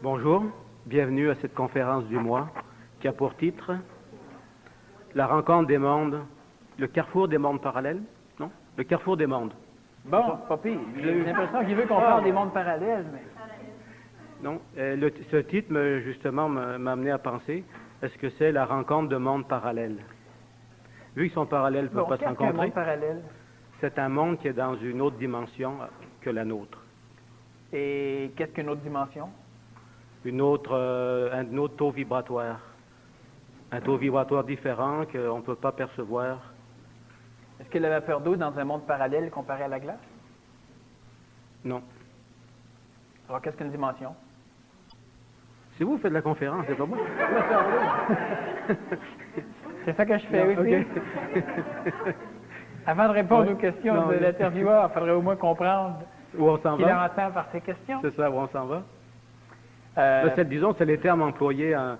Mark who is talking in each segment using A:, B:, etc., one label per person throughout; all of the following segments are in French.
A: Bonjour, bienvenue à cette conférence du mois qui a pour titre La rencontre des mondes, le carrefour des mondes parallèles, non? Le carrefour des mondes.
B: Bon, pas pire. J'ai l'impression qu'il veut qu'on parle des mondes parallèles, mais...
A: Non, ce titre, justement, m'a amené à penser, est-ce que c'est la rencontre de mondes parallèles? Vu qu'ils sont parallèles, ils ne peuvent pas se
B: qu'est-ce qu'un
A: rencontrer.
B: monde parallèle?
A: C'est un monde qui est dans une autre dimension que la nôtre.
B: Et qu'est-ce qu'une autre dimension?
A: Un autre taux vibratoire. Un taux vibratoire différent qu'on ne peut pas percevoir.
B: Est-ce que la vapeur d'eau est dans un monde parallèle comparé à la glace?
A: Non.
B: Alors, qu'est-ce qu'une dimension?
A: C'est vous qui faites la conférence, c'est pas moi.
B: C'est ça que je fais
A: Non,
B: aussi.
A: ok.
B: Avant de répondre
A: Ouais.
B: aux questions
A: Non,
B: de
A: mais-
B: l'intervieweur, il faudrait au moins comprendre
A: Où on s'en
B: ce qu'il
A: va?
B: entend par ces questions.
A: C'est ça, où on s'en va?
B: Euh,
A: Disons, c'est les termes employés à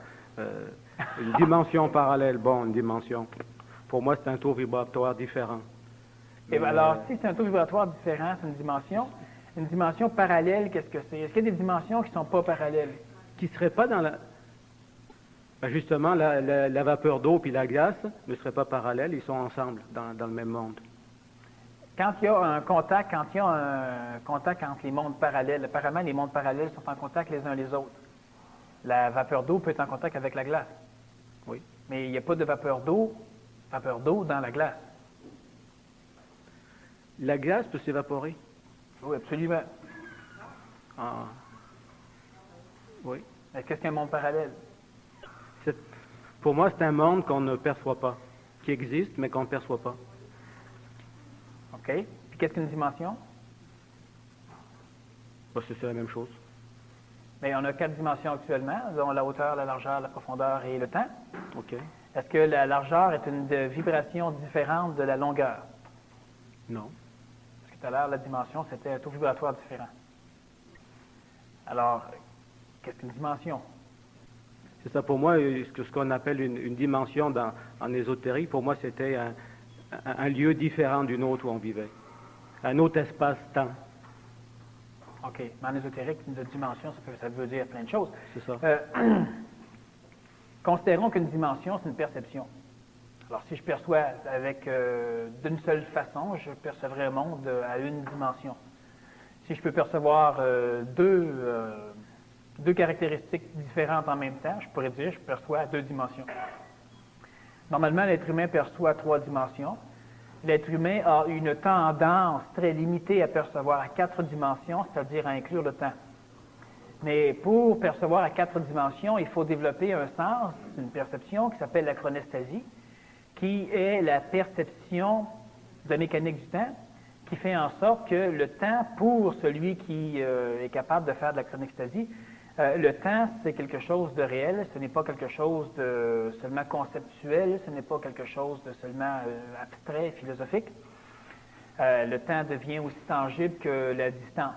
A: une dimension parallèle. Bon, une dimension. Pour moi, c'est un taux vibratoire différent.
B: et bien, alors, si c'est un taux vibratoire différent, c'est une dimension. Une dimension parallèle, qu'est-ce que c'est? Est-ce qu'il y a des dimensions qui ne sont pas parallèles?
A: Qui ne serait pas dans la... Ben, justement, la vapeur d'eau puis la glace ne seraient pas parallèles, ils sont ensemble dans le même monde.
B: Quand il y a un contact entre les mondes parallèles, apparemment les mondes parallèles sont en contact les uns les autres. La vapeur d'eau peut être en contact avec la glace.
A: Oui.
B: Mais il n'y a pas de vapeur d'eau dans la glace.
A: La glace peut s'évaporer.
B: Oui, absolument.
A: Ah. Oui.
B: Mais qu'est-ce qu'un monde parallèle?
A: Pour moi, c'est un monde qu'on ne perçoit pas, qui existe, mais qu'on ne perçoit pas.
B: OK. Puis qu'est-ce qu'une dimension?
A: Ben, c'est la même chose.
B: Bien, on a 4 dimensions actuellement, dont la hauteur, la largeur, la profondeur et le temps.
A: OK.
B: Est-ce que la largeur est une vibration différente de la longueur?
A: Non.
B: Parce que tout à l'heure, la dimension, c'était un taux vibratoire différent. Alors, qu'est-ce qu'une dimension?
A: C'est ça, pour moi, ce qu'on appelle une dimension en ésotérie, pour moi, c'était un lieu différent d'une autre où on vivait. Un autre espace-temps,
B: OK. Mais en ésotérique, une dimension, ça veut dire plein de choses.
A: c'est ça.
B: Considérons qu'une dimension, c'est une perception. Alors, si je perçois d'une seule façon, je percevrai un monde à une dimension. Si je peux percevoir deux caractéristiques différentes en même temps, je pourrais dire que je perçois à 2 dimensions. Normalement, l'être humain perçoit à 3 dimensions. L'être humain a une tendance très limitée à percevoir à 4 dimensions, c'est-à-dire à inclure le temps. Mais pour percevoir à 4 dimensions, il faut développer un sens, une perception qui s'appelle la chronesthésie, qui est la perception de la mécanique du temps, qui fait en sorte que le temps, pour celui qui est capable de faire de la chronesthésie, le temps, c'est quelque chose de réel, ce n'est pas quelque chose de seulement conceptuel, ce n'est pas quelque chose de seulement abstrait, philosophique. Le temps devient aussi tangible que la distance.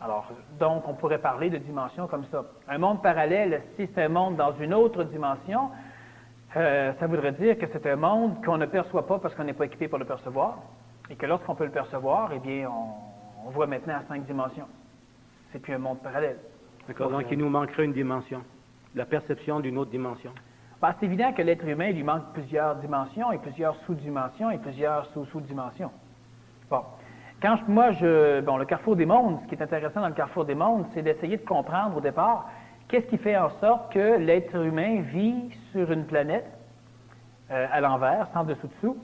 B: Alors, donc, on pourrait parler de dimensions comme ça. Un monde parallèle, si c'est un monde dans une autre dimension, ça voudrait dire que c'est un monde qu'on ne perçoit pas parce qu'on n'est pas équipé pour le percevoir, et que lorsqu'on peut le percevoir, eh bien, on voit maintenant à 5 dimensions. C'est plus un monde parallèle.
A: D'accord, donc il nous manquerait une dimension, la perception d'une autre dimension.
B: Ben, c'est évident que l'être humain lui manque plusieurs dimensions et plusieurs sous-dimensions et plusieurs sous-sous-dimensions. Bon. Le carrefour des mondes, ce qui est intéressant dans le carrefour des mondes, c'est d'essayer de comprendre au départ qu'est-ce qui fait en sorte que l'être humain vit sur une planète à l'envers, sans dessous-dessous,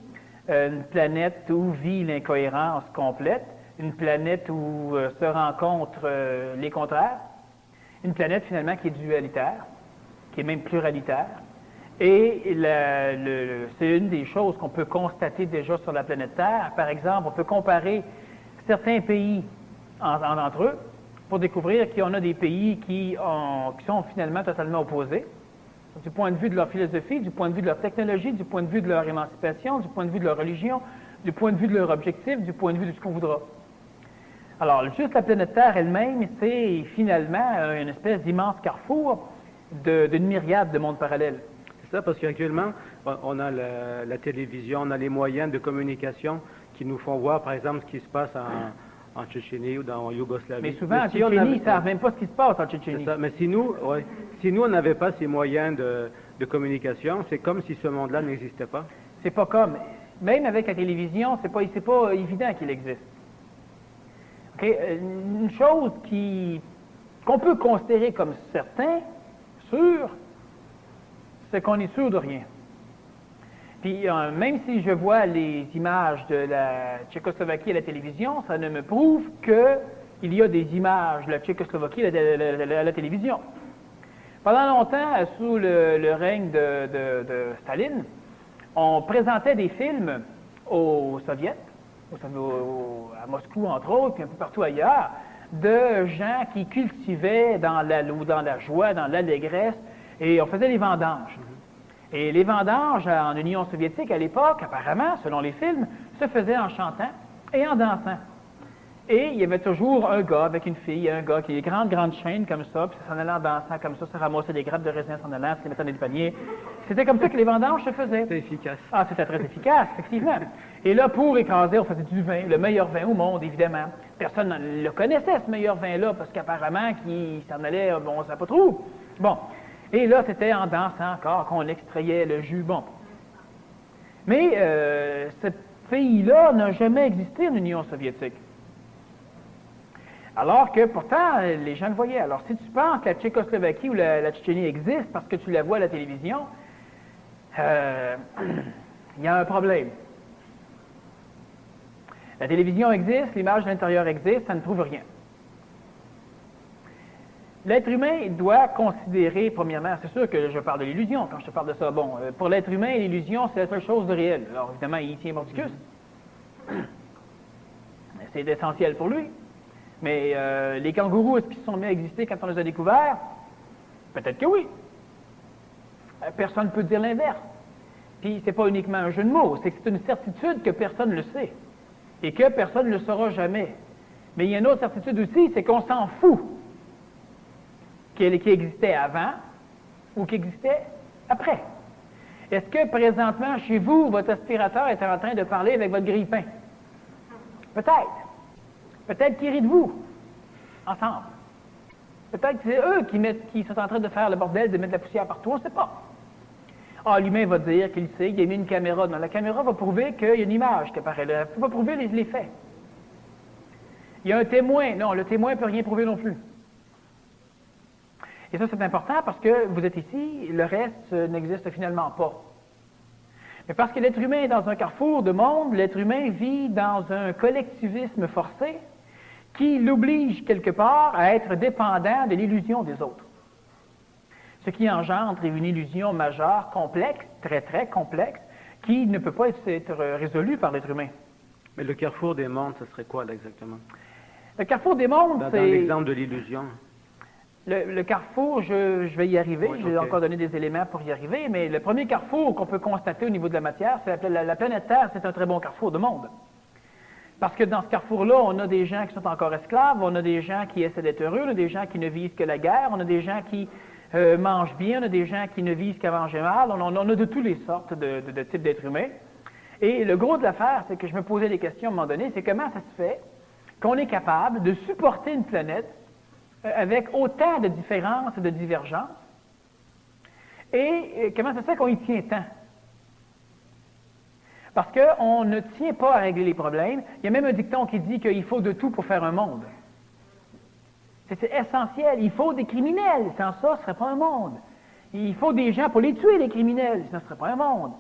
B: une planète où vit l'incohérence complète, une planète où se rencontrent les contraires, une planète finalement qui est dualitaire, qui est même pluralitaire. Et c'est une des choses qu'on peut constater déjà sur la planète Terre. Par exemple, on peut comparer certains pays entre eux pour découvrir qu'il y en a des pays qui sont finalement totalement opposés, du point de vue de leur philosophie, du point de vue de leur technologie, du point de vue de leur émancipation, du point de vue de leur religion, du point de vue de leur objectif, du point de vue de ce qu'on voudra. Alors, juste la planète Terre elle-même, c'est finalement une espèce d'immense carrefour d'une myriade de mondes parallèles.
A: C'est ça, parce qu'actuellement, on a la télévision, on a les moyens de communication qui nous font voir, par exemple, ce qui se passe en Tchétchénie ou en Yougoslavie.
B: Mais souvent, en
A: si on
B: Tchétchénie,
A: avait-
B: ils ne savent même pas ce qui se passe en Tchétchénie.
A: C'est ça. Mais si nous, on n'avait pas ces moyens de communication, c'est comme si ce monde-là n'existait pas.
B: C'est pas comme. Même avec la télévision, c'est pas évident qu'il existe. OK? Une chose qu'on peut considérer comme certain, sûr, c'est qu'on est sûr de rien. Puis, même si je vois les images de la Tchécoslovaquie à la télévision, ça ne me prouve qu'il y a des images de la Tchécoslovaquie à la télévision. Pendant longtemps, sous le règne de Staline, on présentait des films aux Soviets, à Moscou entre autres, puis un peu partout ailleurs, de gens qui cultivaient dans la joie, dans l'allégresse, et on faisait les vendanges. Et les vendanges en Union soviétique à l'époque, apparemment, selon les films, se faisaient en chantant et en dansant. Et il y avait toujours un gars avec une fille, un gars qui a des grandes chaînes comme ça, puis ça s'en allait en dansant comme ça ramassait des grappes de raisin s'en allant, se les mettait dans des paniers. C'était comme ça que les vendanges se faisaient.
A: C'est efficace.
B: Ah, c'était très efficace, effectivement. Et là, pour écraser, on faisait du vin, le meilleur vin au monde, évidemment. Personne ne le connaissait, ce meilleur vin-là, parce qu'apparemment, qu'il s'en allait, bon, on ne savait pas trop. Bon. Et là, c'était en dansant encore qu'on extrayait le jus. Bon. Mais ce pays-là n'a jamais existé en Union soviétique. Alors que pourtant, les gens le voyaient. Alors, si tu penses que la Tchécoslovaquie ou la Tchétchénie existe parce que tu la vois à la télévision, il y a un problème. La télévision existe, l'image de l'intérieur existe, ça ne prouve rien. L'être humain doit considérer, premièrement, c'est sûr que je parle de l'illusion quand je te parle de ça. Bon, pour l'être humain, l'illusion, c'est la seule chose de réel. Alors, évidemment, il y tient mordicus. C'est essentiel pour lui. Mais les kangourous, est-ce qu'ils se sont mis à exister quand on les a découverts? Peut-être que oui. Personne ne peut dire l'inverse. Puis, c'est pas uniquement un jeu de mots, c'est que c'est une certitude que personne ne le sait. Et que personne ne le saura jamais. Mais il y a une autre certitude aussi, c'est qu'on s'en fout qui existait avant ou qui existait après. Est-ce que présentement, chez vous, votre aspirateur est en train de parler avec votre grille-pain? Peut-être. Peut-être qu'ils rient de vous, ensemble. Peut-être que c'est eux qui sont en train de faire le bordel, de mettre la poussière partout, on ne sait pas. Ah, l'humain va dire qu'il sait, il a mis une caméra. Non, la caméra va prouver qu'il y a une image qui apparaît là. Elle va prouver les faits. Il y a un témoin. Non, le témoin ne peut rien prouver non plus. Et ça, c'est important parce que vous êtes ici, le reste n'existe finalement pas. Mais parce que l'être humain est dans un carrefour de monde, l'être humain vit dans un collectivisme forcé qui l'oblige quelque part à être dépendant de l'illusion des autres. Ce qui engendre une illusion majeure, complexe, très très complexe, qui ne peut pas être résolue par l'être humain.
A: Mais le carrefour des mondes, ce serait quoi là exactement?
B: Le carrefour des mondes,
A: Dans
B: c'est...
A: l'exemple de l'illusion.
B: Le carrefour, je vais y arriver,
A: Oui,
B: je vais
A: ok.
B: encore donner des éléments pour y arriver, mais le premier carrefour qu'on peut constater au niveau de la matière, c'est la planète Terre, c'est un très bon carrefour de monde. Parce que dans ce carrefour-là, on a des gens qui sont encore esclaves, on a des gens qui essaient d'être heureux, on a des gens qui ne visent que la guerre, on a des gens qui mangent bien, on a des gens qui ne visent qu'à manger mal, on a de toutes les sortes de types d'êtres humains. Et le gros de l'affaire, c'est que je me posais des questions à un moment donné, c'est comment ça se fait qu'on est capable de supporter une planète avec autant de différences et de divergences, et comment ça se fait qu'on y tient tant? Parce qu'on ne tient pas à régler les problèmes. Il y a même un dicton qui dit qu'il faut de tout pour faire un monde. C'est essentiel. Il faut des criminels. Sans ça, ce ne serait pas un monde. Il faut des gens pour les tuer, les criminels. Sinon, ce ne serait pas un monde.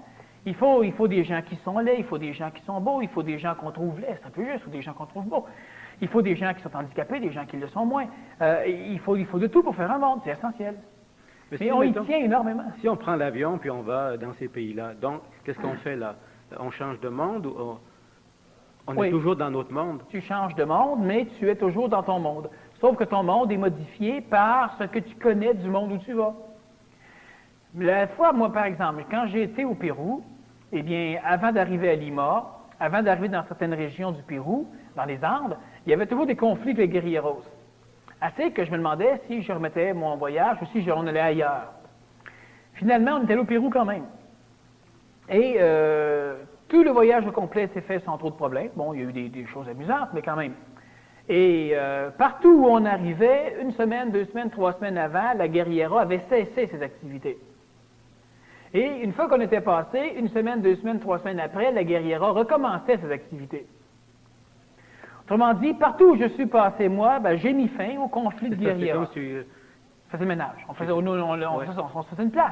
B: Il faut des gens qui sont laids, il faut des gens qui sont beaux, il faut des gens qu'on trouve laids, c'est un peu juste, ou des gens qu'on trouve beaux. Il faut des gens qui sont handicapés, des gens qui le sont moins. Il faut de tout pour faire un monde, c'est essentiel. Mais on y tient énormément.
A: Si on prend l'avion puis on va dans ces pays-là, donc qu'est-ce qu'on fait là? On change de monde ou on
B: Oui.
A: est toujours dans notre monde?
B: Tu changes de monde, mais tu es toujours dans ton monde. Sauf que ton monde est modifié par ce que tu connais du monde où tu vas. La fois, moi, par exemple, quand j'ai été au Pérou, eh bien, avant d'arriver à Lima, avant d'arriver dans certaines régions du Pérou, dans les Andes, il y avait toujours des conflits avec les guérilleros. Assez que je me demandais si je remettais mon voyage ou si on allait ailleurs. Finalement, on était allé au Pérou quand même. Et tout le voyage au complet s'est fait sans trop de problèmes. Bon, il y a eu des choses amusantes, mais quand même. Et partout où on arrivait, 1 semaine, 2 semaines, 3 semaines avant, la guerriera avait cessé ses activités. Et une fois qu'on était passé, 1 semaine, 2 semaines, 3 semaines après, la guerriera recommençait ses activités. Autrement dit, partout où je suis passé, moi, ben, j'ai mis fin au conflit de guerriera. On faisait le ménage. On faisait une place.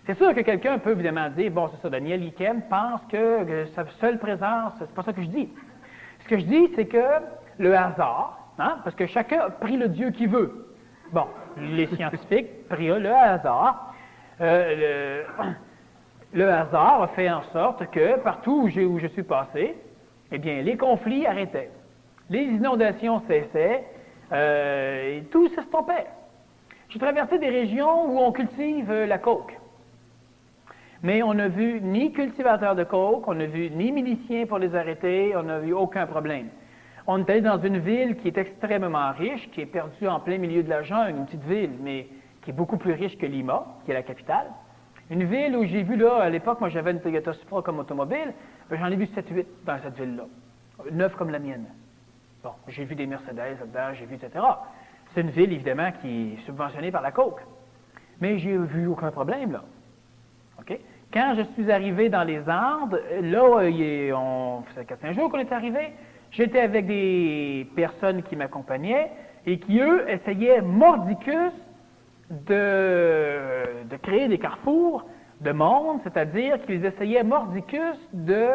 B: C'est sûr que quelqu'un peut évidemment dire, bon, c'est ça, Daniel Ikem pense que sa seule présence, c'est pas ça que je dis. Ce que je dis, c'est que le hasard, parce que chacun a pris le Dieu qu'il veut. Bon, les scientifiques prirent le hasard. Le hasard a fait en sorte que partout où je suis passé, eh bien, les conflits arrêtaient. Les inondations cessaient, et tout s'estompait. J'ai traversé des régions où on cultive la coke. Mais on n'a vu ni cultivateurs de coke, on n'a vu ni miliciens pour les arrêter, on n'a vu aucun problème. On est allé dans une ville qui est extrêmement riche, qui est perdue en plein milieu de la jungle, une petite ville, mais qui est beaucoup plus riche que Lima, qui est la capitale. Une ville où j'ai vu, là, à l'époque, moi j'avais une Toyota Supra comme automobile, j'en ai vu 7-8 dans cette ville-là, 9 comme la mienne. Bon, j'ai vu des Mercedes là-dedans, j'ai vu, etc. C'est une ville, évidemment, qui est subventionnée par la coke. Mais j'ai vu aucun problème, là. OK? Quand je suis arrivé dans les Andes, là, on faisait 4-5 jours qu'on est arrivé, j'étais avec des personnes qui m'accompagnaient et qui, eux, essayaient mordicus de créer des carrefours de monde, c'est-à-dire qu'ils essayaient mordicus de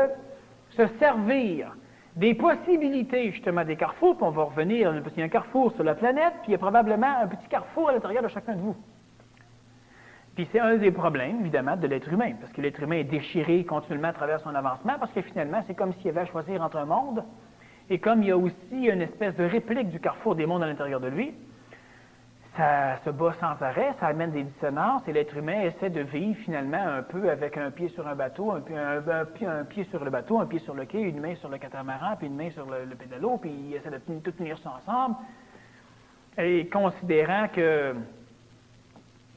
B: se servir des possibilités, justement, des carrefours, puis on va revenir, parce qu'il y a un carrefour sur la planète, puis il y a probablement un petit carrefour à l'intérieur de chacun de vous. Puis c'est un des problèmes, évidemment, de l'être humain, parce que l'être humain est déchiré continuellement à travers son avancement, parce que finalement, c'est comme s'il y avait à choisir entre un monde, et comme il y a aussi une espèce de réplique du carrefour des mondes à l'intérieur de lui, ça se bat sans arrêt, ça amène des dissonances, et l'être humain essaie de vivre finalement un peu avec un pied sur un bateau, un pied sur le bateau, un pied sur le quai, une main sur le catamaran, puis une main sur le pédalo, puis il essaie de tout tenir ça ensemble, et considérant que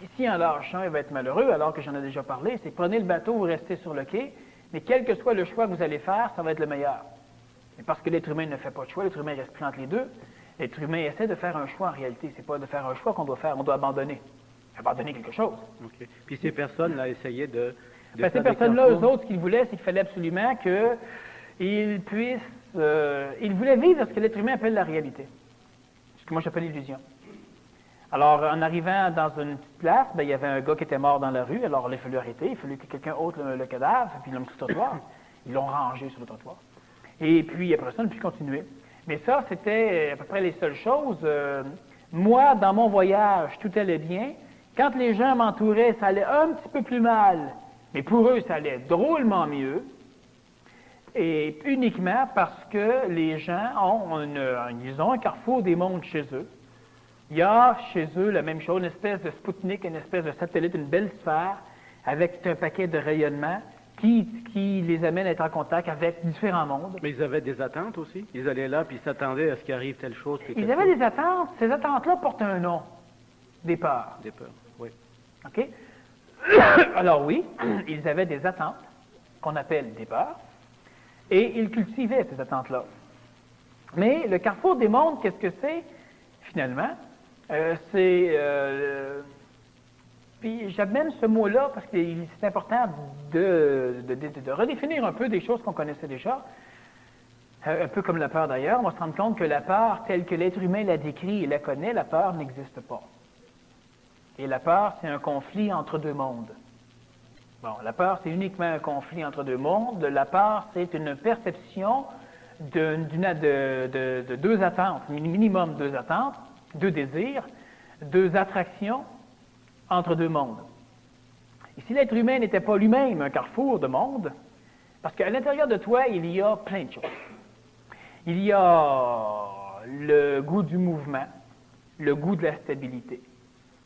B: ici, en lâchant, il va être malheureux, alors que j'en ai déjà parlé, c'est prenez le bateau, vous restez sur le quai, mais quel que soit le choix que vous allez faire, ça va être le meilleur. Et parce que l'être humain ne fait pas de choix, l'être humain reste pris entre les deux, l'être humain essaie de faire un choix en réalité. C'est pas de faire un choix qu'on doit faire, on doit abandonner. Abandonner quelque chose.
A: Okay. Puis ces personnes-là essayaient de
B: ces personnes-là, eux autres, ce qu'ils voulaient, c'est qu'il fallait absolument qu'ils puissent... ils voulaient vivre ce que l'être humain appelle la réalité. Ce que moi j'appelle l'illusion. Alors, en arrivant dans une petite place, il y avait un gars qui était mort dans la rue, alors il a fallu arrêter, il a fallu que quelqu'un ôte le cadavre, puis ils l'ont mis sur le trottoir. Ils l'ont rangé sur le trottoir. Et puis, après ça, on a pu continuer. Mais ça, c'était à peu près les seules choses. Moi, dans mon voyage, tout allait bien. Quand les gens m'entouraient, ça allait un petit peu plus mal. Mais pour eux, ça allait drôlement mieux. Et uniquement parce que les gens ont un carrefour des mondes chez eux. Il y a chez eux la même chose, une espèce de Spoutnik, une espèce de satellite, une belle sphère, avec un paquet de rayonnements qui les amène à être en contact avec différents mondes.
A: Mais ils avaient des attentes aussi? Ils allaient là, puis ils s'attendaient à ce qu'il arrive telle chose.
B: Ils avaient des attentes. Ces attentes-là portent un nom. Des peurs.
A: Des peurs, oui.
B: OK? Alors oui, ils avaient des attentes, qu'on appelle des peurs, et ils cultivaient ces attentes-là. Mais le carrefour des mondes, qu'est-ce que c'est, finalement? Puis j'amène ce mot-là parce que c'est important de redéfinir un peu des choses qu'on connaissait déjà, un peu comme la peur d'ailleurs. On va se rendre compte que la peur, telle que l'être humain la décrit et la connaît, la peur n'existe pas. Et la peur, c'est un conflit entre deux mondes. Bon, la peur, c'est uniquement un conflit entre deux mondes. La peur, c'est une perception de deux attentes, minimum deux attentes, deux désirs, deux attractions entre deux mondes. Et si l'être humain n'était pas lui-même un carrefour de mondes, parce qu'à l'intérieur de toi, il y a plein de choses. Il y a le goût du mouvement, le goût de la stabilité.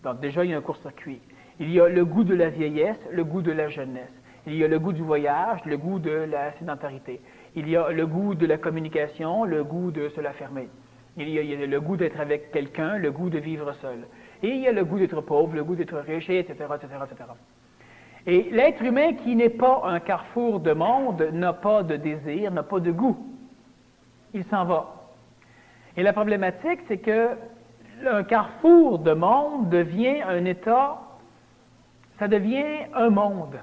B: Donc déjà, il y a un court-circuit. Il y a le goût de la vieillesse, le goût de la jeunesse. Il y a le goût du voyage, le goût de la sédentarité. Il y a le goût de la communication, le goût de se la fermer. Il y a le goût d'être avec quelqu'un, le goût de vivre seul. Et il y a le goût d'être pauvre, le goût d'être riche, etc., etc., etc. Et l'être humain qui n'est pas un carrefour de monde n'a pas de désir, n'a pas de goût. Il s'en va. Et la problématique, c'est que un carrefour de monde devient un état, ça devient un monde.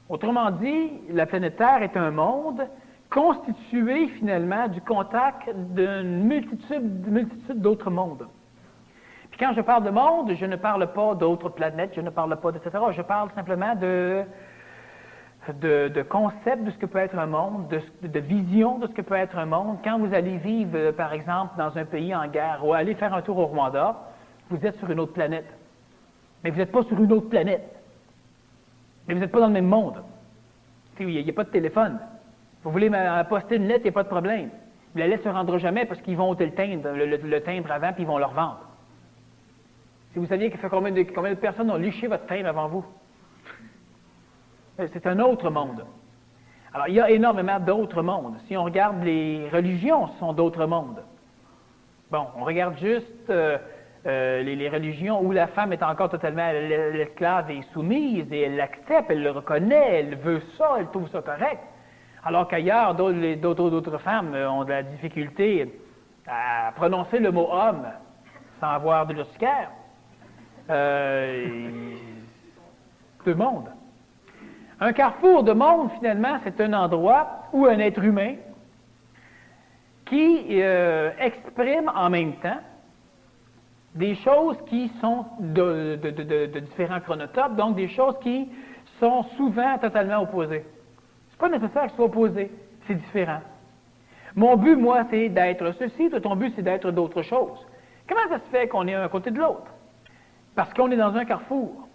B: Autrement dit, la planète Terre est un monde constitué finalement du contact d'une multitude d'autres mondes. Puis quand je parle de monde, je ne parle pas d'autres planètes, je ne parle pas etc. Je parle simplement de concept de ce que peut être un monde, de vision de ce que peut être un monde. Quand vous allez vivre, par exemple, dans un pays en guerre ou aller faire un tour au Rwanda, vous êtes sur une autre planète. Mais vous n'êtes pas sur une autre planète. Mais vous n'êtes pas dans le même monde. Il n'y a pas de téléphone. Vous voulez poster une lettre, il n'y a pas de problème. La lettre ne se rendra jamais parce qu'ils vont ôter le timbre avant puis ils vont le revendre. Si vous saviez combien de personnes ont liché votre timbre avant vous. C'est un autre monde. Alors, il y a énormément d'autres mondes. Si on regarde les religions, ce sont d'autres mondes. Bon, on regarde juste les religions où la femme est encore totalement l'esclave et soumise, et elle l'accepte, elle le reconnaît, elle veut ça, elle trouve ça correct. Alors qu'ailleurs, d'autres femmes ont de la difficulté à prononcer le mot homme sans avoir de l'urticaire. Deux mondes. Un carrefour de monde, finalement, c'est un endroit où un être humain qui exprime en même temps des choses qui sont de différents chronotopes, donc des choses qui sont souvent totalement opposées. C'est pas nécessaire que ce soit opposé, c'est différent. Mon but, moi, c'est d'être ceci, toi, ton but, c'est d'être d'autres choses. Comment ça se fait qu'on est un côté de l'autre? Parce qu'on est dans un carrefour.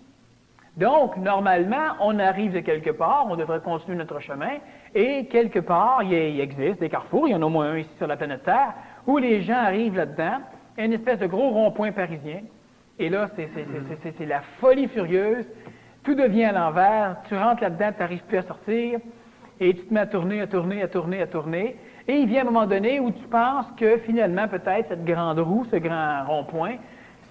B: Donc, normalement, on arrive de quelque part, on devrait continuer notre chemin, et quelque part, il existe des carrefours, il y en a au moins un ici sur la planète Terre, où les gens arrivent là-dedans, une espèce de gros rond-point parisien, et là, c'est la folie furieuse, tout devient à l'envers, tu rentres là-dedans, tu n'arrives plus à sortir, et tu te mets à tourner, et il vient un moment donné où tu penses que finalement, peut-être, cette grande roue, ce grand rond-point,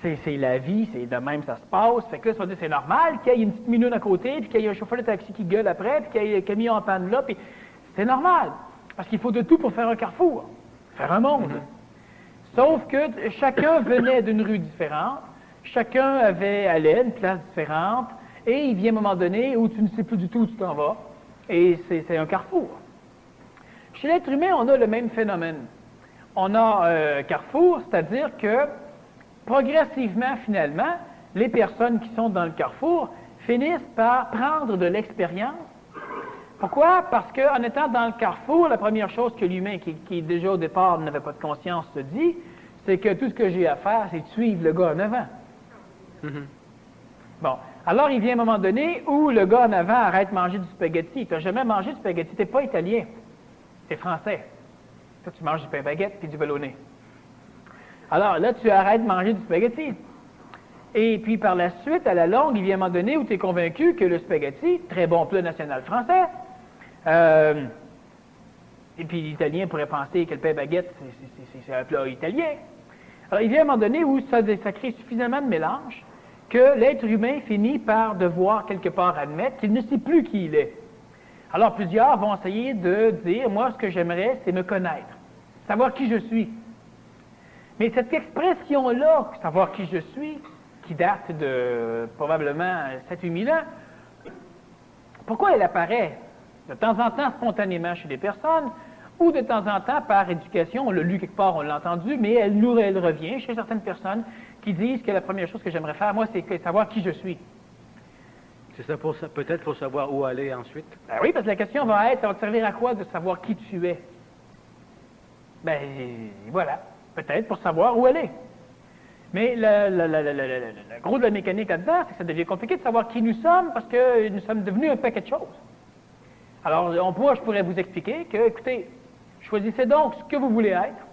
B: c'est la vie, c'est de même ça se passe. Fait que là, c'est normal qu'il y ait une petite minoune à côté, puis qu'il y ait un chauffeur de taxi qui gueule après, puis qu'il y ait un camion en panne là, puis c'est normal. Parce qu'il faut de tout pour faire un carrefour, faire un monde. Sauf que chacun venait d'une rue différente, chacun allait à une place différente, et il vient un moment donné où tu ne sais plus du tout où tu t'en vas, et c'est un carrefour. Chez l'être humain, on a le même phénomène. On a un carrefour, c'est-à-dire que progressivement, finalement, les personnes qui sont dans le carrefour finissent par prendre de l'expérience. Pourquoi? Parce qu'en étant dans le carrefour, la première chose que l'humain, qui déjà au départ n'avait pas de conscience, se dit, c'est que tout ce que j'ai à faire, c'est de suivre le gars en avant. Bon. Alors, il vient un moment donné où le gars en avant arrête de manger du spaghetti. Tu n'as jamais mangé du spaghetti, tu n'es pas italien. Tu es français. Toi, tu manges du pain baguette puis du ballonné. Alors là, tu arrêtes de manger du spaghetti. Et puis par la suite, à la longue, il vient un moment donné où tu es convaincu que le spaghetti, très bon plat national français, et puis l'Italien pourrait penser que le pain baguette, c'est un plat italien. Alors il vient un moment donné où ça crée suffisamment de mélange que l'être humain finit par devoir quelque part admettre qu'il ne sait plus qui il est. Alors plusieurs vont essayer de dire, moi ce que j'aimerais, c'est me connaître, savoir qui je suis. Mais cette expression-là, savoir qui je suis, qui date de probablement 7-8 000 ans, pourquoi elle apparaît de temps en temps spontanément chez des personnes, ou de temps en temps par éducation, on l'a lu quelque part, on l'a entendu, mais elle revient chez certaines personnes qui disent que la première chose que j'aimerais faire, moi, c'est savoir qui je suis.
A: C'est ça, peut-être pour savoir où aller ensuite?
B: Ben oui, parce que la question va être, ça va te servir à quoi de savoir qui tu es? Ben, voilà. Peut-être pour savoir où aller. Mais le gros de la mécanique là-dedans, c'est que ça devient compliqué de savoir qui nous sommes parce que nous sommes devenus un paquet de choses. Alors, je pourrais vous expliquer que, écoutez, choisissez donc ce que vous voulez être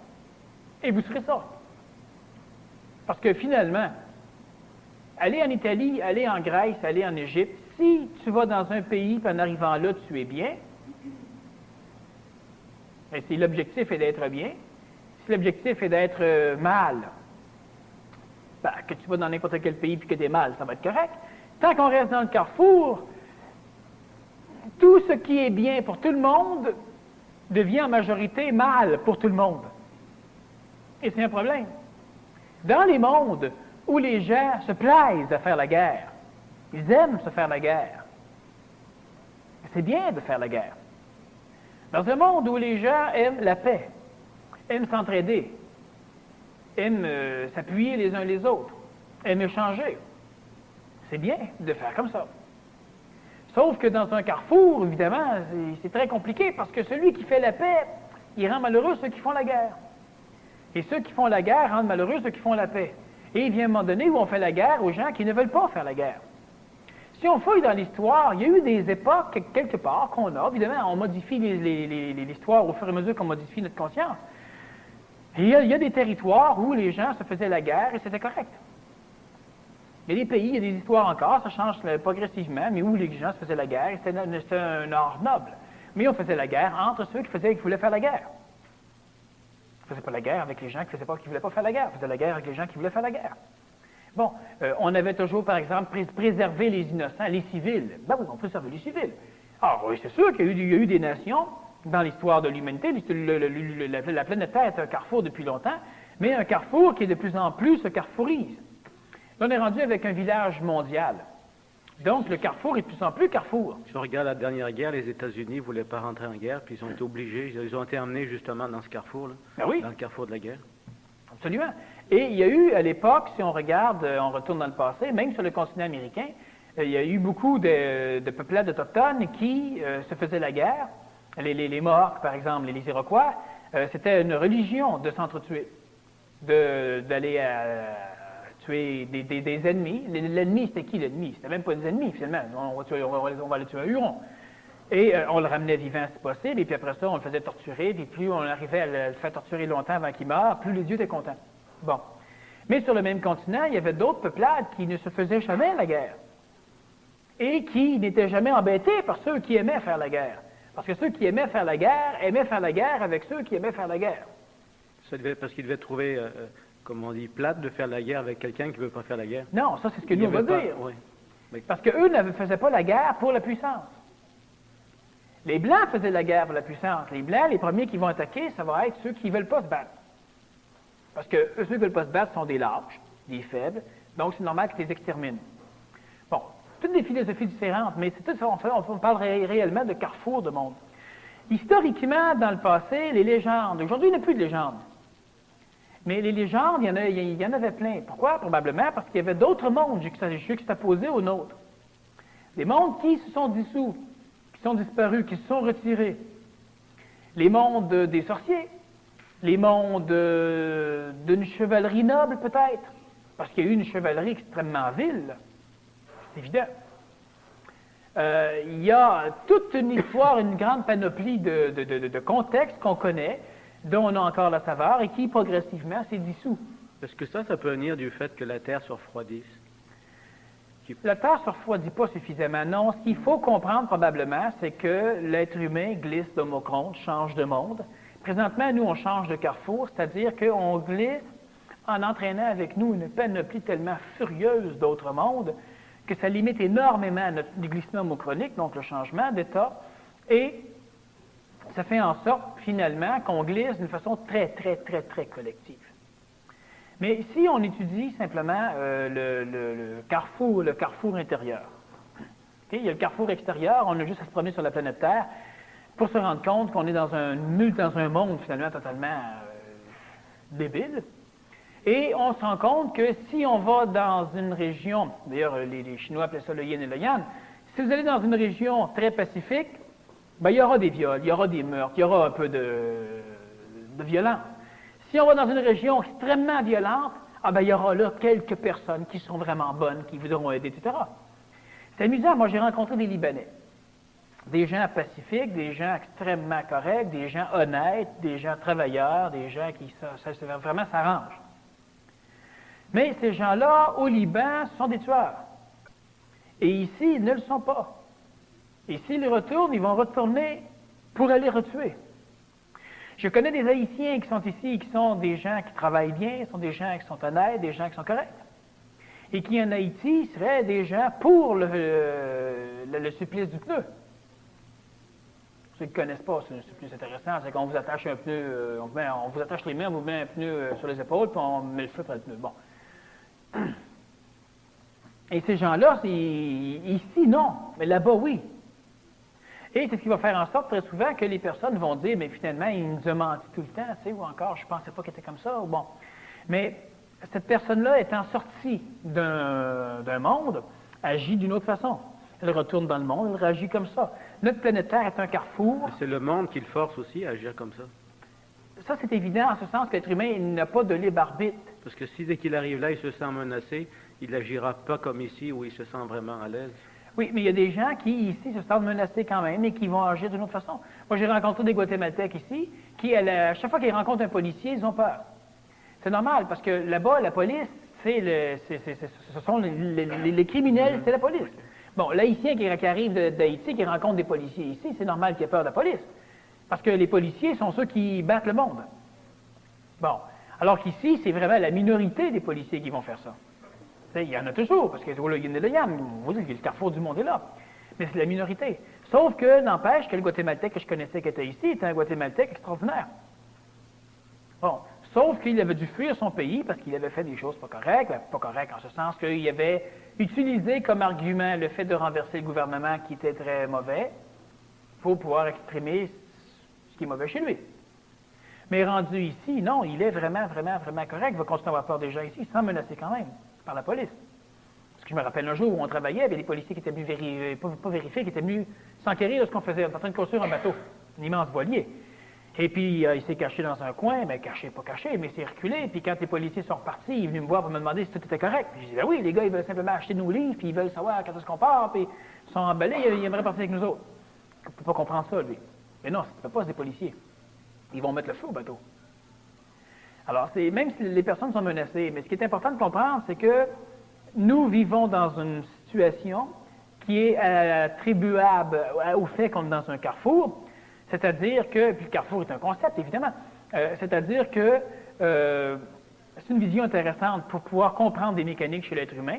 B: et vous serez ça. Parce que finalement, aller en Italie, aller en Grèce, aller en Égypte, si tu vas dans un pays et en arrivant là, tu es bien, et si l'objectif est d'être bien, si l'objectif est d'être mal, ben, que tu vas dans n'importe quel pays puis que tu es mal, ça va être correct. Tant qu'on reste dans le carrefour, tout ce qui est bien pour tout le monde devient en majorité mal pour tout le monde. Et c'est un problème. Dans les mondes où les gens se plaisent à faire la guerre, ils aiment se faire la guerre. C'est bien de faire la guerre. Dans un monde où les gens aiment la paix, aiment s'entraider, aiment s'appuyer les uns les autres, aiment échanger, c'est bien de faire comme ça. Sauf que dans un carrefour, évidemment, c'est très compliqué parce que celui qui fait la paix, il rend malheureux ceux qui font la guerre. Et ceux qui font la guerre rendent malheureux ceux qui font la paix. Et il vient un moment donné où on fait la guerre aux gens qui ne veulent pas faire la guerre. Si on fouille dans l'histoire, il y a eu des époques, quelque part, qu'on a, évidemment, on modifie l'histoire au fur et à mesure qu'on modifie notre conscience. Et il y a des territoires où les gens se faisaient la guerre et c'était correct. Il y a des pays, il y a des histoires encore, ça change progressivement, mais où les gens se faisaient la guerre et c'était un art noble. Mais on faisait la guerre entre ceux qui voulaient faire la guerre. On ne faisait pas la guerre avec les gens qui ne voulaient pas faire la guerre. On faisait la guerre avec les gens qui voulaient faire la guerre. Bon, on avait toujours, par exemple, préservé les innocents, les civils. Ben oui, on préservait les civils. Alors oui, c'est sûr qu'il y a eu des nations dans l'histoire de l'humanité. La planète Terre est un carrefour depuis longtemps, mais un carrefour qui de plus en plus se carrefourise. Là, on est rendu avec un village mondial. Donc, le carrefour est de plus en plus carrefour.
A: Si on regarde la dernière guerre, les États-Unis ne voulaient pas rentrer en guerre, puis ils ont été obligés, ils ont été emmenés justement dans ce carrefour-là,
B: ben oui.
A: Dans le carrefour de la guerre.
B: Absolument. Et il y a eu, à l'époque, si on regarde, on retourne dans le passé, même sur le continent américain, il y a eu beaucoup de peuplades autochtones qui se faisaient la guerre. Les Mohawks, par exemple, les Iroquois, c'était une religion de s'entretuer, d'aller tuer des ennemis. L'ennemi, c'était qui l'ennemi? C'était même pas des ennemis, finalement. On va aller tuer un Huron. Et on le ramenait vivant si possible, et puis après ça, on le faisait torturer, puis plus on arrivait à le faire torturer longtemps avant qu'il meure, plus les dieux étaient contents. Bon. Mais sur le même continent, il y avait d'autres peuplades qui ne se faisaient jamais la guerre. Et qui n'étaient jamais embêtés par ceux qui aimaient faire la guerre. Parce que ceux qui aimaient faire la guerre avec ceux qui aimaient faire la guerre.
A: Parce qu'ils devaient trouver, comme on dit, plate de faire la guerre avec quelqu'un qui ne veut pas faire la guerre.
B: Non, ça c'est ce que nous on va dire.
A: Oui. Mais...
B: Parce qu'eux ne faisaient pas la guerre pour la puissance. Les Blancs faisaient la guerre pour la puissance. Les Blancs, les premiers qui vont attaquer, ça va être ceux qui ne veulent pas se battre. Parce que ceux qui ne veulent pas se battre sont des lâches, des faibles, donc c'est normal qu'ils les exterminent. Bon, toutes des philosophies différentes, mais c'est tout ça, on parle réellement de carrefour de monde. Historiquement, dans le passé, les légendes, aujourd'hui il n'y a plus de légendes. Mais les légendes, il y en avait plein. Pourquoi? Probablement parce qu'il y avait d'autres mondes juxtaposés aux nôtres. Des mondes qui se sont dissous, qui sont disparus, qui se sont retirés. Les mondes des sorciers, les mondes d'une chevalerie noble peut-être, parce qu'il y a eu une chevalerie extrêmement vile, c'est évident. Il y a toute une histoire, une grande panoplie de contextes qu'on connaît, dont on a encore la saveur et qui progressivement s'est dissous.
A: Est-ce que ça peut venir du fait que la Terre se refroidisse?
B: La Terre ne se refroidit pas suffisamment. Non, ce qu'il faut comprendre probablement, c'est que l'être humain glisse d'homocronte, change de monde. Présentement, nous, on change de carrefour, c'est-à-dire qu'on glisse en entraînant avec nous une panoplie tellement furieuse d'autres mondes que ça limite énormément notre glissement homochronique, donc le changement d'état, et ça fait en sorte, finalement, qu'on glisse d'une façon très, très, très, très collective. Mais si on étudie simplement le carrefour intérieur, okay? Il y a le carrefour extérieur, on a juste à se promener sur la planète Terre pour se rendre compte qu'on est dans un monde finalement totalement débile. Et on se rend compte que si on va dans une région, d'ailleurs les Chinois appelaient ça le yin et le yang, si vous allez dans une région très pacifique, ben, il y aura des viols, il y aura des meurtres, il y aura un peu de violence. Si on va dans une région extrêmement violente, ben, il y aura là quelques personnes qui sont vraiment bonnes, qui voudront aider, etc. C'est amusant, moi j'ai rencontré des Libanais. Des gens pacifiques, des gens extrêmement corrects, des gens honnêtes, des gens travailleurs, des gens qui vraiment s'arrangent. Mais ces gens-là, au Liban, sont des tueurs. Et ici, ils ne le sont pas. Et s'ils retournent, ils vont retourner pour aller retuer. Je connais des Haïtiens qui sont ici, qui sont des gens qui travaillent bien, sont des gens qui sont honnêtes, des gens qui sont corrects. Et qui, en Haïti, seraient des gens pour le supplice du pneu. Ceux qui ne connaissent pas, c'est plus intéressant, c'est qu'on vous attache un pneu, on vous attache les mains, on vous met un pneu sur les épaules, puis on met le feu près le pneu. Bon. Et ces gens-là, ici, non, mais là-bas, oui. Et c'est ce qui va faire en sorte, très souvent, que les personnes vont dire, mais finalement, il nous a menti tout le temps, tu sais, ou encore, je ne pensais pas qu'il était comme ça, ou bon. Mais cette personne-là, étant sortie d'un monde, agit d'une autre façon. Elle retourne dans le monde, elle réagit comme ça. Notre planète Terre est un carrefour.
A: C'est le monde qui le force aussi à agir comme ça.
B: Ça, c'est évident, en ce sens que l'être humain il n'a pas de libre arbitre.
A: Parce que si dès qu'il arrive là, il se sent menacé, il n'agira pas comme ici où il se sent vraiment à l'aise.
B: Oui, mais il y a des gens qui, ici, se sentent menacés quand même et qui vont agir d'une autre façon. Moi, j'ai rencontré des Guatémaltèques ici qui, à chaque fois qu'ils rencontrent un policier, ils ont peur. C'est normal, parce que là-bas, la police, ce sont les criminels, c'est la police. Bon, l'Haïtien qui arrive d'Haïti, qui rencontre des policiers ici, c'est normal qu'il ait peur de la police. Parce que les policiers sont ceux qui battent le monde. Bon, alors qu'ici, c'est vraiment la minorité des policiers qui vont faire ça. Il y en a toujours, parce que le carrefour du monde est là. Mais c'est la minorité. Sauf que, n'empêche que le Guatémaltèque que je connaissais qui était ici était un Guatémaltèque extraordinaire. Bon, sauf qu'il avait dû fuir son pays parce qu'il avait fait des choses pas correctes en ce sens qu'il avait utilisé comme argument le fait de renverser le gouvernement qui était très mauvais pour pouvoir exprimer ce qui est mauvais chez lui. Mais rendu ici, non, il est vraiment, vraiment, vraiment correct. Il va continuer à avoir peur des gens ici sans menacer quand même par la police. Parce que je me rappelle un jour où on travaillait, il y avait des policiers qui étaient venus pas vérifier, qui étaient venus s'enquérir de ce qu'on faisait. On était en train de construire un bateau, un immense voilier. Et puis, il s'est caché dans un coin, mais caché, pas caché, mais il s'est reculé. Puis quand les policiers sont repartis, il est venu me voir pour me demander si tout était correct. Puis je dis, ben oui, les gars, ils veulent simplement acheter nos livres, puis ils veulent savoir quand est-ce qu'on part, puis ils sont emballés, ils aimeraient partir avec nous autres. On ne peut pas comprendre ça, lui. Mais non, ce n'est pas des policiers. Ils vont mettre le feu au bateau. Alors, même si les personnes sont menacées, mais ce qui est important de comprendre, c'est que nous vivons dans une situation qui est attribuable au fait qu'on est dans un carrefour, c'est-à-dire que, puis le carrefour est un concept, évidemment, c'est-à-dire que c'est une vision intéressante pour pouvoir comprendre des mécaniques chez l'être humain.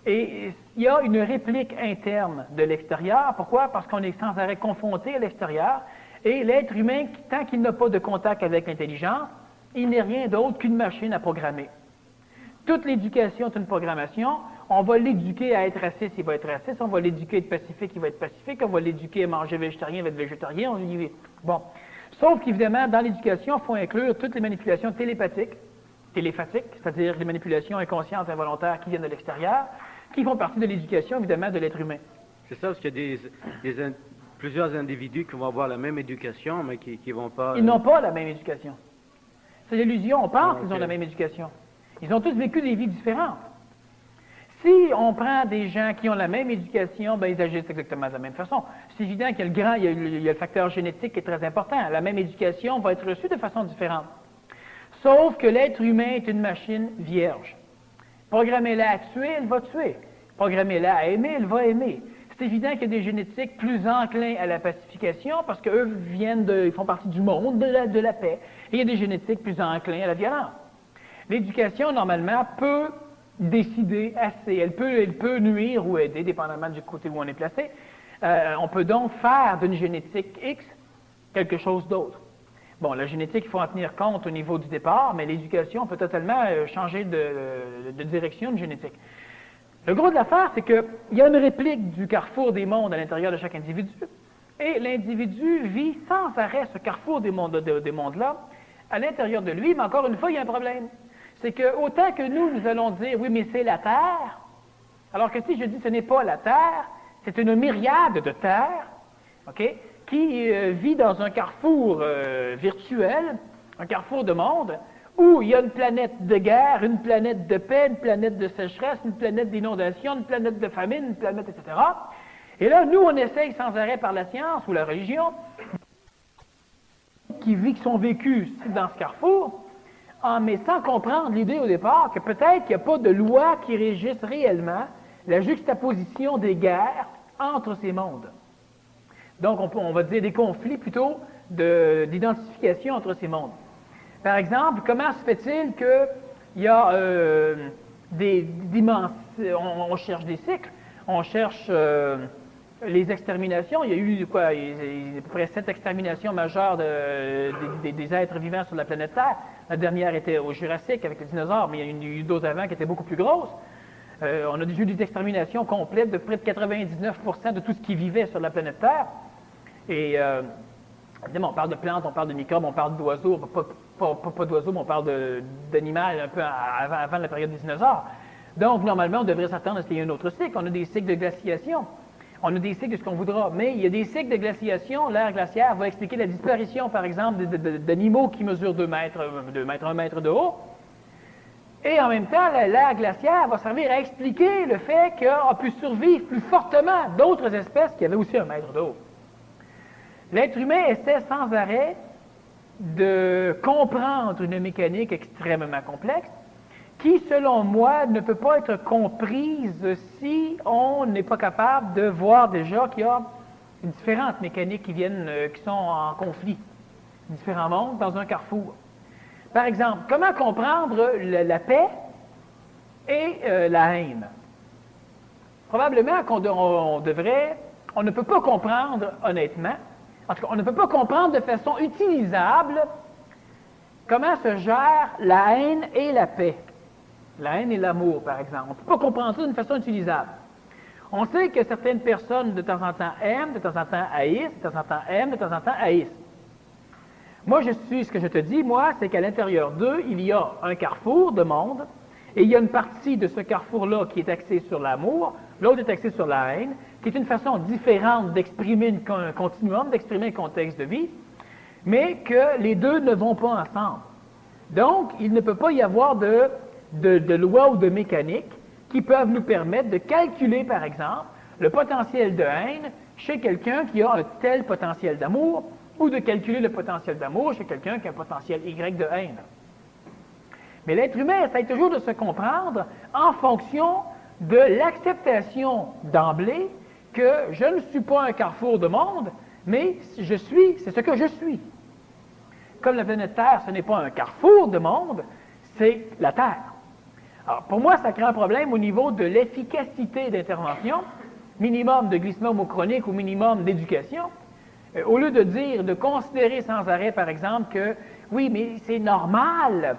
B: Et il y a une réplique interne de l'extérieur. Pourquoi? Parce qu'on est sans arrêt confronté à l'extérieur. Et l'être humain, tant qu'il n'a pas de contact avec l'intelligence, il n'est rien d'autre qu'une machine à programmer. Toute l'éducation est une programmation. On va l'éduquer à être raciste, il va être raciste. On va l'éduquer à être pacifique, il va être pacifique. On va l'éduquer à manger végétarien, il va être végétarien. Bon. Sauf qu'évidemment, dans l'éducation, il faut inclure toutes les manipulations téléphatiques, c'est-à-dire les manipulations inconscientes, involontaires qui viennent de l'extérieur, qui font partie de l'éducation, évidemment, de l'être humain.
A: C'est ça, parce qu'il y a plusieurs individus qui vont avoir la même éducation, mais qui ne vont pas...
B: Ils n'ont pas la même éducation. C'est l'illusion, on pense qu'ils ont la même éducation. Ils ont tous vécu des vies différentes. Si on prend des gens qui ont la même éducation, ben ils agissent exactement de la même façon. C'est évident qu'il y a le facteur génétique qui est très important. La même éducation va être reçue de façon différente. Sauf que l'être humain est une machine vierge. Programmez-la à tuer, elle va tuer. Programmez-la à aimer, elle va aimer. C'est évident qu'il y a des génétiques plus enclins à la pacification parce qu'eux ils font partie du monde de la paix. Et il y a des génétiques plus enclins à la violence. L'éducation, normalement, peut décider assez. Elle peut nuire ou aider, dépendamment du côté où on est placé. On peut donc faire d'une génétique X quelque chose d'autre. Bon, la génétique, il faut en tenir compte au niveau du départ, mais l'éducation peut totalement changer de direction de génétique. Le gros de l'affaire, c'est qu'il y a une réplique du carrefour des mondes à l'intérieur de chaque individu, et l'individu vit sans arrêt ce carrefour des mondes-là à l'intérieur de lui, mais encore une fois, il y a un problème. C'est que autant que nous allons dire, oui, mais c'est la Terre, alors que si je dis ce n'est pas la Terre, c'est une myriade de terres, OK, qui vit dans un carrefour virtuel, un carrefour de monde, où il y a une planète de guerre, une planète de paix, une planète de sécheresse, une planète d'inondation, une planète de famine, une planète, etc. Et là, nous, on essaye sans arrêt par la science ou la religion, qui sont vécus dans ce carrefour, mais sans comprendre l'idée au départ que peut-être qu'il n'y a pas de loi qui régisse réellement la juxtaposition des guerres entre ces mondes. Donc, on va dire des conflits plutôt d'identification entre ces mondes. Par exemple, comment se fait-il qu'il y a des dimensions, on cherche des cycles, on cherche Les exterminations, il y a eu quoi? Il y a à peu près 7 exterminations majeures des êtres vivants sur la planète Terre. La dernière était au Jurassique avec les dinosaures, mais il y en a eu d'autres avant qui étaient beaucoup plus grosses. On a eu des exterminations complètes de près de 99% de tout ce qui vivait sur la planète Terre. Et évidemment, on parle de plantes, on parle de microbes, on parle d'oiseaux, pas d'oiseaux, mais on parle d'animaux un peu avant la période des dinosaures. Donc, normalement, on devrait s'attendre à ce qu'il y ait un autre cycle. On a des cycles de glaciation. On a des cycles de ce qu'on voudra. Mais il y a des cycles de glaciation. L'ère glaciaire va expliquer la disparition, par exemple, d'animaux qui mesurent 2 mètres, 1 mètre de haut. Et en même temps, l'ère glaciaire va servir à expliquer le fait qu'a pu survivre plus fortement d'autres espèces qui avaient aussi 1 mètre de haut. L'être humain essaie sans arrêt de comprendre une mécanique extrêmement complexe qui, selon moi, ne peut pas être comprise si on n'est pas capable de voir déjà qu'il y a différentes mécaniques qui sont en conflit, différents mondes dans un carrefour. Par exemple, comment comprendre la paix et la haine? Probablement on ne peut pas comprendre honnêtement, en tout cas, on ne peut pas comprendre de façon utilisable comment se gère la haine et la paix. La haine et l'amour, par exemple. On ne peut pas comprendre ça d'une façon utilisable. On sait que certaines personnes, de temps en temps, aiment, de temps en temps haïssent, de temps en temps aiment, de temps en temps haïssent. Moi, ce que je te dis, moi, c'est qu'à l'intérieur d'eux, il y a un carrefour de monde, et il y a une partie de ce carrefour-là qui est axée sur l'amour, l'autre est axée sur la haine, qui est une façon différente d'exprimer un continuum, d'exprimer un contexte de vie, mais que les deux ne vont pas ensemble. Donc, il ne peut pas y avoir de lois ou de mécaniques qui peuvent nous permettre de calculer, par exemple, le potentiel de haine chez quelqu'un qui a un tel potentiel d'amour, ou de calculer le potentiel d'amour chez quelqu'un qui a un potentiel Y de haine. Mais l'être humain essaie toujours de se comprendre en fonction de l'acceptation d'emblée que je ne suis pas un carrefour de monde, mais c'est ce que je suis. Comme la planète Terre, ce n'est pas un carrefour de monde, c'est la Terre. Alors, pour moi, ça crée un problème au niveau de l'efficacité d'intervention, minimum de glissement homochronique ou minimum d'éducation. Au lieu de considérer sans arrêt, par exemple, que oui, mais c'est normal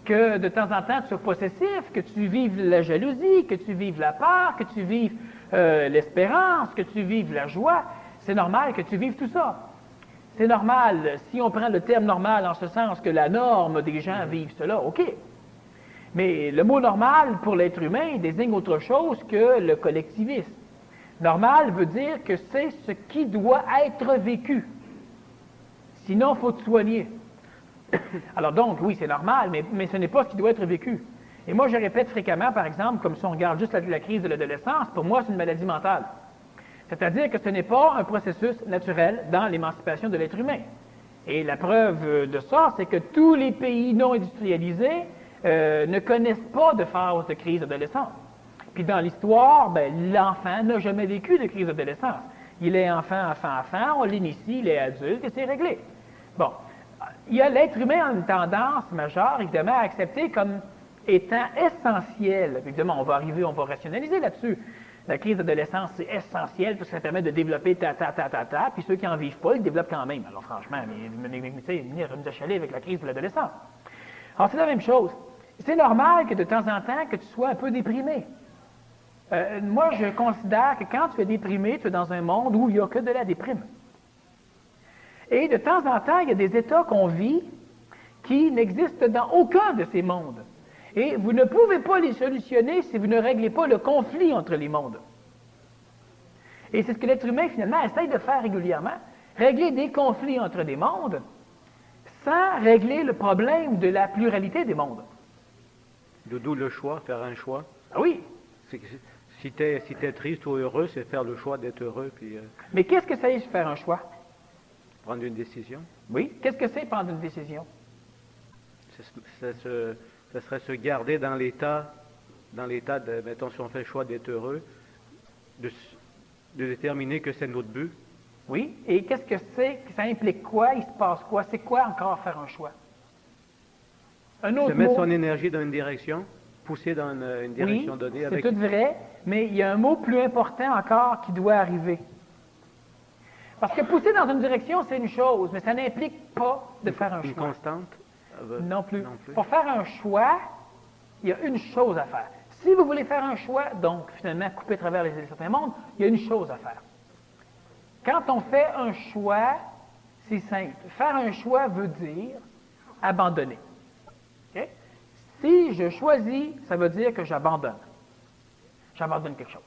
B: que de temps en temps tu sois possessif, que tu vives la jalousie, que tu vives la peur, que tu vives l'espérance, que tu vives la joie, c'est normal que tu vives tout ça. C'est normal, si on prend le terme normal en ce sens que la norme des gens vivent cela, OK. Mais le mot normal pour l'être humain désigne autre chose que le collectivisme. Normal veut dire que c'est ce qui doit être vécu. Sinon, il faut te soigner. Alors donc, oui, c'est normal, mais ce n'est pas ce qui doit être vécu. Et moi, je répète fréquemment, par exemple, comme si on regarde juste la crise de l'adolescence, pour moi, c'est une maladie mentale. C'est-à-dire que ce n'est pas un processus naturel dans l'émancipation de l'être humain. Et la preuve de ça, c'est que tous les pays non industrialisés ne connaissent pas de phase de crise d'adolescence. Puis dans l'histoire, l'enfant n'a jamais vécu de crise d'adolescence. Il est enfant, on l'initie, il est adulte et c'est réglé. Bon, il y a l'être humain a une tendance majeure, évidemment, à accepter comme étant essentiel. Évidemment, on va rationaliser là-dessus. La crise d'adolescence, c'est essentiel parce que ça permet de développer puis ceux qui n'en vivent pas, ils le développent quand même. Alors franchement, venir nous achaler avec la crise de l'adolescence. Alors c'est la même chose. C'est normal que de temps en temps, que tu sois un peu déprimé. Moi, je considère que quand tu es déprimé, tu es dans un monde où il n'y a que de la déprime. Et de temps en temps, il y a des états qu'on vit qui n'existent dans aucun de ces mondes. Et vous ne pouvez pas les solutionner si vous ne réglez pas le conflit entre les mondes. Et c'est ce que l'être humain, finalement, essaye de faire régulièrement, régler des conflits entre des mondes sans régler le problème de la pluralité des mondes.
A: D'où le choix, faire un choix.
B: Ah oui.
A: Si tu es triste ou heureux, c'est faire le choix d'être heureux. Puis,
B: mais qu'est-ce que ça est, faire un choix?
A: Prendre une décision.
B: Oui. Qu'est-ce que c'est, prendre une décision?
A: Ça serait se garder dans l'état de, mettons, si on fait le choix d'être heureux, de déterminer que c'est notre but.
B: Oui. Et qu'est-ce que c'est? Ça implique quoi? Il se passe quoi? C'est quoi encore faire un choix? Un autre
A: Se mettre
B: mot.
A: son énergie dans une direction. pousser dans une direction
B: Oui,
A: donnée.
B: c'est
A: Avec...
B: tout vrai, mais il y a un mot plus important encore qui doit arriver. Parce que pousser dans une direction, c'est une chose, mais ça n'implique pas de faire un
A: Une
B: choix.
A: constante?
B: Non plus. Pour faire un choix, il y a une chose à faire. Si vous voulez faire un choix, donc finalement couper à travers les certains mondes, il y a une chose à faire. Quand on fait un choix, c'est simple. Faire un choix veut dire abandonner. OK? Si je choisis, ça veut dire que j'abandonne. J'abandonne quelque chose.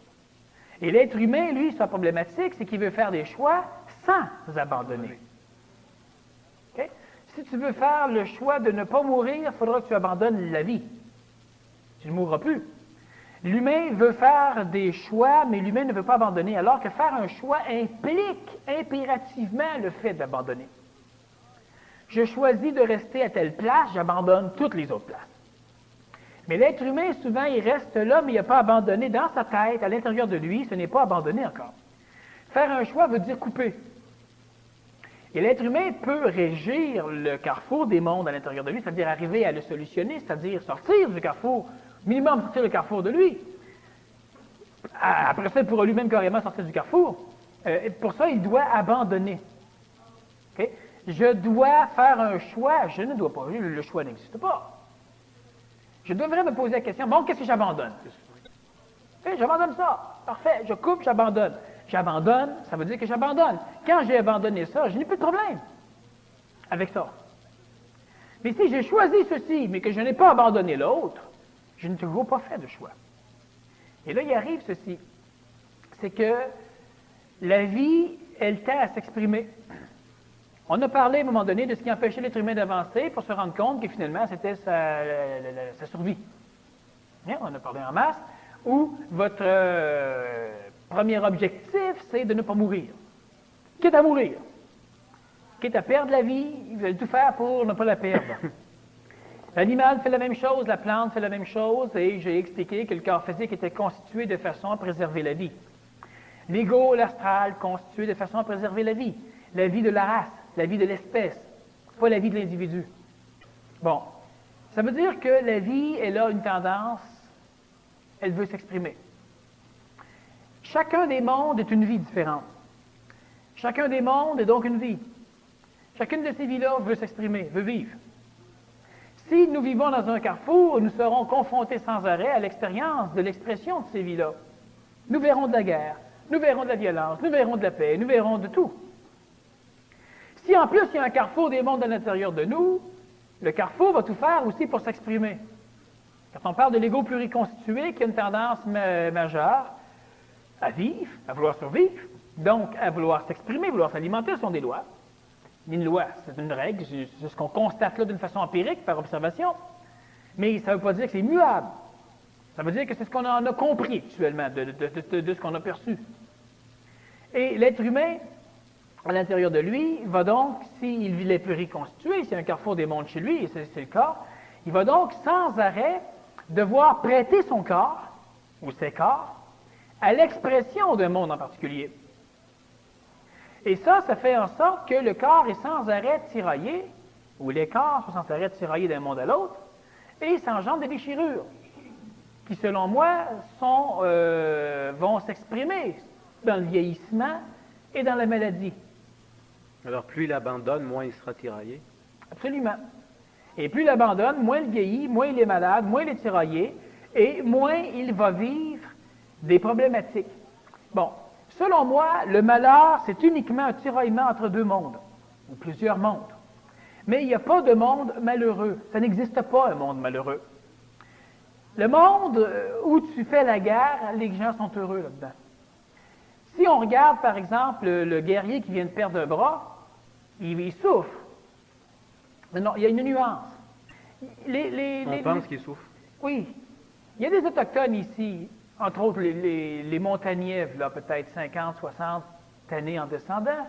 B: Et l'être humain, lui, sa problématique, c'est qu'il veut faire des choix sans abandonner. OK? Si tu veux faire le choix de ne pas mourir, il faudra que tu abandonnes la vie. Tu ne mourras plus. L'humain veut faire des choix, mais l'humain ne veut pas abandonner, alors que faire un choix implique impérativement le fait d'abandonner. Je choisis de rester à telle place, j'abandonne toutes les autres places. Mais l'être humain, souvent, il reste là, mais il n'a pas abandonné. Dans sa tête, à l'intérieur de lui, ce n'est pas abandonné encore. Faire un choix veut dire couper. Et l'être humain peut régir le carrefour des mondes à l'intérieur de lui, c'est-à-dire arriver à le solutionner, c'est-à-dire sortir du carrefour, minimum sortir le carrefour de lui. Après ça, il pourra lui-même carrément sortir du carrefour. Pour ça, il doit abandonner. Okay? Je dois faire un choix. Je ne dois pas. Le choix n'existe pas. Je devrais me poser la question, bon, qu'est-ce que j'abandonne? Okay, j'abandonne ça. Parfait. Je coupe, j'abandonne. J'abandonne, ça veut dire que j'abandonne. Quand j'ai abandonné ça, je n'ai plus de problème avec ça. Mais si j'ai choisi ceci, mais que je n'ai pas abandonné l'autre, je n'ai toujours pas fait de choix. Et là, il arrive ceci. C'est que la vie, elle tend à s'exprimer. On a parlé à un moment donné de ce qui empêchait l'être humain d'avancer pour se rendre compte que finalement, c'était sa survie. Bien, on a parlé en masse. Ou votre premier objectif, c'est de ne pas mourir. Quitte à mourir. Quitte à perdre la vie, ils veulent tout faire pour ne pas la perdre. L'animal fait la même chose, la plante fait la même chose, et j'ai expliqué que le corps physique était constitué de façon à préserver la vie. L'ego, l'astral, constitué de façon à préserver la vie de la race, la vie de l'espèce, pas la vie de l'individu. Bon, ça veut dire que la vie, elle a une tendance, elle veut s'exprimer. Chacun des mondes est une vie différente. Chacun des mondes est donc une vie. Chacune de ces vies-là veut s'exprimer, veut vivre. Si nous vivons dans un carrefour, nous serons confrontés sans arrêt à l'expérience de l'expression de ces vies-là. Nous verrons de la guerre, nous verrons de la violence, nous verrons de la paix, nous verrons de tout. Si en plus il y a un carrefour des mondes à l'intérieur de nous, le carrefour va tout faire aussi pour s'exprimer. Quand on parle de l'ego pluriconstitué, qui a une tendance majeure à vivre, à vouloir survivre, donc à vouloir s'exprimer, vouloir s'alimenter, ce sont des lois. Une loi, c'est une règle, c'est ce qu'on constate là d'une façon empirique, par observation. Mais ça ne veut pas dire que c'est muable. Ça veut dire que c'est ce qu'on en a compris actuellement de ce qu'on a perçu. Et l'être humain, à l'intérieur de lui, va donc, s'il est pluriconstitué, s'il y a un carrefour des mondes chez lui, et c'est le cas, il va donc sans arrêt devoir prêter son corps, ou ses corps, à l'expression d'un monde en particulier. Et ça fait en sorte que le corps est sans arrêt tiraillé, ou les corps sont sans arrêt tiraillés d'un monde à l'autre, et ça engendre des déchirures, qui, selon moi, vont s'exprimer dans le vieillissement et dans la maladie.
A: Alors, plus il abandonne, moins il sera tiraillé.
B: Absolument. Et plus il abandonne, moins il vieillit, moins il est malade, moins il est tiraillé, et moins il va vivre des problématiques. Bon, selon moi, le malheur, c'est uniquement un tiraillement entre deux mondes, ou plusieurs mondes. Mais il n'y a pas de monde malheureux. Ça n'existe pas, un monde malheureux. Le monde où tu fais la guerre, les gens sont heureux là-dedans. Si on regarde, par exemple, le guerrier qui vient de perdre un bras, il souffre. Mais non, il y a une nuance.
A: On pense qu'il souffre.
B: Oui. Il y a des Autochtones ici, entre autres les montagnais, là, peut-être 50, 60 années en descendant.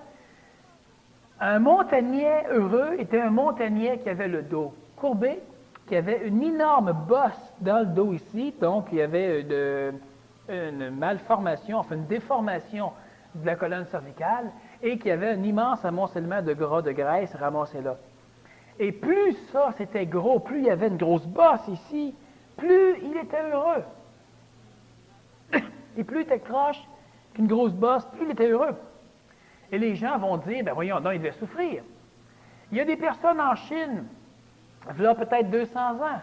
B: Un montagnier heureux était un montagnier qui avait le dos courbé, qui avait une énorme bosse dans le dos ici, donc il y avait une malformation, enfin une déformation de la colonne cervicale, et qui avait un immense amoncellement de gras, de graisse ramassé là. Et plus ça, c'était gros, plus il y avait une grosse bosse ici, plus il était heureux. Et plus il était croche qu'une grosse bosse, plus il était heureux. Et les gens vont dire, ben voyons donc, il devait souffrir. Il y a des personnes en Chine, là peut-être 200 ans,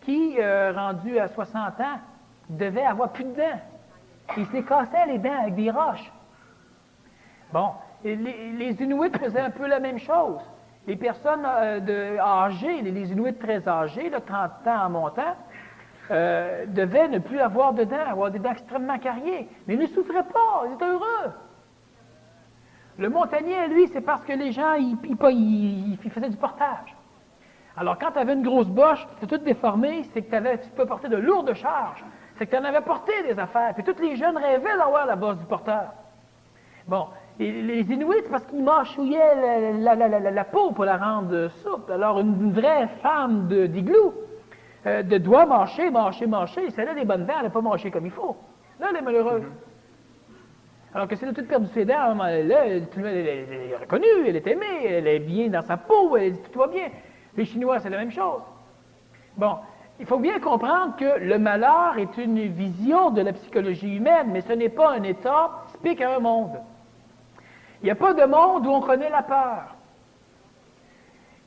B: qui, rendus à 60 ans, devaient avoir plus de dents. Ils se les cassaient les dents avec des roches. Bon, et les Inuits faisaient un peu la même chose. Les personnes âgées, les Inuits très âgés, là, 30 ans en montant, devaient ne plus avoir de dents, avoir des dents extrêmement carriées. Mais ils ne souffraient pas, ils étaient heureux. Le montagnais, lui, c'est parce que les gens, ils faisaient du portage. Alors, quand tu avais une grosse boche, tu étais toute déformée, c'est que tu peux porter de lourdes charges. C'est que tu en avais porté des affaires. Puis tous les jeunes rêvaient d'avoir la bosse du porteur. Bon, et les Inuits, parce qu'ils mâchouillaient la peau pour la rendre souple. Alors, une vraie femme d'igloo doit mâcher, si elle a des bonnes dents, elle n'a pas mâché comme il faut. Là, elle est malheureuse. Alors que si elle a tout perdu ses dents, là, elle est reconnue, elle est aimée, elle est bien dans sa peau, tout va bien. Les Chinois, c'est la même chose. Bon, il faut bien comprendre que le malheur est une vision de la psychologie humaine, mais ce n'est pas un état typique à un monde. Il n'y a pas de monde où on connaît la peur.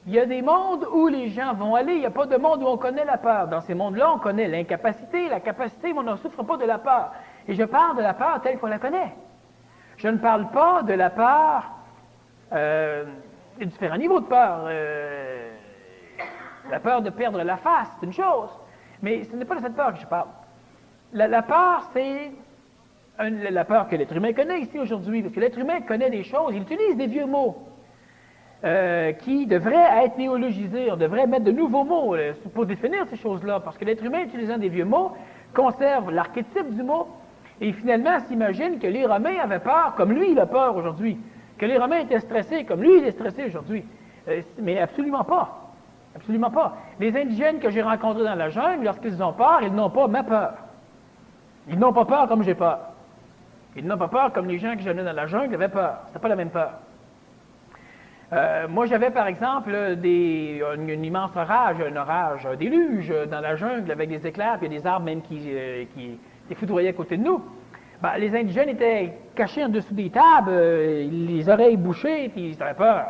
B: Il y a des mondes où les gens vont aller, il n'y a pas de monde où on connaît la peur. Dans ces mondes-là, on connaît l'incapacité, la capacité, mais on ne souffre pas de la peur. Et je parle de la peur telle qu'on la connaît. Je ne parle pas de la peur, il y a différents niveaux de peur. La peur de perdre la face, c'est une chose, mais ce n'est pas de cette peur que je parle. La peur, c'est la peur que l'être humain connaît ici aujourd'hui, parce que l'être humain connaît des choses, il utilise des vieux mots qui devraient être néologisés, on devrait mettre de nouveaux mots pour définir ces choses-là, parce que l'être humain, utilisant des vieux mots, conserve l'archétype du mot, et finalement s'imagine que les Romains avaient peur comme lui, il a peur aujourd'hui, que les Romains étaient stressés comme lui, il est stressé aujourd'hui. Mais absolument pas. Absolument pas. Les indigènes que j'ai rencontrés dans la jungle, lorsqu'ils ont peur, ils n'ont pas ma peur. Ils n'ont pas peur comme j'ai peur. Ils n'ont pas peur comme les gens que j'amenais dans la jungle avaient peur. C'était pas la même peur. Moi, j'avais par exemple une immense orage, un déluge dans la jungle avec des éclairs, puis il y a des arbres même qui foudroyaient à côté de nous. Ben, les indigènes étaient cachés en dessous des tables, les oreilles bouchées, puis ils avaient peur.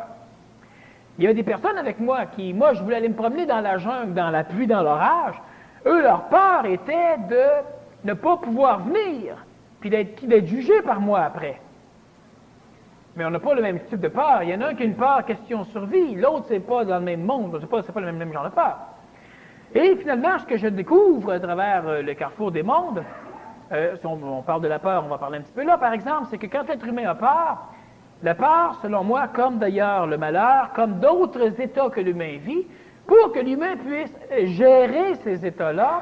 B: Il y avait des personnes avec moi moi, je voulais aller me promener dans la jungle, dans la pluie, dans l'orage. Eux, leur peur était de ne pas pouvoir venir, puis d'être jugé par moi après. Mais on n'a pas le même type de peur. Il y en a un qui a une peur question survie, l'autre, c'est pas dans le même monde, c'est pas le même genre de peur. Et finalement, ce que je découvre à travers le carrefour des mondes, si on parle de la peur, on va parler un petit peu là, par exemple, c'est que quand l'être humain a peur, la peur, selon moi, comme d'ailleurs le malheur, comme d'autres états que l'humain vit, pour que l'humain puisse gérer ces états-là,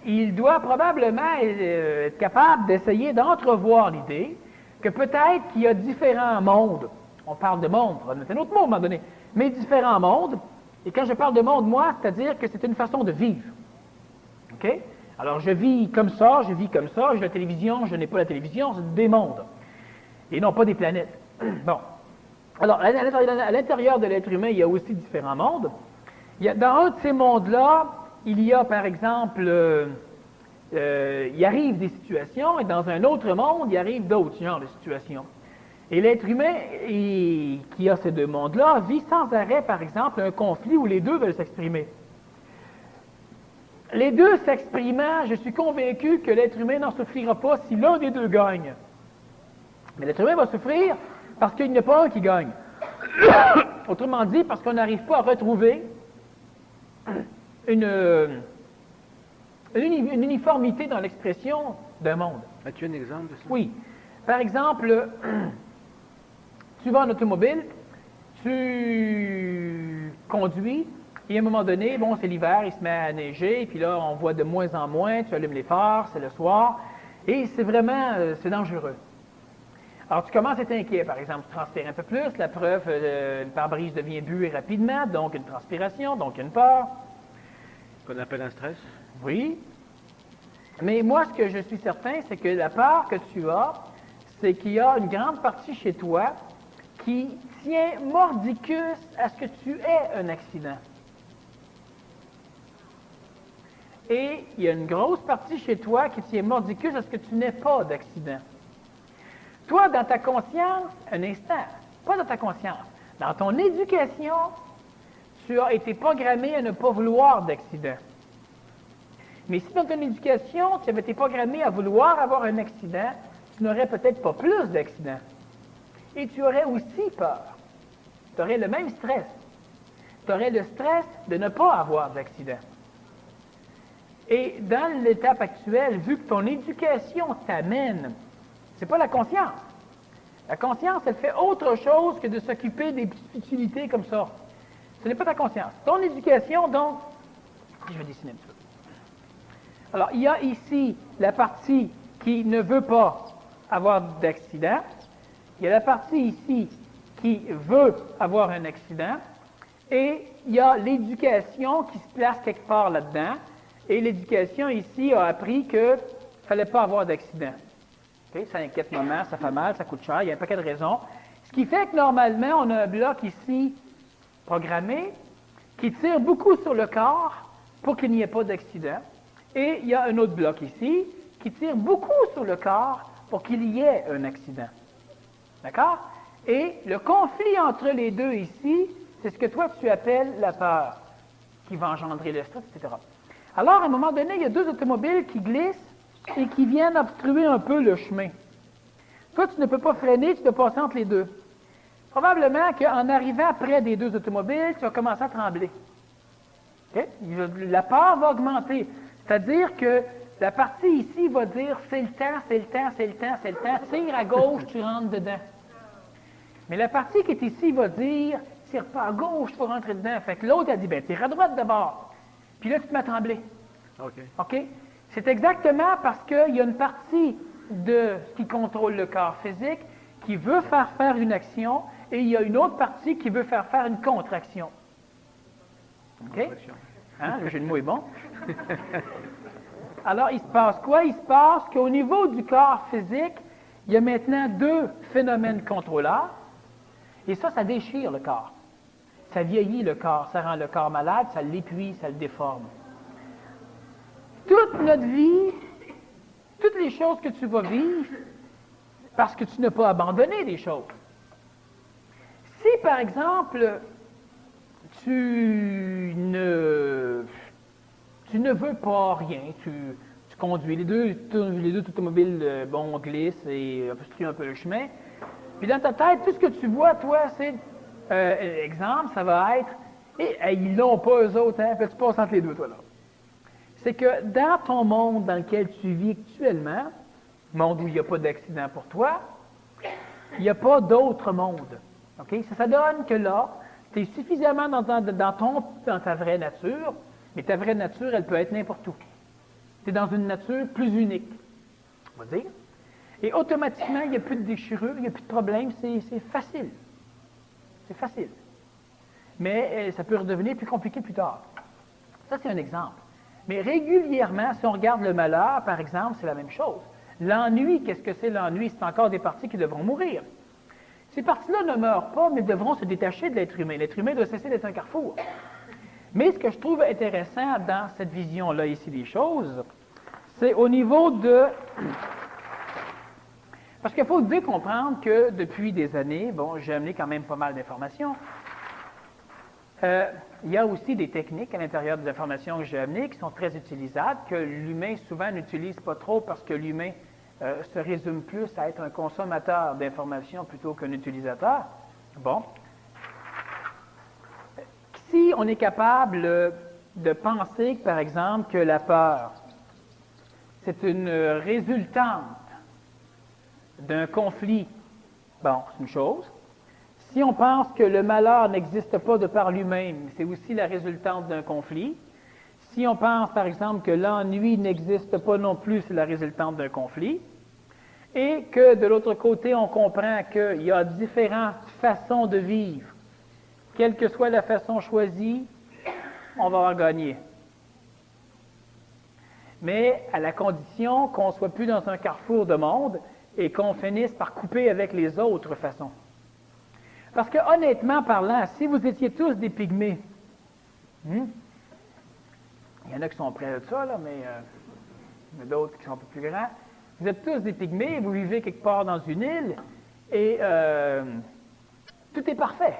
B: il doit probablement être capable d'essayer d'entrevoir l'idée que peut-être qu'il y a différents mondes. On parle de monde, on va mettre un autre mot à un moment donné, mais différents mondes. Et quand je parle de monde, moi, c'est-à-dire que c'est une façon de vivre. OK? Alors, je vis comme ça, j'ai la télévision, je n'ai pas la télévision, c'est des mondes. Et non pas des planètes. Bon. Alors, à l'intérieur de l'être humain, il y a aussi différents mondes. Dans un de ces mondes-là, il y a, par exemple, il arrive des situations, et dans un autre monde, il arrive d'autres genres de situations. Et l'être humain, qui a ces deux mondes-là, vit sans arrêt, par exemple, un conflit où les deux veulent s'exprimer. Les deux s'exprimant, je suis convaincu que l'être humain n'en souffrira pas si l'un des deux gagne. Mais l'être humain va souffrir parce qu'il n'y a pas un qui gagne. Autrement dit, parce qu'on n'arrive pas à retrouver une uniformité dans l'expression d'un monde.
A: As-tu un exemple de ça?
B: Oui. Par exemple, tu vas en automobile, tu conduis, et à un moment donné, bon, c'est l'hiver, il se met à neiger, puis là, on voit de moins en moins, tu allumes les phares, c'est le soir, et c'est vraiment, c'est dangereux. Alors, tu commences à être inquiet, par exemple, tu transpires un peu plus, la preuve, le pare-brise devient bué rapidement, donc une transpiration, donc une peur.
A: Ce qu'on appelle un stress?
B: Oui. Mais moi, ce que je suis certain, c'est que la peur que tu as, c'est qu'il y a une grande partie chez toi qui tient mordicus à ce que tu aies un accident. et il y a une grosse partie chez toi qui tient mordicus à ce que tu n'aies pas d'accident. Toi, dans ta conscience, un instant, pas dans ta conscience, dans ton éducation, tu as été programmé à ne pas vouloir d'accident. Mais si dans ton éducation, tu avais été programmé à vouloir avoir un accident, tu n'aurais peut-être pas plus d'accidents. Et tu aurais aussi peur. Tu aurais le même stress. Tu aurais le stress de ne pas avoir d'accident. Et dans l'étape actuelle, vu que ton éducation t'amène, c'est pas la conscience. La conscience, elle fait autre chose que de s'occuper des petites futilités comme ça. Ce n'est pas ta conscience. Ton éducation, donc, je vais dessiner un petit peu. Alors, il y a ici la partie qui ne veut pas avoir d'accident. Il y a la partie ici qui veut avoir un accident. Et il y a l'éducation qui se place quelque part là-dedans. Et l'éducation ici a appris qu'il ne fallait pas avoir d'accident. Okay? Ça inquiète maman, ça fait mal, ça coûte cher, il y a un paquet de raisons. Ce qui fait que normalement, on a un bloc ici programmé qui tire beaucoup sur le corps pour qu'il n'y ait pas d'accident. Et il y a un autre bloc ici qui tire beaucoup sur le corps pour qu'il y ait un accident. D'accord? Et le conflit entre les deux ici, c'est ce que toi tu appelles la peur, qui va engendrer le stress, etc. Alors, à un moment donné, il y a deux automobiles qui glissent et qui viennent obstruer un peu le chemin. Toi, tu ne peux pas freiner, tu dois passer entre les deux. Probablement qu'en arrivant près des deux automobiles, tu vas commencer à trembler. Okay? La peur va augmenter. C'est-à-dire que la partie ici va dire c'est le temps, c'est le temps, c'est le temps, c'est le temps, tire à gauche, tu rentres dedans. Mais la partie qui est ici va dire tire pas à gauche, tu vas rentrer dedans. Fait que l'autre a dit tire à droite d'abord. Puis là, tu te mets à trembler. OK? C'est exactement parce qu'il y a une partie de ce qui contrôle le corps physique qui veut faire une action et il y a une autre partie qui veut faire une contraction. OK? Hein? Le jeu de mots est bon. Alors, il se passe quoi? Il se passe qu'au niveau du corps physique, il y a maintenant deux phénomènes contrôleurs. Et ça déchire le corps. Ça vieillit le corps, ça rend le corps malade, ça l'épuise, ça le déforme. Toute notre vie, toutes les choses que tu vas vivre, parce que tu n'as pas abandonné des choses. Si, par exemple, tu ne veux pas rien, tu conduis, les deux automobiles glissent et obstruent un peu le chemin, puis dans ta tête, tout ce que tu vois, toi, c'est, exemple, ça va être, ils l'ont pas eux autres, hein, puis tu passes entre les deux, toi, là. C'est que dans ton monde dans lequel tu vis actuellement, monde où il n'y a pas d'accident pour toi, il n'y a pas d'autre monde. Okay? Ça donne que là, tu es suffisamment dans ta vraie nature, mais ta vraie nature, elle peut être n'importe où. Tu es dans une nature plus unique, on va dire. Et automatiquement, il n'y a plus de déchirure, il n'y a plus de problème, c'est facile. C'est facile. Mais ça peut redevenir plus compliqué plus tard. Ça, c'est un exemple. Mais régulièrement, si on regarde le malheur, par exemple, c'est la même chose. L'ennui, qu'est-ce que c'est l'ennui? C'est encore des parties qui devront mourir. Ces parties-là ne meurent pas, mais devront se détacher de l'être humain. L'être humain doit cesser d'être un carrefour. Mais ce que je trouve intéressant dans cette vision-là ici des choses, c'est au niveau de... Parce qu'il faut bien comprendre que depuis des années, j'ai amené quand même pas mal d'informations. Il y a aussi des techniques à l'intérieur des informations que j'ai amenées qui sont très utilisables, que l'humain souvent n'utilise pas trop parce que l'humain se résume plus à être un consommateur d'informations plutôt qu'un utilisateur. Bon. Si on est capable de penser, par exemple, que la peur, c'est une résultante d'un conflit, c'est une chose. Si on pense que le malheur n'existe pas de par lui-même, c'est aussi la résultante d'un conflit. Si on pense, par exemple, que l'ennui n'existe pas non plus, c'est la résultante d'un conflit. Et que, de l'autre côté, on comprend qu'il y a différentes façons de vivre. Quelle que soit la façon choisie, on va avoir gagné. Mais à la condition qu'on ne soit plus dans un carrefour de monde et qu'on finisse par couper avec les autres façons. Parce que, honnêtement parlant, si vous étiez tous des pygmées, Il y en a qui sont près de ça, là, mais il y en a d'autres qui sont un peu plus grands. Vous êtes tous des pygmées, vous vivez quelque part dans une île, et tout est parfait.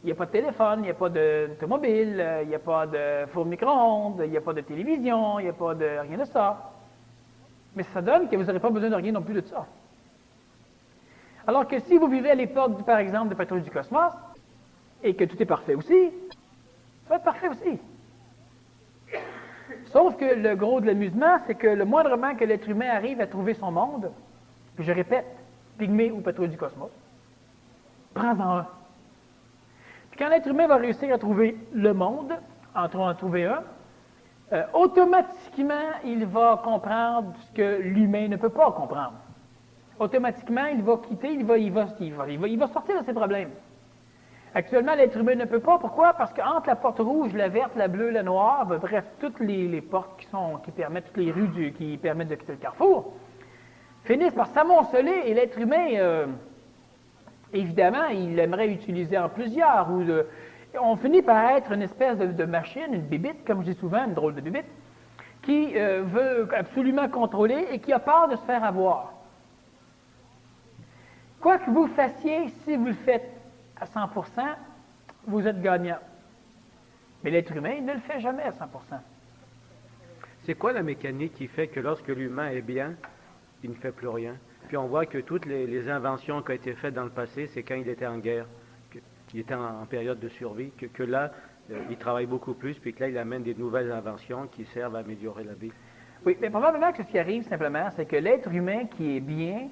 B: Il n'y a pas de téléphone, il n'y a pas d'automobile, il n'y a pas de four micro-ondes, il n'y a pas de télévision, il n'y a pas de rien de ça. Mais ça donne que vous n'aurez pas besoin de rien non plus de ça. Alors que si vous vivez à l'époque, par exemple, de Patrouille du Cosmos, et que tout est parfait aussi, ça va être parfait aussi. Sauf que le gros de l'amusement, c'est que le moindrement que l'être humain arrive à trouver son monde, puis je répète, Pygmée ou Patrouille du Cosmos, prends-en un. Puis quand l'être humain va réussir à trouver le monde, en trouver un, automatiquement, il va comprendre ce que l'humain ne peut pas comprendre. Automatiquement, il va quitter, il va sortir de ses problèmes. Actuellement, l'être humain ne peut pas. Pourquoi? Parce qu'entre la porte rouge, la verte, la bleue, la noire, bref, toutes les portes qui permettent, toutes les rues qui permettent de quitter le carrefour, finissent par s'amonceler et l'être humain, évidemment, il aimerait utiliser en plusieurs. On finit par être une espèce de machine, une bibite, comme je dis souvent, une drôle de bibite, qui veut absolument contrôler et qui a peur de se faire avoir. Quoi que vous fassiez, si vous le faites à 100%, vous êtes gagnant. Mais l'être humain, il ne le fait jamais à 100%.
A: C'est quoi la mécanique qui fait que lorsque l'humain est bien, il ne fait plus rien? Puis on voit que toutes les inventions qui ont été faites dans le passé, c'est quand il était en guerre, qu'il était en période de survie, que là, il travaille beaucoup plus, puis que là, il amène des nouvelles inventions qui servent à améliorer la vie.
B: Oui, mais probablement que ce qui arrive simplement, c'est que l'être humain qui est bien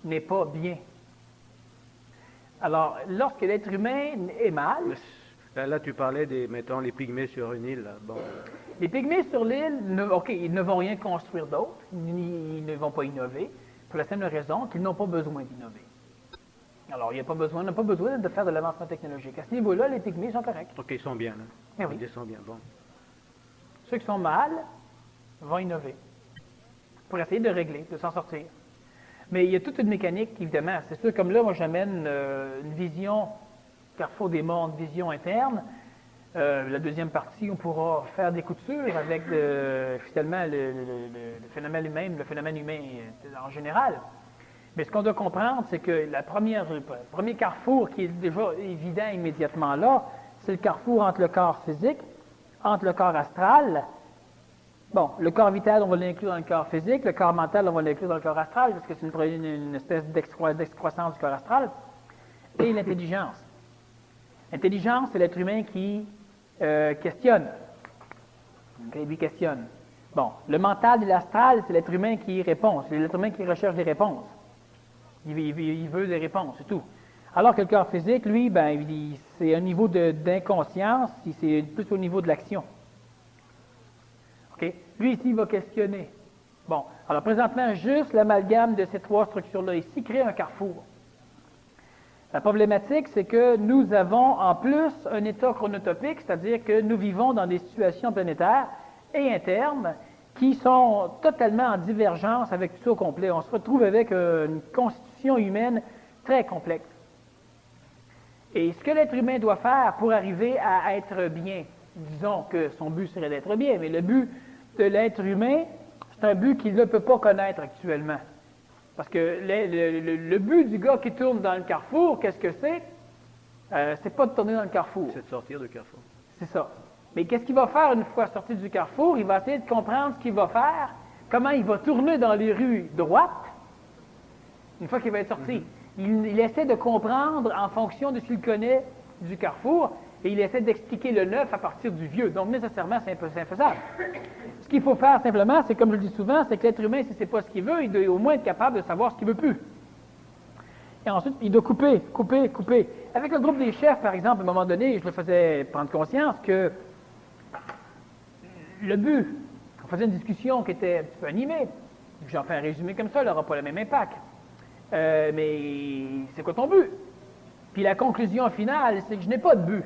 B: n'est pas bien. Alors, lorsque l'être humain est mal...
A: Là, tu parlais mettons, les pygmées sur une île. Là. Bon.
B: Les pygmées sur l'île, ils ne vont rien construire d'autre, ils ne vont pas innover, pour la simple raison qu'ils n'ont pas besoin d'innover. Alors, on n'a pas besoin de faire de l'avancement technologique. À ce niveau-là, les pygmées sont corrects.
A: OK, ils sont bien, là.
B: Mais oui.
A: Ils sont bien, bon.
B: Ceux qui sont mal vont innover pour essayer de régler, de s'en sortir. Mais il y a toute une mécanique, évidemment. C'est sûr, comme là, moi, j'amène une vision, Carrefour des mondes, vision interne. La deuxième partie, on pourra faire des coutures avec, finalement, le phénomène humain en général. Mais ce qu'on doit comprendre, c'est que le premier carrefour qui est déjà évident immédiatement là, c'est le carrefour entre le corps physique, entre le corps astral. Bon, le corps vital, on va l'inclure dans le corps physique, le corps mental, on va l'inclure dans le corps astral, parce que c'est une espèce d'excroissance du corps astral, et l'intelligence. L'intelligence, c'est l'être humain qui questionne. Okay, lui questionne. Bon, le mental et l'astral, c'est l'être humain qui répond, c'est l'être humain qui recherche des réponses. Il veut des réponses, c'est tout. Alors que le corps physique, lui, c'est un niveau d'inconscience, c'est plus au niveau de l'action. OK? Lui, ici, il va questionner. Bon, alors présentement, juste l'amalgame de ces trois structures-là ici crée un carrefour. La problématique, c'est que nous avons en plus un état chronotopique, c'est-à-dire que nous vivons dans des situations planétaires et internes qui sont totalement en divergence avec tout ça au complet. On se retrouve avec une constitution humaine très complexe. Et ce que l'être humain doit faire pour arriver à être bien, disons que son but serait d'être bien, mais le but de l'être humain, c'est un but qu'il ne peut pas connaître actuellement. Parce que le but du gars qui tourne dans le carrefour, qu'est-ce que c'est? C'est pas de tourner dans le carrefour.
A: C'est de sortir du carrefour.
B: C'est ça. Mais qu'est-ce qu'il va faire une fois sorti du carrefour? Il va essayer de comprendre ce qu'il va faire, comment il va tourner dans les rues droites, une fois qu'il va être sorti. Il essaie de comprendre en fonction de ce qu'il connaît du carrefour, et il essaie d'expliquer le neuf à partir du vieux. Donc, nécessairement, c'est infaisable. Ce qu'il faut faire, simplement, c'est, comme je le dis souvent, c'est que l'être humain, si c'est pas ce qu'il veut, il doit au moins être capable de savoir ce qu'il veut plus. Et ensuite, il doit couper. Avec le groupe des chefs, par exemple, à un moment donné, je le faisais prendre conscience que le but, on faisait une discussion qui était un petit peu animée. J'en fais un résumé comme ça, il n'aura pas le même impact. Mais c'est quoi ton but? Puis la conclusion finale, c'est que je n'ai pas de but.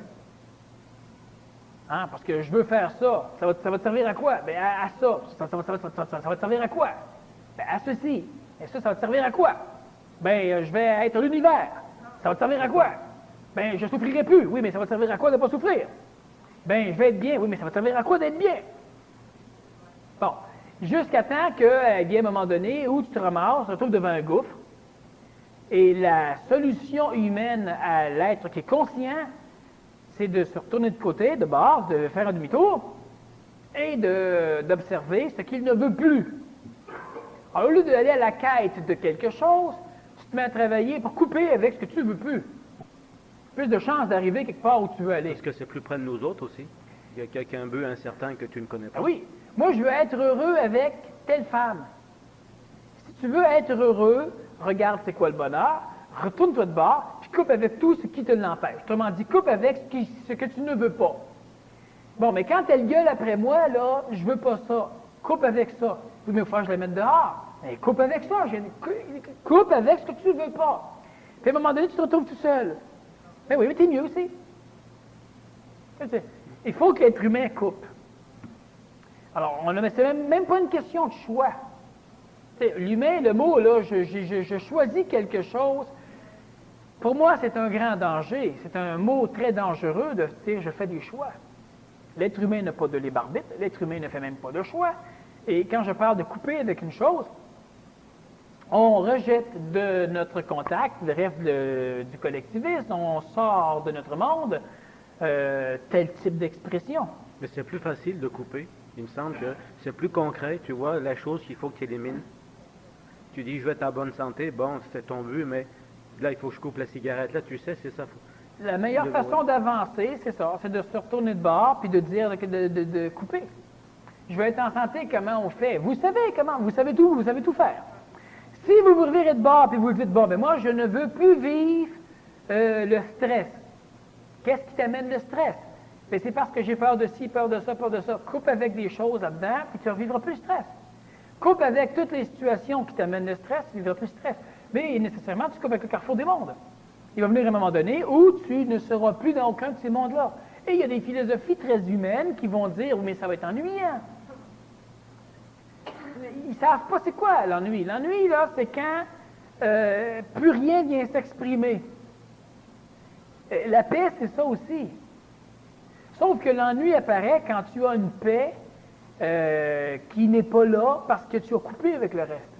B: Hein, parce que je veux faire ça. Ça va te servir à quoi? Bien, à ça. Ça va te servir à quoi? Bien, à ceci. Et ça va te servir à quoi? Bien, je vais être l'univers. Ça va te servir à quoi? Bien, je ne souffrirai plus. Oui, mais ça va te servir à quoi de ne pas souffrir? Ben, je vais être bien. Oui, mais ça va te servir à quoi d'être bien? Bon. Jusqu'à temps que, bien, à un moment donné, où tu te ramasses, tu te retrouves devant un gouffre, et la solution humaine à l'être qui est conscient, c'est de se retourner de côté, de bord, de faire un demi-tour, et d'observer ce qu'il ne veut plus. Alors, au lieu d'aller à la quête de quelque chose, tu te mets à travailler pour couper avec ce que tu ne veux plus. Plus de chances d'arriver quelque part où tu veux aller.
A: Est-ce que c'est plus près de nous autres aussi? Il y a quelqu'un but incertain que tu ne connais pas.
B: Ah oui, moi je veux être heureux avec telle femme. Si tu veux être heureux, regarde c'est quoi le bonheur, retourne-toi de bord, puis coupe avec tout ce qui te l'empêche. Autrement dit, coupe avec ce que tu ne veux pas. Bon, mais quand elle gueule après moi, là, je veux pas ça. Coupe avec ça. Oui, mais il faut que je la mette dehors. Mais coupe avec ça. Coupe avec ce que tu ne veux pas. Puis à un moment donné, tu te retrouves tout seul. Ben oui, mais t'es mieux aussi. Il faut que l'être humain coupe. Alors, c'est même pas une question de choix. L'humain, le mot, là, je choisis quelque chose. Pour moi, c'est un grand danger. C'est un mot très dangereux de dire je fais des choix. L'être humain n'a pas de libre arbitre. L'être humain ne fait même pas de choix. Et quand je parle de couper avec une chose, on rejette de notre contact, bref, du collectivisme, on sort de notre monde tel type d'expression.
A: Mais c'est plus facile de couper. Il me semble que c'est plus concret. Tu vois, la chose qu'il faut que tu élimines. Tu dis, je veux être en bonne santé. Bon, c'est ton but, mais là, il faut que je coupe la cigarette. Là, tu sais, c'est ça.
B: La meilleure façon d'avancer, c'est ça. C'est de se retourner de bord puis de dire de couper. Je veux être en santé, comment on fait? Vous savez comment, vous savez tout faire. Si vous vous revirez de bord et vous dites, bon, ben moi, je ne veux plus vivre le stress. Qu'est-ce qui t'amène le stress? Ben, c'est parce que j'ai peur de ci, peur de ça, peur de ça. Coupe avec des choses là-dedans, puis tu ne revivras plus le stress. Coupe avec toutes les situations qui t'amènent le stress, tu ne vivras plus le stress. Mais nécessairement, tu coupes avec le carrefour des mondes. Il va venir un moment donné où tu ne seras plus dans aucun de ces mondes-là. Et il y a des philosophies très humaines qui vont dire, mais ça va être ennuyant. Ils ne savent pas c'est quoi l'ennui. L'ennui, là, c'est quand plus rien vient s'exprimer. La paix, c'est ça aussi. Sauf que l'ennui apparaît quand tu as une paix qui n'est pas là parce que tu as coupé avec le reste.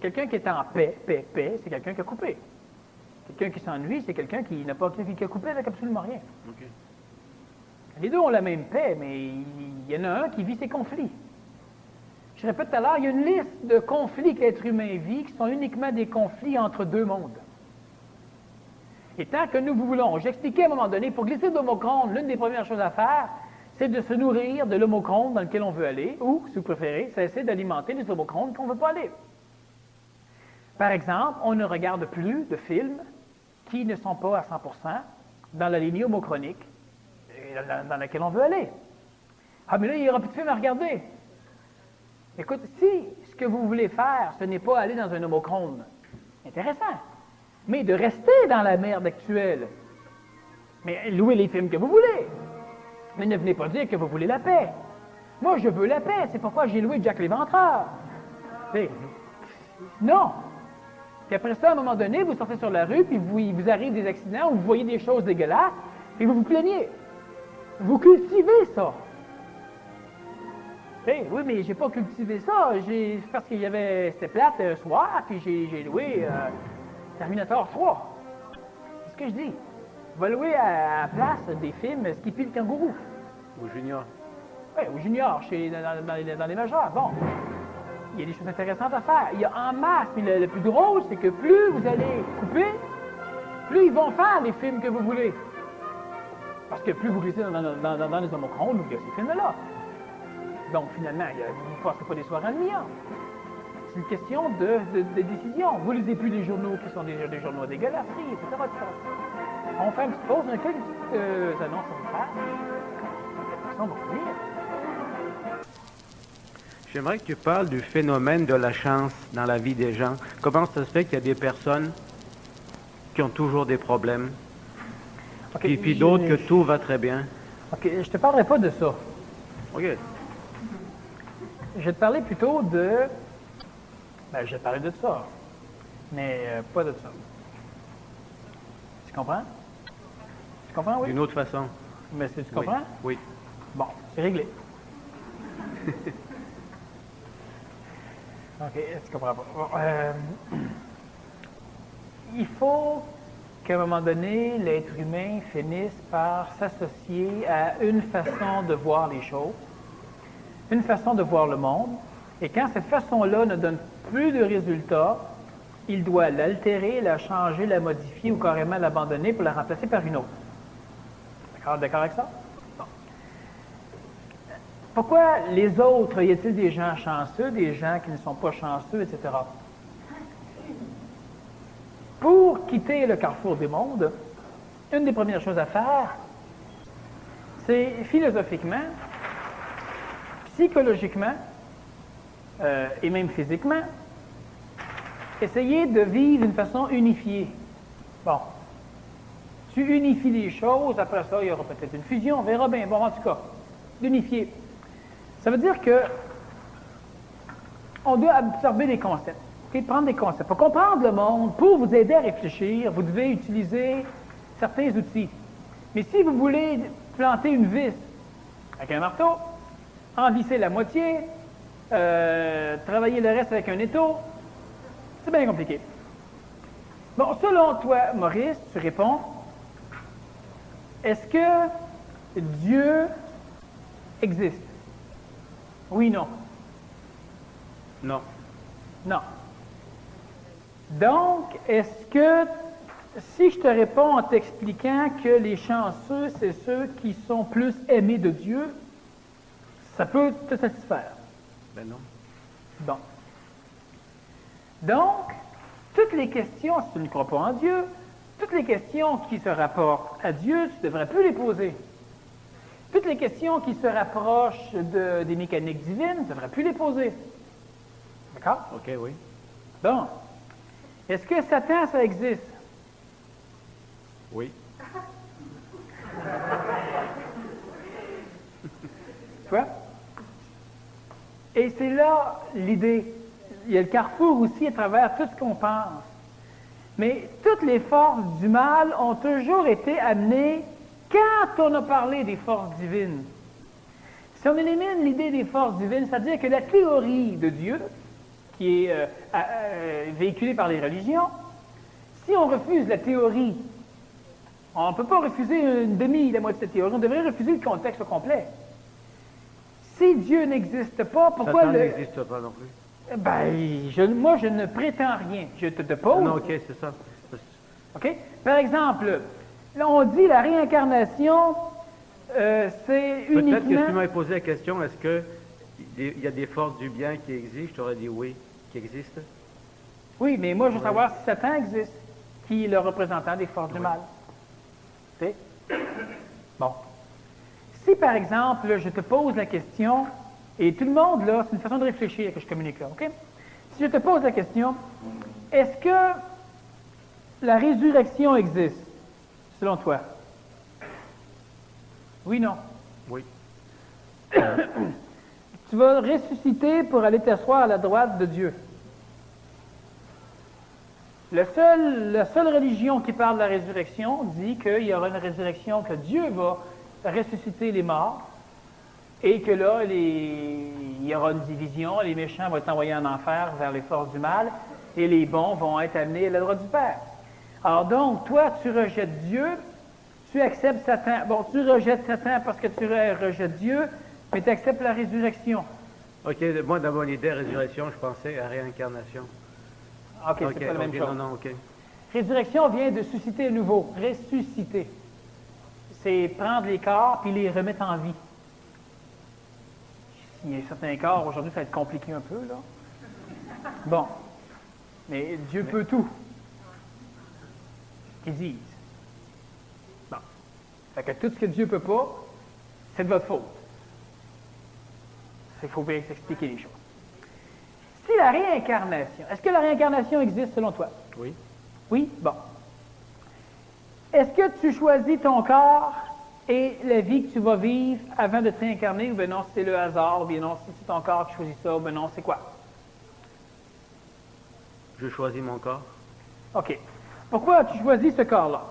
B: Quelqu'un qui est en paix, c'est quelqu'un qui a coupé. Quelqu'un qui s'ennuie, c'est quelqu'un qui n'a pas qui a coupé avec absolument rien.
A: Okay.
B: Les deux ont la même paix, mais il y en a un qui vit ses conflits. Je répète tout à l'heure, il y a une liste de conflits que l'être humain vit qui sont uniquement des conflits entre deux mondes. Et tant que nous voulons, j'expliquais à un moment donné, pour glisser de l'homochrone, l'une des premières choses à faire, c'est de se nourrir de l'homochrone dans lequel on veut aller, ou, si vous préférez, cesser d'alimenter les homochrones qu'on ne veut pas aller. Par exemple, on ne regarde plus de films qui ne sont pas à 100% dans la lignée homochronique dans laquelle on veut aller. Ah, mais là, il n'y aura plus de films à regarder. Écoute, si ce que vous voulez faire, ce n'est pas aller dans un homochrone, intéressant, mais de rester dans la merde actuelle. Mais louez les films que vous voulez. Mais ne venez pas dire que vous voulez la paix. Moi, je veux la paix. C'est pourquoi j'ai loué Jack l'Éventreur. Non. Puis après ça, à un moment donné, vous sortez sur la rue, puis il vous arrive des accidents, ou vous voyez des choses dégueulasses, et vous vous plaignez. Vous cultivez ça. Oui, mais j'ai pas cultivé ça. Parce qu'il y avait... C'était plate un soir, puis j'ai loué Terminator 3. C'est ce que je dis. On va louer à la place des films Skippy le kangourou.
A: Ou Junior.
B: Oui, ou Junior, dans les majeurs. Bon, il y a des choses intéressantes à faire. Il y a en masse, mais le plus drôle, c'est que plus vous allez couper, plus ils vont faire les films que vous voulez. Parce que plus vous glissez dans les homochrones, il y a ces films-là. Donc, finalement, vous ne passez pas des soirées ennuyantes. C'est une question de décision. Vous ne lisez plus des journaux qui sont des journaux dégueulasseries, etc., etc. On fait une petite pause, on a quelques petites annonces à vous faire. Après ça, on va revenir.
A: J'aimerais que tu parles du phénomène de la chance dans la vie des gens. Comment ça se fait qu'il y a des personnes qui ont toujours des problèmes,
B: Okay,
A: puis d'autres que tout va très bien?
B: OK, je ne te parlerai pas de ça.
A: OK.
B: Je vais te parler plutôt de... Ben, je vais te parler de ça, mais pas de ça. Tu comprends? Tu comprends, oui?
A: D'une autre façon.
B: Mais tu
A: Oui.
B: comprends?
A: Oui.
B: Bon, c'est réglé. OK, tu comprends pas. Bon, il faut qu'à un moment donné, l'être humain finisse par s'associer à une façon de voir les choses, une façon de voir le monde, et quand cette façon-là ne donne plus de résultats, il doit l'altérer, la changer, la modifier ou carrément l'abandonner pour la remplacer par une autre. D'accord avec ça? Bon. Pourquoi les autres, y a-t-il des gens chanceux, des gens qui ne sont pas chanceux, etc.? Pour quitter le carrefour des mondes, une des premières choses à faire, c'est philosophiquement, psychologiquement et même physiquement, essayer de vivre d'une façon unifiée. Bon. Tu unifies les choses, après ça, il y aura peut-être une fusion, on verra bien. Bon, en tout cas, d'unifier. Ça veut dire que on doit absorber des concepts. Okay? Prendre des concepts. Pour comprendre le monde, pour vous aider à réfléchir, vous devez utiliser certains outils. Mais si vous voulez planter une vis avec un marteau, en visser la moitié, travailler le reste avec un étau, c'est bien compliqué. Bon, selon toi, Maurice, tu réponds, est-ce que Dieu existe? Oui, non.
A: Non.
B: Non. Donc, est-ce que, si je te réponds en t'expliquant que les chanceux, c'est ceux qui sont plus aimés de Dieu, ça peut te satisfaire?
A: Ben non.
B: Bon. Donc, toutes les questions, si tu ne crois pas en Dieu, toutes les questions qui se rapportent à Dieu, tu ne devrais plus les poser. Toutes les questions qui se rapprochent des mécaniques divines, tu ne devrais plus les poser. D'accord?
A: OK, oui.
B: Bon. Est-ce que Satan, ça existe?
A: Oui.
B: Tu vois? Et c'est là l'idée. Il y a le carrefour aussi à travers tout ce qu'on pense. Mais toutes les forces du mal ont toujours été amenées quand on a parlé des forces divines. Si on élimine l'idée des forces divines, c'est-à-dire que la théorie de Dieu, qui est véhiculée par les religions, si on refuse la théorie, on ne peut pas refuser la moitié de la théorie, on devrait refuser le contexte au complet. Si Dieu n'existe pas, pourquoi
A: Satan n'existe pas non plus.
B: Ben, moi, je ne prétends rien. Je te pose.
A: Non, OK, c'est ça.
B: OK? Par exemple, là, on dit la réincarnation, c'est uniquement...
A: Peut-être que si tu m'avais posé la question, est-ce qu'il y a des forces du bien qui existent? Je t'aurais dit oui, qui existent.
B: Oui, mais moi, je veux savoir si Satan existe, qui est le représentant des forces du mal. Tu sais? Bon. Si, par exemple, là, je te pose la question, et tout le monde, là, c'est une façon de réfléchir que je communique là, OK? Si je te pose la question, est-ce que la résurrection existe, selon toi? Oui, non.
A: Oui.
B: Tu vas ressusciter pour aller t'asseoir à la droite de Dieu. La seule religion qui parle de la résurrection dit qu'il y aura une résurrection, que Dieu va ressusciter les morts, et que là, il y aura une division, les méchants vont être envoyés en enfer vers les forces du mal, et les bons vont être amenés à la droite du Père. Alors donc, toi, tu rejettes Dieu, tu acceptes Satan. Bon, tu rejettes Satan parce que tu rejettes Dieu, mais tu acceptes la résurrection.
A: OK, moi, dans mon idée, résurrection, je pensais à réincarnation.
B: OK, c'est pas la même chose.
A: Non, OK.
B: Résurrection vient de susciter à nouveau. Ressusciter. C'est prendre les corps puis les remettre en vie. Il y a certains corps, aujourd'hui, ça va être compliqué un peu, là. Bon. Mais Dieu peut tout. Qu'ils disent. Bon. Fait que tout ce que Dieu peut pas, c'est de votre faute. Il faut bien s'expliquer les choses. Si la réincarnation, est-ce que la réincarnation existe selon toi?
A: Oui.
B: Oui? Bon. Est-ce que tu choisis ton corps et la vie que tu vas vivre avant de te réincarner, ou bien non, c'est le hasard, ou bien non, si c'est ton corps qui choisit ça, ou bien non, c'est quoi?
A: Je choisis mon corps
B: OK. Pourquoi as-tu choisi ce corps-là?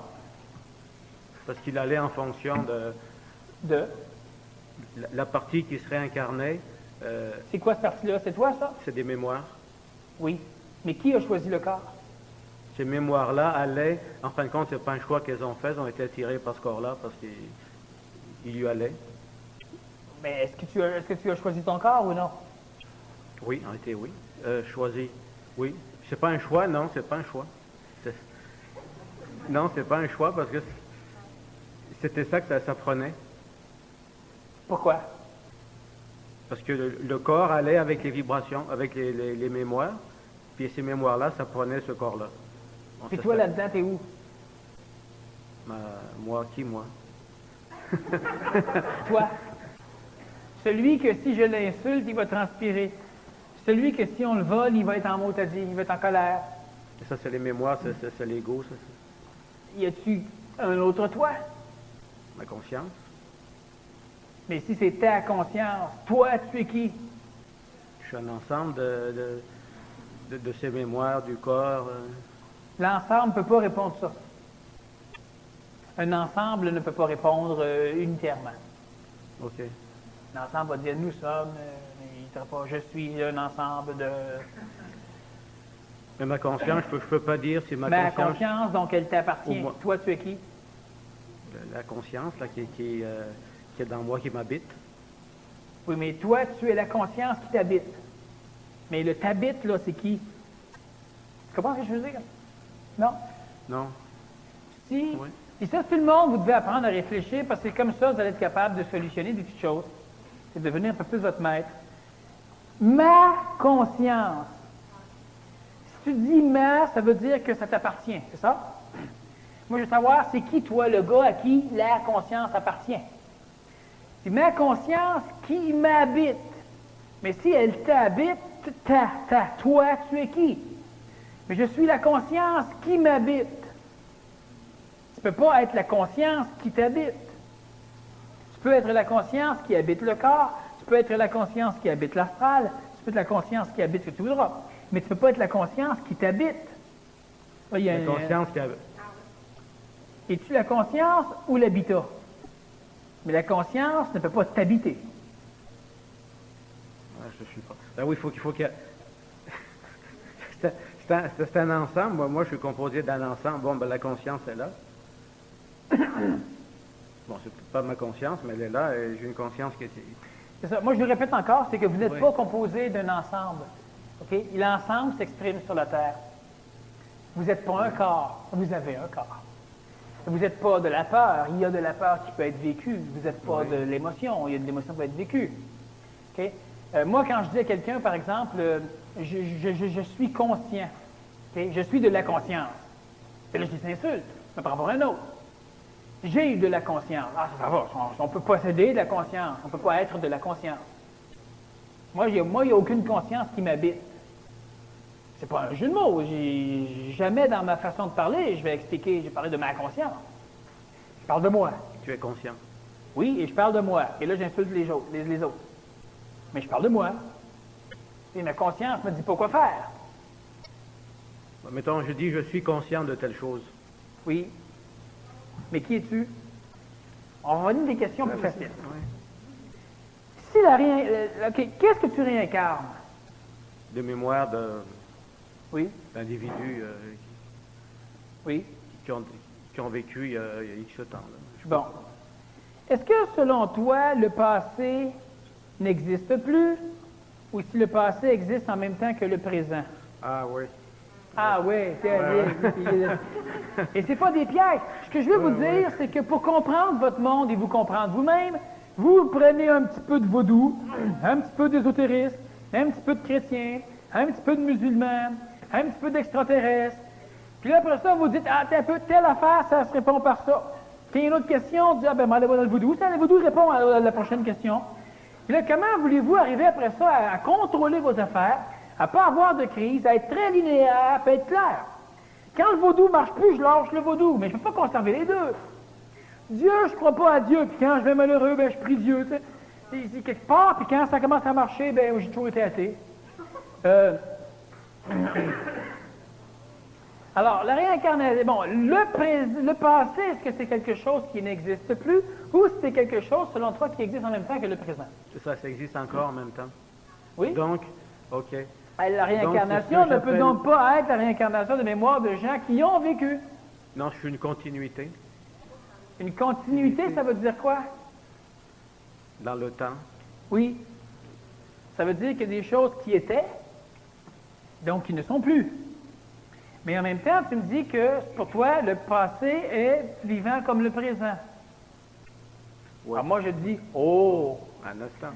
A: parce qu'il allait en fonction
B: De?
A: La partie qui serait incarnée,
B: C'est quoi cette partie-là? C'est toi, ça?
A: c'est des mémoires.
B: Oui. Mais qui a choisi le corps?
A: Ces mémoires-là allaient, en fin de compte, c'est pas un choix qu'elles ont fait, elles ont été attirées par ce corps-là parce qu'il y allait.
B: Mais est-ce que tu as choisi ton corps ou non?
A: Oui, en été, oui. Choisi, oui. C'est pas un choix, non, c'est pas un choix. Non, c'est pas un choix parce que c'était ça que ça prenait.
B: Pourquoi?
A: Parce que le corps allait avec les vibrations, avec les mémoires, puis ces mémoires-là, ça prenait ce corps-là. Bon,
B: Puis
A: ça,
B: toi,
A: ça-
B: là-dedans, t'es où?
A: Moi, qui, moi?
B: Toi. Celui que si je l'insulte, il va transpirer. Celui que si on le vole, il va être en motadie, il va être en colère.
A: Et ça, c'est les mémoires, c'est l'ego, ça,
B: Y a-tu un autre toi?
A: c'est ma conscience.
B: Mais si c'est ta conscience, toi, tu es qui?
A: Je suis un ensemble de ces mémoires, du corps.
B: L'ensemble ne peut pas répondre ça. Un ensemble ne peut pas répondre unitairement.
A: OK.
B: L'ensemble va dire nous sommes, mais il ne dira pas je suis un ensemble de.
A: Mais ma conscience, je peux pas dire si ma
B: Ma
A: conscience...
B: conscience, donc elle t'appartient.
A: Ou moi.
B: Toi, tu es qui?
A: La conscience, là, qui est dans moi, qui m'habite.
B: Oui, mais toi, tu es la conscience qui t'habite. Mais le t'habite, là, c'est qui? Tu comprends ce que je veux dire? Non?
A: Non?
B: Si,
A: Oui.
B: si ça, tout le monde, vous devez apprendre à réfléchir, parce que c'est comme ça, vous allez être capable de solutionner des petites choses. C'est devenir un peu plus votre maître. Ma conscience. Si tu dis ma, ça veut dire que ça t'appartient, c'est ça? Moi, je veux savoir, c'est qui, toi, le gars à qui la conscience appartient? C'est ma conscience qui m'habite. Mais si elle t'habite, toi, tu es qui? Mais je suis la conscience qui m'habite. Tu ne peux pas être la conscience qui t'habite. Tu peux être la conscience qui habite le corps, tu peux être la conscience qui habite l'astral, tu peux être la conscience qui habite ce que tu voudras. Mais tu ne peux pas être la conscience qui t'habite. Là, il y a
A: La conscience qui a...
B: Es-tu la conscience ou l'habitat? Mais la conscience ne peut pas t'habiter.
A: Ah, je suis pas... Ben oui, il faut qu'il y ait... c'est un ensemble. Moi, je suis composé d'un ensemble. Bon, ben la conscience est là. Bon, c'est pas ma conscience, mais elle est là et j'ai une conscience qui est...
B: C'est ça. Moi, je le répète encore, c'est que vous n'êtes
A: Oui.
B: pas composé d'un ensemble. OK? L'ensemble s'exprime sur la Terre. Vous n'êtes pas un corps, vous avez un corps. Vous n'êtes pas de la peur, il y a de la peur qui peut être vécue. Vous n'êtes pas
A: Oui.
B: de l'émotion, il y a de l'émotion qui peut être vécue. OK? Moi, quand je dis à quelqu'un, par exemple, je suis conscient, OK? Je suis de la conscience. Et là, je dis, c'est insulte, mais par rapport à un autre. J'ai eu de la conscience. Ah, ça va, on peut posséder de la conscience, on ne peut pas être de la conscience. Moi, il n'y a aucune conscience qui m'habite. C'est pas un jeu de mots. Jamais dans ma façon de parler, je vais expliquer, j'ai parlé de ma conscience. Je parle de moi.
A: Tu es conscient.
B: Oui, et je parle de moi. Et là, j'insulte les autres. Mais je parle de moi. Et ma conscience me dit pas quoi faire.
A: Bon, mettons, je dis, je suis conscient de telle chose.
B: Oui. Mais qui es-tu? On va donner des questions plus faciles.
A: Oui.
B: Si OK, qu'est-ce que tu réincarnes?
A: Des mémoires
B: Oui.
A: d'individus
B: Oui.
A: qui ont vécu il y a X temps. Là.
B: Bon. Est-ce que, selon toi, le passé n'existe plus ou si le passé existe en même temps que le présent?
A: Ah oui.
B: Ah oui, et c'est pas des pièges. Ce que je veux vous dire, c'est que pour comprendre votre monde et vous comprendre vous-même, vous prenez un petit peu de vaudou, un petit peu d'ésotérisme, un petit peu de chrétien, un petit peu de musulman, un petit peu d'extraterrestre. Puis là, après ça, vous dites, ah, t'as un peu telle affaire, ça se répond par ça. Puis il y a une autre question, on dit, ah ben, allez voir dans le vaudou. Ça, le vaudou répond à la prochaine question. Puis là, comment voulez-vous arriver après ça à contrôler vos affaires, à ne pas avoir de crise, à être très linéaire, à être clair? Quand le vaudou ne marche plus, je lâche le vaudou, mais je ne peux pas conserver les deux. Dieu, je ne crois pas à Dieu, puis quand je vais malheureux, ben, je prie Dieu. Tu sais. C'est quelque part, puis quand ça commence à marcher, ben, j'ai toujours été athée. Alors, la réincarnation, bon, le passé, est-ce que c'est quelque chose qui n'existe plus ou c'est quelque chose, selon toi, qui existe en même temps que le présent?
A: C'est ça, ça existe encore en même temps.
B: Oui?
A: Donc, OK.
B: La réincarnation
A: Donc, c'est ce
B: ne
A: que
B: peut
A: j'appelle-
B: donc pas être la réincarnation de mémoire de gens qui ont vécu.
A: Non, je suis une continuité
B: Une continuité, ça veut dire quoi?
A: dans le temps.
B: Oui. Ça veut dire qu'il y a des choses qui étaient, donc qui ne sont plus. Mais en même temps, tu me dis que pour toi, le passé est vivant comme le présent.
A: Ouais.
B: Alors moi, je dis, oh!
A: Un instant.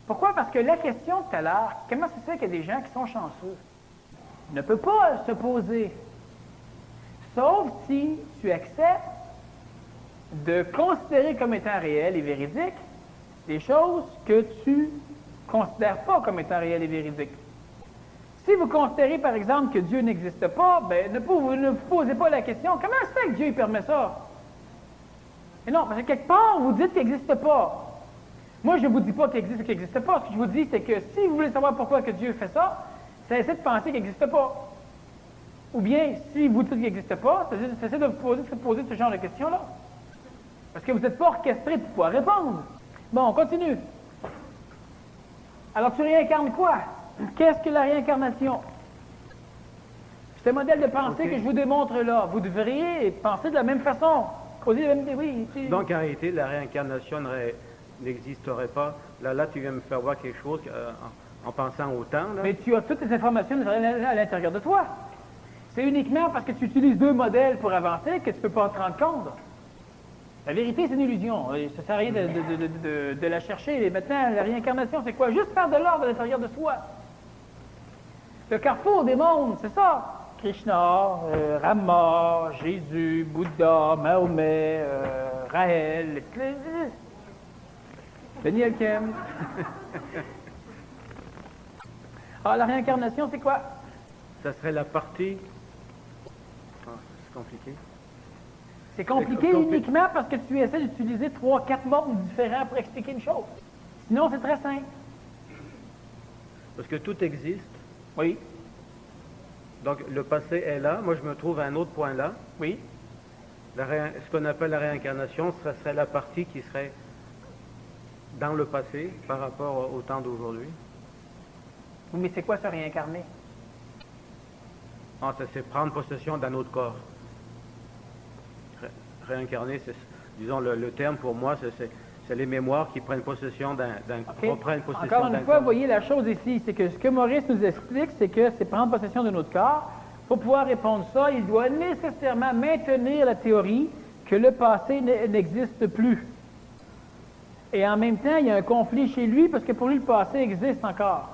B: Pourquoi? Parce que la question tout à l'heure, comment ça se fait qu'il y a des gens qui sont chanceux? Ne peut pas se poser. Sauf si tu acceptes de considérer comme étant réelles et véridiques des choses que tu considères pas comme étant réelles et véridiques. Si vous considérez, par exemple, que Dieu n'existe pas, ben, ne vous posez pas la question, comment ça se fait que Dieu il permet ça? Et non, parce que quelque part, vous dites qu'il n'existe pas. Moi, je ne vous dis pas qu'il existe ou qu'il n'existe pas. Ce que je vous dis, c'est que si vous voulez savoir pourquoi que Dieu fait ça, cessez de penser qu'il n'existe pas. Ou bien, si vous dites qu'il n'existe pas, cessez de vous poser ce genre de questions-là. Parce que vous n'êtes pas orchestré pour pouvoir répondre. Bon, on continue. Alors, tu réincarnes quoi? Qu'est-ce que la réincarnation? Ce modèle de pensée
A: Ok.
B: que je vous démontre là, vous devriez penser de la même façon. Poser les mêmes... Oui,
A: Donc, en réalité, la réincarnation n'existerait pas. Là, tu viens me faire voir quelque chose en pensant au temps. Là.
B: mais tu as toutes les informations à l'intérieur de toi. C'est uniquement parce que tu utilises deux modèles pour avancer que tu ne peux pas te rendre compte. La vérité, c'est une illusion. Ça ne sert à rien de la chercher. Et maintenant, la réincarnation, c'est quoi? Juste faire de l'ordre à l'intérieur de soi. Le carrefour des mondes, c'est ça. Krishna, Rama, Jésus, Bouddha, Mahomet, Raël, Daniel Kem. Alors, la réincarnation, c'est quoi?
A: Ça serait la partie... Ah, c'est compliqué.
B: C'est compliqué uniquement parce que tu essaies d'utiliser 3-4 mondes différents pour expliquer une chose. Sinon, c'est très simple.
A: Parce que tout existe.
B: Oui,
A: Donc, le passé est là. Moi, je me trouve à un autre point là.
B: oui.
A: Ce qu'on appelle la réincarnation, ce serait la partie qui serait dans le passé par rapport au temps d'aujourd'hui.
B: Mais c'est quoi se réincarner?
A: Ah, ça, c'est prendre possession d'un autre corps. Réincarner, c'est, disons, le terme pour moi, c'est les mémoires qui prennent possession d'un
B: OK.
A: reprennent possession
B: Encore
A: d'un
B: une fois,
A: corps.
B: vous voyez la chose ici, c'est que ce que Maurice nous explique, c'est que c'est prendre possession de notre corps. Pour pouvoir répondre ça, il doit nécessairement maintenir la théorie que le passé n'existe plus. Et en même temps, il y a un conflit chez lui parce que pour lui, le passé existe encore.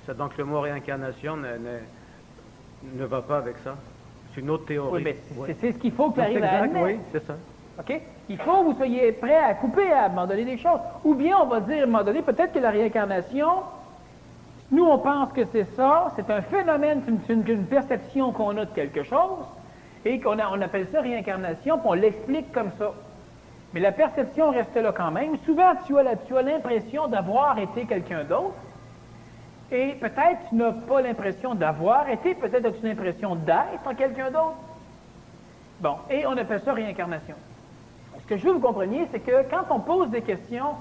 A: C'est donc le mot réincarnation ne va pas avec ça. C'est une autre théorie.
B: Oui, mais
A: Oui.
B: c'est ce qu'il faut que tu
A: C'est
B: arrives à
A: exact,
B: admettre.
A: oui, c'est ça.
B: OK? Il faut que vous soyez prêt à couper à un moment donné des choses. Ou bien on va dire à un moment donné, peut-être que la réincarnation, nous on pense que c'est ça, c'est un phénomène, c'est une perception qu'on a de quelque chose, et on appelle ça réincarnation, puis on l'explique comme ça. Mais la perception reste là quand même. Souvent, tu as l'impression d'avoir été quelqu'un d'autre, et peut-être tu n'as pas l'impression d'avoir été, peut-être as-tu l'impression d'être quelqu'un d'autre. Bon, et on appelle ça réincarnation. Ce que je veux que vous compreniez, c'est que quand on pose des questions,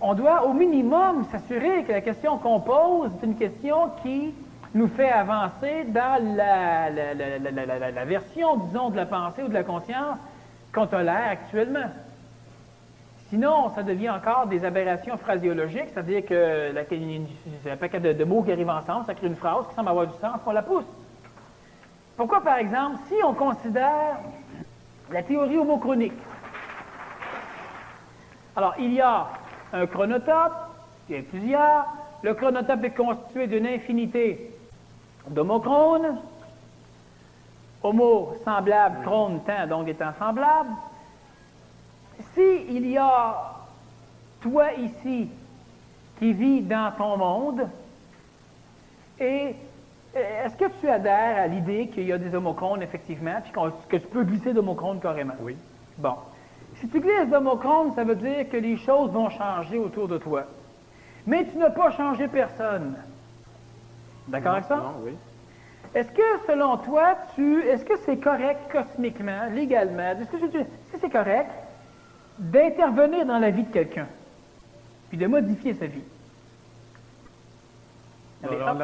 B: on doit au minimum s'assurer que la question qu'on pose est une question qui nous fait avancer dans la version, disons, de la pensée ou de la conscience qu'on tolère actuellement. Sinon, ça devient encore des aberrations phraséologiques, c'est-à-dire que c'est un paquet de mots qui arrivent ensemble, ça crée une phrase qui semble avoir du sens, on la pousse. Pourquoi, par exemple, si on considère la théorie homochronique, alors il y a un chronotope, il y a plusieurs, le chronotope est constitué d'une infinité d'homochrones, homo semblable, chrone, temps, donc étant semblable. Si il y a toi ici qui vis dans ton monde, et est-ce que tu adhères à l'idée qu'il y a des homochrones, effectivement, puis que tu peux glisser d'homochrones carrément?
A: Oui.
B: Bon. Si tu glisses d'homochrones, ça veut dire que les choses vont changer autour de toi. Mais tu n'as pas changé personne. D'accord avec ça?
A: Non, oui.
B: Est-ce que, selon toi, est-ce que c'est correct cosmiquement, légalement, est-ce que c'est correct d'intervenir dans la vie de quelqu'un, puis de modifier sa vie?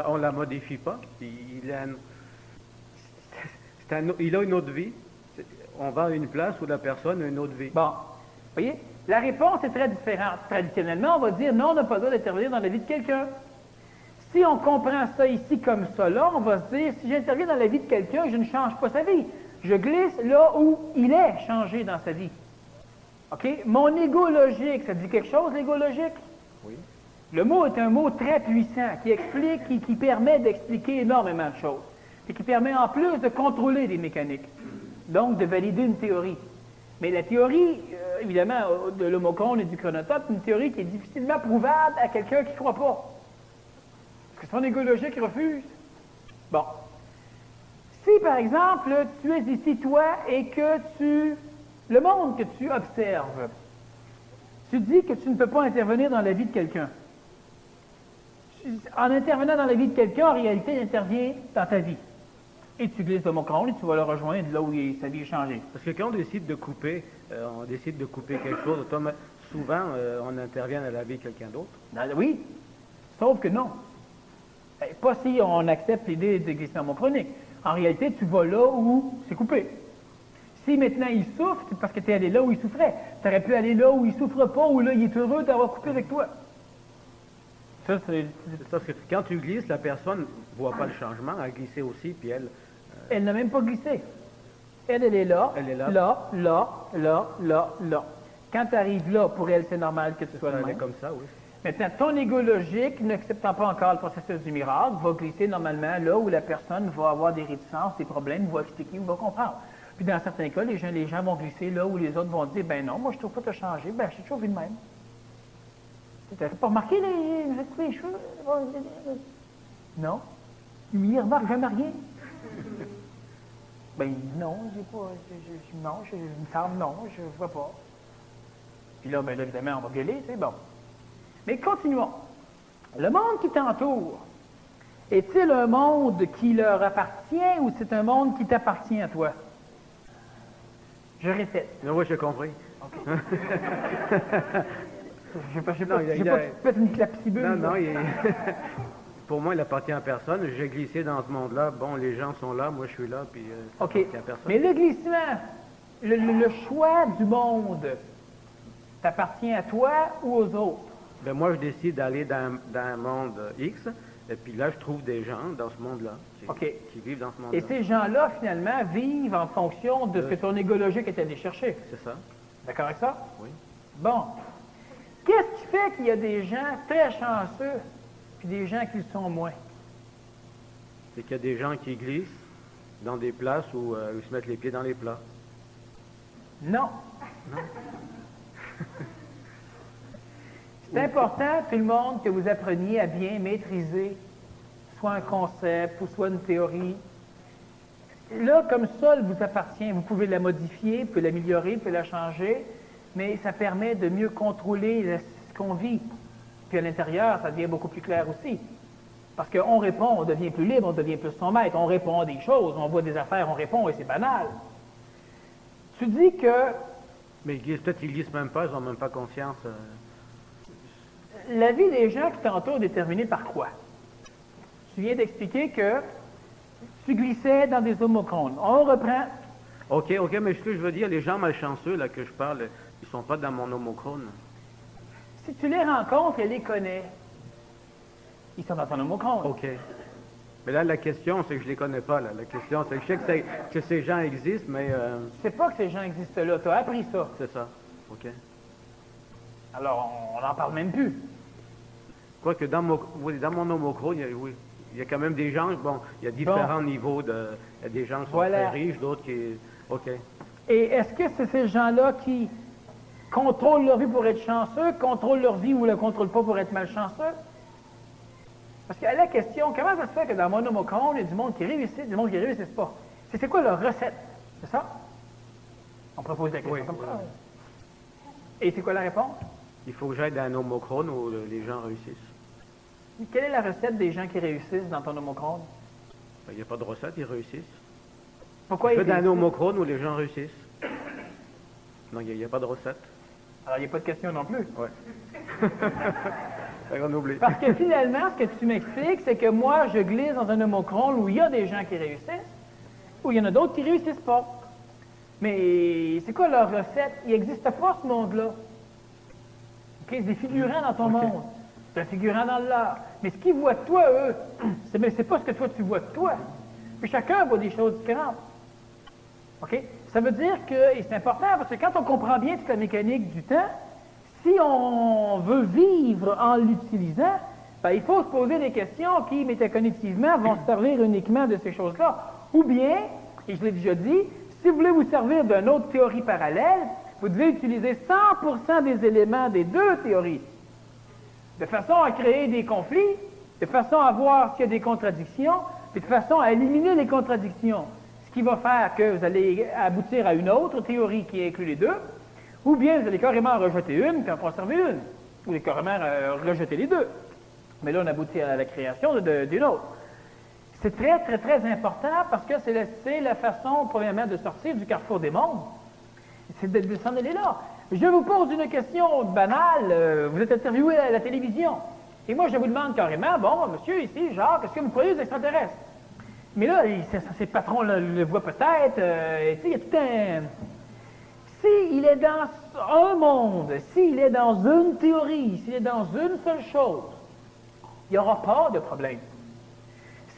A: On la modifie pas. Il a une autre vie. On va à une place où la personne a une autre vie.
B: Bon, vous voyez, la réponse est très différente. Traditionnellement, on va dire non, on n'a pas le droit d'intervenir dans la vie de quelqu'un. Si on comprend ça ici comme ça, là, on va se dire, si j'interviens dans la vie de quelqu'un, je ne change pas sa vie. Je glisse là où il est changé dans sa vie. OK? Mon ego logique, ça dit quelque chose, l'ego logique?
A: Oui.
B: Le mot est un mot très puissant qui explique, qui permet d'expliquer énormément de choses. Et qui permet en plus de contrôler des mécaniques. Donc, de valider une théorie. Mais la théorie, évidemment, de l'homochrone et du chronotope, c'est une théorie qui est difficilement prouvable à quelqu'un qui ne croit pas. Parce que son ego logique refuse. Bon. Si, par exemple, tu es ici, toi, et que le monde que tu observes, tu dis que tu ne peux pas intervenir dans la vie de quelqu'un. En intervenant dans la vie de quelqu'un, en réalité, il intervient dans ta vie. Et tu glisses de mon crâne et tu vas le rejoindre là où sa vie est changée.
A: Parce que quand on décide de couper quelque chose, souvent, on intervient dans la vie de quelqu'un d'autre.
B: Oui, sauf que non. Pas si on accepte l'idée de glisser dans mon chronique. En réalité, tu vas là où c'est coupé. Si maintenant il souffre, c'est parce que tu es allé là où il souffrait. Tu aurais pu aller là où il ne souffre pas, où là il est heureux d'avoir coupé avec toi. Ça, c'est
A: parce que quand tu glisses, la personne ne voit pas le changement. Elle a glissé aussi, puis elle...
B: Elle n'a même pas glissé. Elle est là, là. Quand tu arrives là, pour elle, c'est normal que tu sois là.
A: Elle est comme ça, oui.
B: Maintenant, ton ego logique, n'acceptant pas encore le processus du miracle, va glisser normalement là où la personne va avoir des réticences, des problèmes, va expliquer ou va comprendre. Puis dans certains cas, les gens vont glisser là où les autres vont dire, ben non, moi je trouve pas que tu as changé, ben j'ai toujours vu de même. Tu n'as pas remarqué les cheveux? Non. Il ne remarque jamais rien. Ben non, j'ai pas. Non, il me semble non, je ne vois pas. Puis là, ben là, évidemment, on va gueuler, c'est bon. Mais continuons. Le monde qui t'entoure, est-il un monde qui leur appartient ou c'est un monde qui t'appartient à toi? Je répète.
A: Oui, j'ai compris.
B: OK. Je n'ai pas fait une clapsibule.
A: Non, pour moi, il appartient à personne. J'ai glissé dans ce monde-là. Bon, les gens sont là, moi je suis là, puis ça
B: OK.
A: appartient à personne.
B: Mais le glissement, le choix du monde, t'appartient à toi ou aux autres?
A: Ben moi, je décide d'aller dans un monde X, et puis là, je trouve des gens dans ce monde-là qui vivent dans ce monde-là.
B: Et ces gens-là, finalement, vivent en fonction de ce que ton égo logique est allé chercher.
A: C'est ça.
B: D'accord avec ça?
A: Oui.
B: Bon. Qu'est-ce qui fait qu'il y a des gens très chanceux puis des gens qui le sont moins?
A: C'est qu'il y a des gens qui glissent dans des places où ils se mettent les pieds dans les plats.
B: Non.
A: Non.
B: C'est important, tout le monde, que vous appreniez à bien maîtriser soit un concept ou soit une théorie. Là, comme ça, elle vous appartient. Vous pouvez la modifier, vous pouvez l'améliorer, vous pouvez la changer, mais ça permet de mieux contrôler ce qu'on vit. Puis à l'intérieur, ça devient beaucoup plus clair aussi. Parce qu'on répond, on devient plus libre, on devient plus son maître, on répond à des choses, on voit des affaires, on répond et c'est banal. Tu dis que...
A: Mais peut-être qu'ils glissent même pas, ils n'ont même pas conscience.
B: La vie des gens qui t'entourent est déterminée par quoi? Tu viens d'expliquer que tu glissais dans des homochrones. On reprend.
A: OK, mais ce que je veux dire, les gens malchanceux là que je parle, ils sont pas dans mon homochrone.
B: Si tu les rencontres et les connais, ils sont dans ton homochrone.
A: OK. Mais là, la question, c'est que je les connais pas. Là. La question, c'est que je sais que ces gens existent, mais...
B: Tu sais pas que ces gens existent là. Tu as appris ça.
A: C'est ça. OK.
B: Alors, on n'en parle même plus.
A: Quoique dans mon homochrone, il y a quand même des gens, bon, il y a différents niveaux de... Il y a des gens qui sont très riches, d'autres qui... OK.
B: Et est-ce que c'est ces gens-là qui contrôlent leur vie pour être chanceux, contrôlent leur vie ou ne la contrôlent pas pour être malchanceux? Parce que la question, comment ça se fait que dans mon homochrone, il y a du monde qui réussit, du monde qui ne réussit pas? C'est quoi leur recette? C'est ça? On propose la question comme ça. Et c'est quoi la réponse?
A: Il faut que j'aille dans un homochrone où les gens réussissent.
B: Quelle est la recette des gens qui réussissent dans ton homochrone?
A: Il n'y a pas de recette, ils réussissent.
B: Pourquoi
A: Il
B: ils
A: fait d'un
B: réussissent?
A: homochrone où les gens réussissent. Non, il n'y a pas de recette.
B: Alors, il n'y a pas de question non plus.
A: Ouais. On oublie.
B: Parce que finalement, ce que tu m'expliques, c'est que moi, je glisse dans un homochrone où il y a des gens qui réussissent, où il y en a d'autres qui réussissent pas. Mais c'est quoi leur recette? Il n'existe pas ce monde-là. OK? C'est des figurants dans ton monde. C'est un figurant dans l'art. Mais ce qu'ils voient de toi, eux, c'est pas ce que toi tu vois de toi. Puis chacun voit des choses différentes. OK? Ça veut dire que, et c'est important, parce que quand on comprend bien toute la mécanique du temps, si on veut vivre en l'utilisant, ben, il faut se poser des questions qui, métacognitivement, vont se servir uniquement de ces choses-là. Ou bien, et je l'ai déjà dit, si vous voulez vous servir d'une autre théorie parallèle, vous devez utiliser 100% des éléments des deux théories, de façon à créer des conflits, de façon à voir s'il y a des contradictions, et de façon à éliminer les contradictions. Ce qui va faire que vous allez aboutir à une autre théorie qui inclut les deux, ou bien vous allez carrément rejeter une, puis en conserver une, ou allez carrément rejeter les deux. Mais là, on aboutit à la création d'une autre. C'est très, très, très important parce que c'est la façon, premièrement, de sortir du carrefour des mondes. C'est de s'en aller là. Je vous pose une question banale. Vous êtes interviewé à la télévision. Et moi, je vous demande carrément, bon, monsieur, ici, Jacques, est-ce que vous croyez aux extraterrestres? Mais là, ses patrons le voient peut-être. Il y a tout un... S'il est dans un monde, s'il est dans une théorie, s'il est dans une seule chose, il n'y aura pas de problème.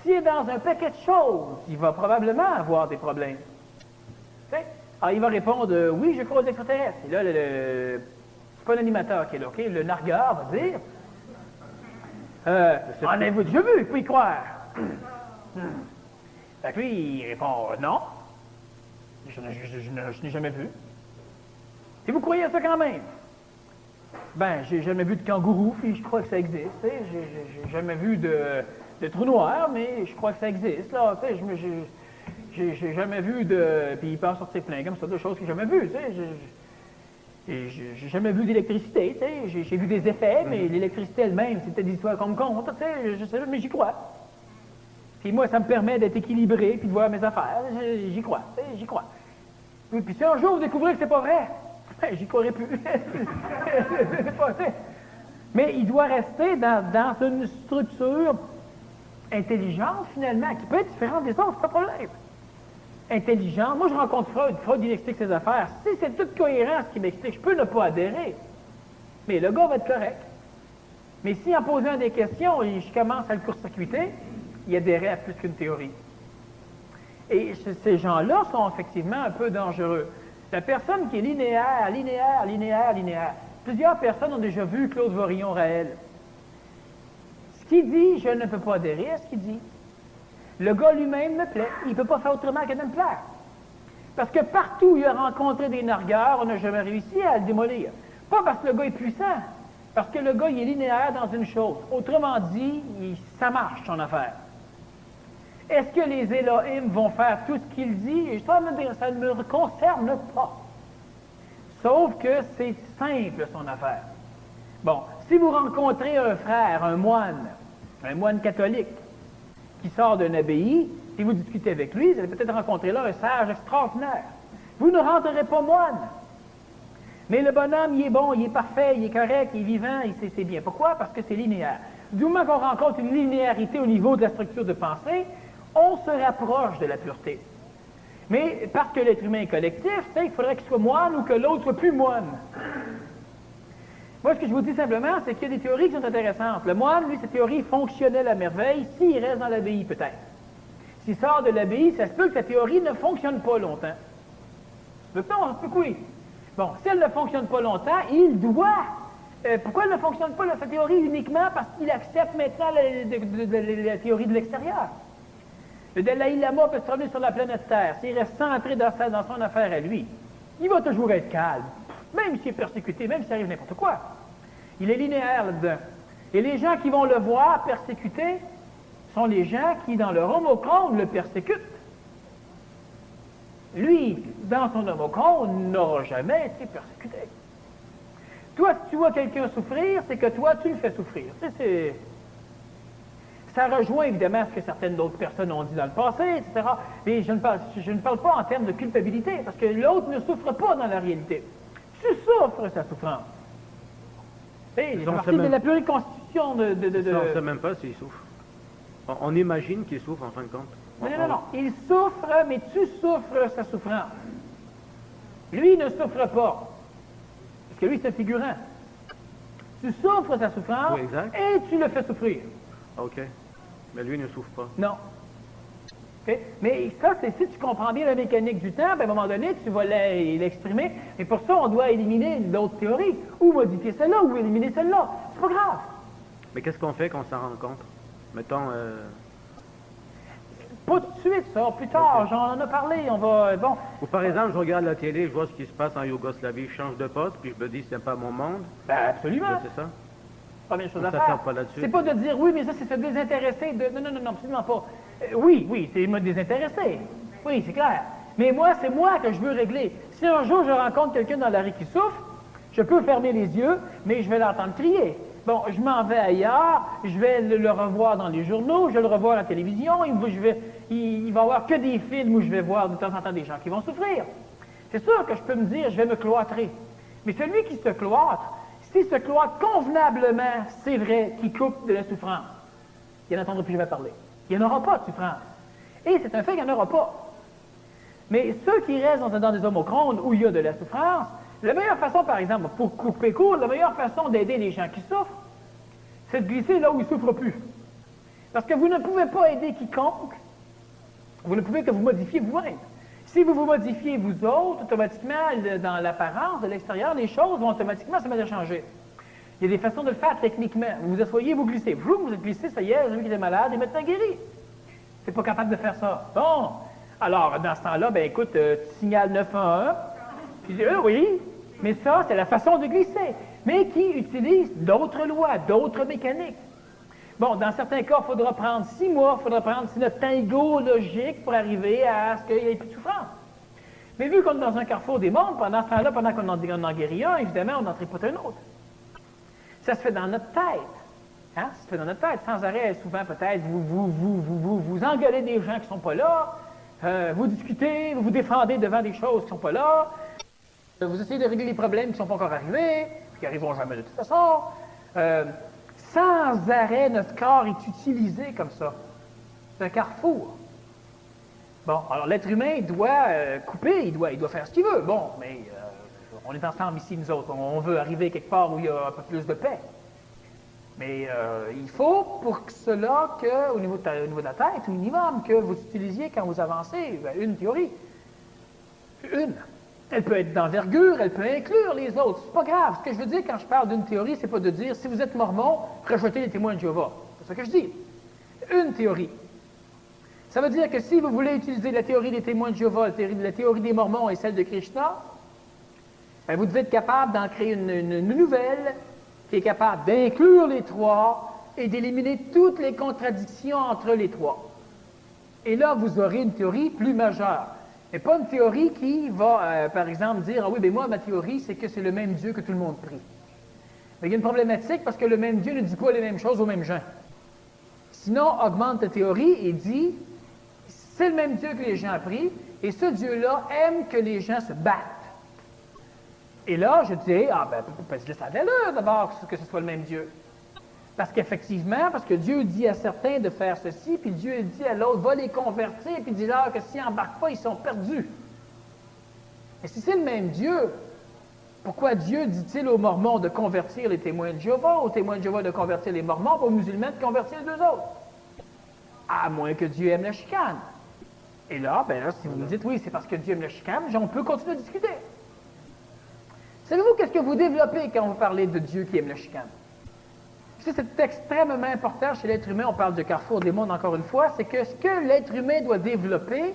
B: S'il est dans un paquet de choses, il va probablement avoir des problèmes. T'sais? Alors, il va répondre oui, je crois aux extraterrestres. Et là, c'est pas l'animateur qui est là, OK? Le nargueur va dire en avez-vous déjà vu? Il faut y croire. Fait que lui, il répond non. Je n'ai jamais vu. Et vous croyez à ça quand même? Ben, j'ai jamais vu de kangourou, puis je crois que ça existe. J'ai jamais vu de trou noir, mais je crois que ça existe. Là, j'ai jamais vu de... Puis il peut en sortir plein comme ça, de choses que j'ai jamais vues. J'ai jamais vu d'électricité. J'ai vu des effets, mais l'électricité elle-même, c'était des histoires qu'on me conte. Je sais, mais j'y crois. Puis moi, ça me permet d'être équilibré, puis de voir mes affaires. J'y crois. J'y crois. Puis si un jour vous découvrez que c'est pas vrai, ben, j'y croirais plus. C'est pas vrai. Mais il doit rester dans une structure intelligente, finalement, qui peut être différente des autres, pas de problème. Intelligente. Moi, je rencontre Freud. Freud, il explique ses affaires. Si c'est tout cohérent ce qu'il m'explique, je peux ne pas adhérer. Mais le gars va être correct. Mais si en posant des questions, je commence à le court-circuiter, il adhérait à plus qu'une théorie. Et ces gens-là sont effectivement un peu dangereux. La personne qui est linéaire. Plusieurs personnes ont déjà vu Claude Vorillon-Raël. Ce qu'il dit, je ne peux pas adhérer à ce qu'il dit. Le gars lui-même me plaît. Il ne peut pas faire autrement que de me plaire. Parce que partout où il a rencontré des nargueurs, on n'a jamais réussi à le démolir. Pas parce que le gars est puissant, parce que le gars, il est linéaire dans une chose. Autrement dit, ça marche, son affaire. Est-ce que les Elohim vont faire tout ce qu'il dit? Et ça ne me concerne pas. Sauf que c'est simple, son affaire. Bon, si vous rencontrez un frère, un moine catholique, qui sort d'une abbaye, si vous discutez avec lui, vous allez peut-être rencontrer là un sage extraordinaire. Vous ne rentrerez pas moine. Mais le bonhomme, il est bon, il est parfait, il est correct, il est vivant, c'est bien. Pourquoi? Parce que c'est linéaire. Du moment qu'on rencontre une linéarité au niveau de la structure de pensée, on se rapproche de la pureté. Mais parce que l'être humain est collectif, il faudrait qu'il soit moine ou que l'autre soit plus moine. Moi, ce que je vous dis simplement, c'est qu'il y a des théories qui sont intéressantes. Le moine, lui, sa théorie fonctionnelle à merveille s'il reste dans l'abbaye, peut-être. S'il sort de l'abbaye, ça se peut que sa théorie ne fonctionne pas longtemps. Non, ça se peut que oui. Bon, si elle ne fonctionne pas longtemps, il doit. Pourquoi elle ne fonctionne pas, sa théorie, uniquement parce qu'il accepte maintenant la théorie de l'extérieur? Le Dalai Lama peut se promener sur la planète Terre. S'il reste centré dans son affaire à lui, il va toujours être calme. Même s'il est persécuté, même s'il arrive n'importe quoi. Il est linéaire là-dedans. Et les gens qui vont le voir persécuté sont les gens qui, dans leur homochrone, le persécutent. Lui, dans son homochrone, n'aura jamais été persécuté. Toi, si tu vois quelqu'un souffrir, c'est que toi, tu le fais souffrir. Ça rejoint évidemment ce que certaines d'autres personnes ont dit dans le passé, etc. Mais je ne parle pas en termes de culpabilité, parce que l'autre ne souffre pas dans la réalité. Tu souffres sa souffrance. C'est partie de la pluriconstitution de...
A: Ça, on ne sait même pas s'il souffre. On imagine qu'il souffre en fin de compte.
B: Non. Il souffre, mais tu souffres sa souffrance. Lui ne souffre pas. Parce que lui, c'est un figurant. Tu souffres sa souffrance
A: Oui, exact.
B: et tu le fais souffrir.
A: OK. Mais lui ne souffre pas.
B: Non. Okay? Mais ça, c'est si tu comprends bien la mécanique du temps, ben, à un moment donné, tu vas l'exprimer. Mais pour ça, on doit éliminer d'autres théories, ou modifier celle-là, ou éliminer celle-là. C'est pas grave.
A: Mais qu'est-ce qu'on fait quand on s'en rend compte? Mettons...
B: Pas tout de suite, ça. Plus tard,
A: Ok.
B: j'en ai parlé. On va... Bon.
A: Ou par exemple, je regarde la télé, je vois ce qui se passe en Yougoslavie, je change de poste, puis je me dis, c'est pas mon monde.
B: Ben, absolument.
A: Là, c'est ça?
B: Première chose
A: On
B: à
A: s'attarde
B: faire.
A: pas là-dessus.
B: C'est pas de dire oui, mais ça, c'est se désintéresser de. Non, absolument pas. Oui, c'est me désintéresser. Oui, c'est clair. Mais moi, c'est moi que je veux régler. Si un jour je rencontre quelqu'un dans la rue qui souffre, je peux fermer les yeux, mais je vais l'entendre crier. Bon, je m'en vais ailleurs, je vais le revoir dans les journaux, je vais le revoir à la télévision, il va y avoir que des films où je vais voir de temps en temps des gens qui vont souffrir. C'est sûr que je peux me dire, je vais me cloîtrer. Mais celui qui se cloître, s'il se cloître convenablement, c'est vrai qu'il coupe de la souffrance. Il n'entendra plus jamais parler. Il n'y en aura pas de souffrance. Et c'est un fait qu'il n'y en aura pas. Mais ceux qui restent dans des homochrones où il y a de la souffrance, la meilleure façon, par exemple, pour couper court, la meilleure façon d'aider les gens qui souffrent, c'est de glisser là où ils ne souffrent plus. Parce que vous ne pouvez pas aider quiconque, vous ne pouvez que vous modifier vous-même. Si vous vous modifiez vous autres, automatiquement, dans l'apparence, de l'extérieur, les choses vont automatiquement se mettre à changer. Il y a des façons de le faire techniquement. Vous vous asseyez, vous glissez. Vous êtes glissé, ça y est, celui qui était malade est maintenant guéri. C'est pas capable de faire ça. Bon. Alors, dans ce temps-là, ben écoute, tu signales 911, puis tu dis, oui, mais ça, c'est la façon de glisser. Mais qui utilise d'autres lois, d'autres mécaniques. Bon, dans certains cas, il faudra prendre 6 mois, il faudra prendre notre tango logique pour arriver à ce qu'il n'y ait plus de souffrance. Mais vu qu'on est dans un carrefour des mondes, pendant ce temps-là, pendant qu'on en guérit un, évidemment, on n'en tripote un autre. Ça se fait dans notre tête. Hein? Ça se fait dans notre tête, sans arrêt. Souvent, peut-être, vous engueulez des gens qui ne sont pas là, vous discutez, vous vous défendez devant des choses qui ne sont pas là, vous essayez de régler les problèmes qui ne sont pas encore arrivés, qui n'arriveront jamais de toute façon. Sans arrêt, notre corps est utilisé comme ça. C'est un carrefour. Bon, alors l'être humain doit couper, il doit faire ce qu'il veut. Bon, mais on est ensemble ici, nous autres. On veut arriver quelque part où il y a un peu plus de paix. Mais il faut pour cela qu'au niveau de la tête, au minimum, que vous utilisiez quand vous avancez une théorie. Une. Elle peut être d'envergure, elle peut inclure les autres. C'est pas grave. Ce que je veux dire quand je parle d'une théorie, c'est pas de dire si vous êtes mormon, rejetez les témoins de Jéhovah. C'est ce que je dis. Une théorie. Ça veut dire que si vous voulez utiliser la théorie des témoins de Jéhovah, la théorie des Mormons et celle de Krishna, bien, vous devez être capable d'en créer une nouvelle qui est capable d'inclure les trois et d'éliminer toutes les contradictions entre les trois. Et là, vous aurez une théorie plus majeure. Mais pas une théorie qui va, par exemple, dire « Ah oui, mais moi, ma théorie, c'est que c'est le même Dieu que tout le monde prie. » Mais il y a une problématique parce que le même Dieu ne dit pas les mêmes choses aux mêmes gens. Sinon, augmente ta théorie et dit « C'est le même Dieu que les gens prient, et ce Dieu-là aime que les gens se battent. » Et là, je dis « Ah, ben, ça a de l'allure d'abord que ce soit le même Dieu. » Parce qu'effectivement, parce que Dieu dit à certains de faire ceci, puis Dieu dit à l'autre, va les convertir, puis dis-leur que s'ils n'embarquent pas, ils sont perdus. Et si c'est le même Dieu, pourquoi Dieu dit-il aux Mormons de convertir les témoins de Jéhovah, aux témoins de Jéhovah de convertir les Mormons, aux musulmans de convertir les deux autres? À moins que Dieu aime la chicane. Et là, si vous me dites, oui, c'est parce que Dieu aime la chicane, on peut continuer à discuter. Savez-vous qu'est-ce que vous développez quand vous parlez de Dieu qui aime la chicane? C'est extrêmement important chez l'être humain, on parle de carrefour des mondes encore une fois, c'est que ce que l'être humain doit développer,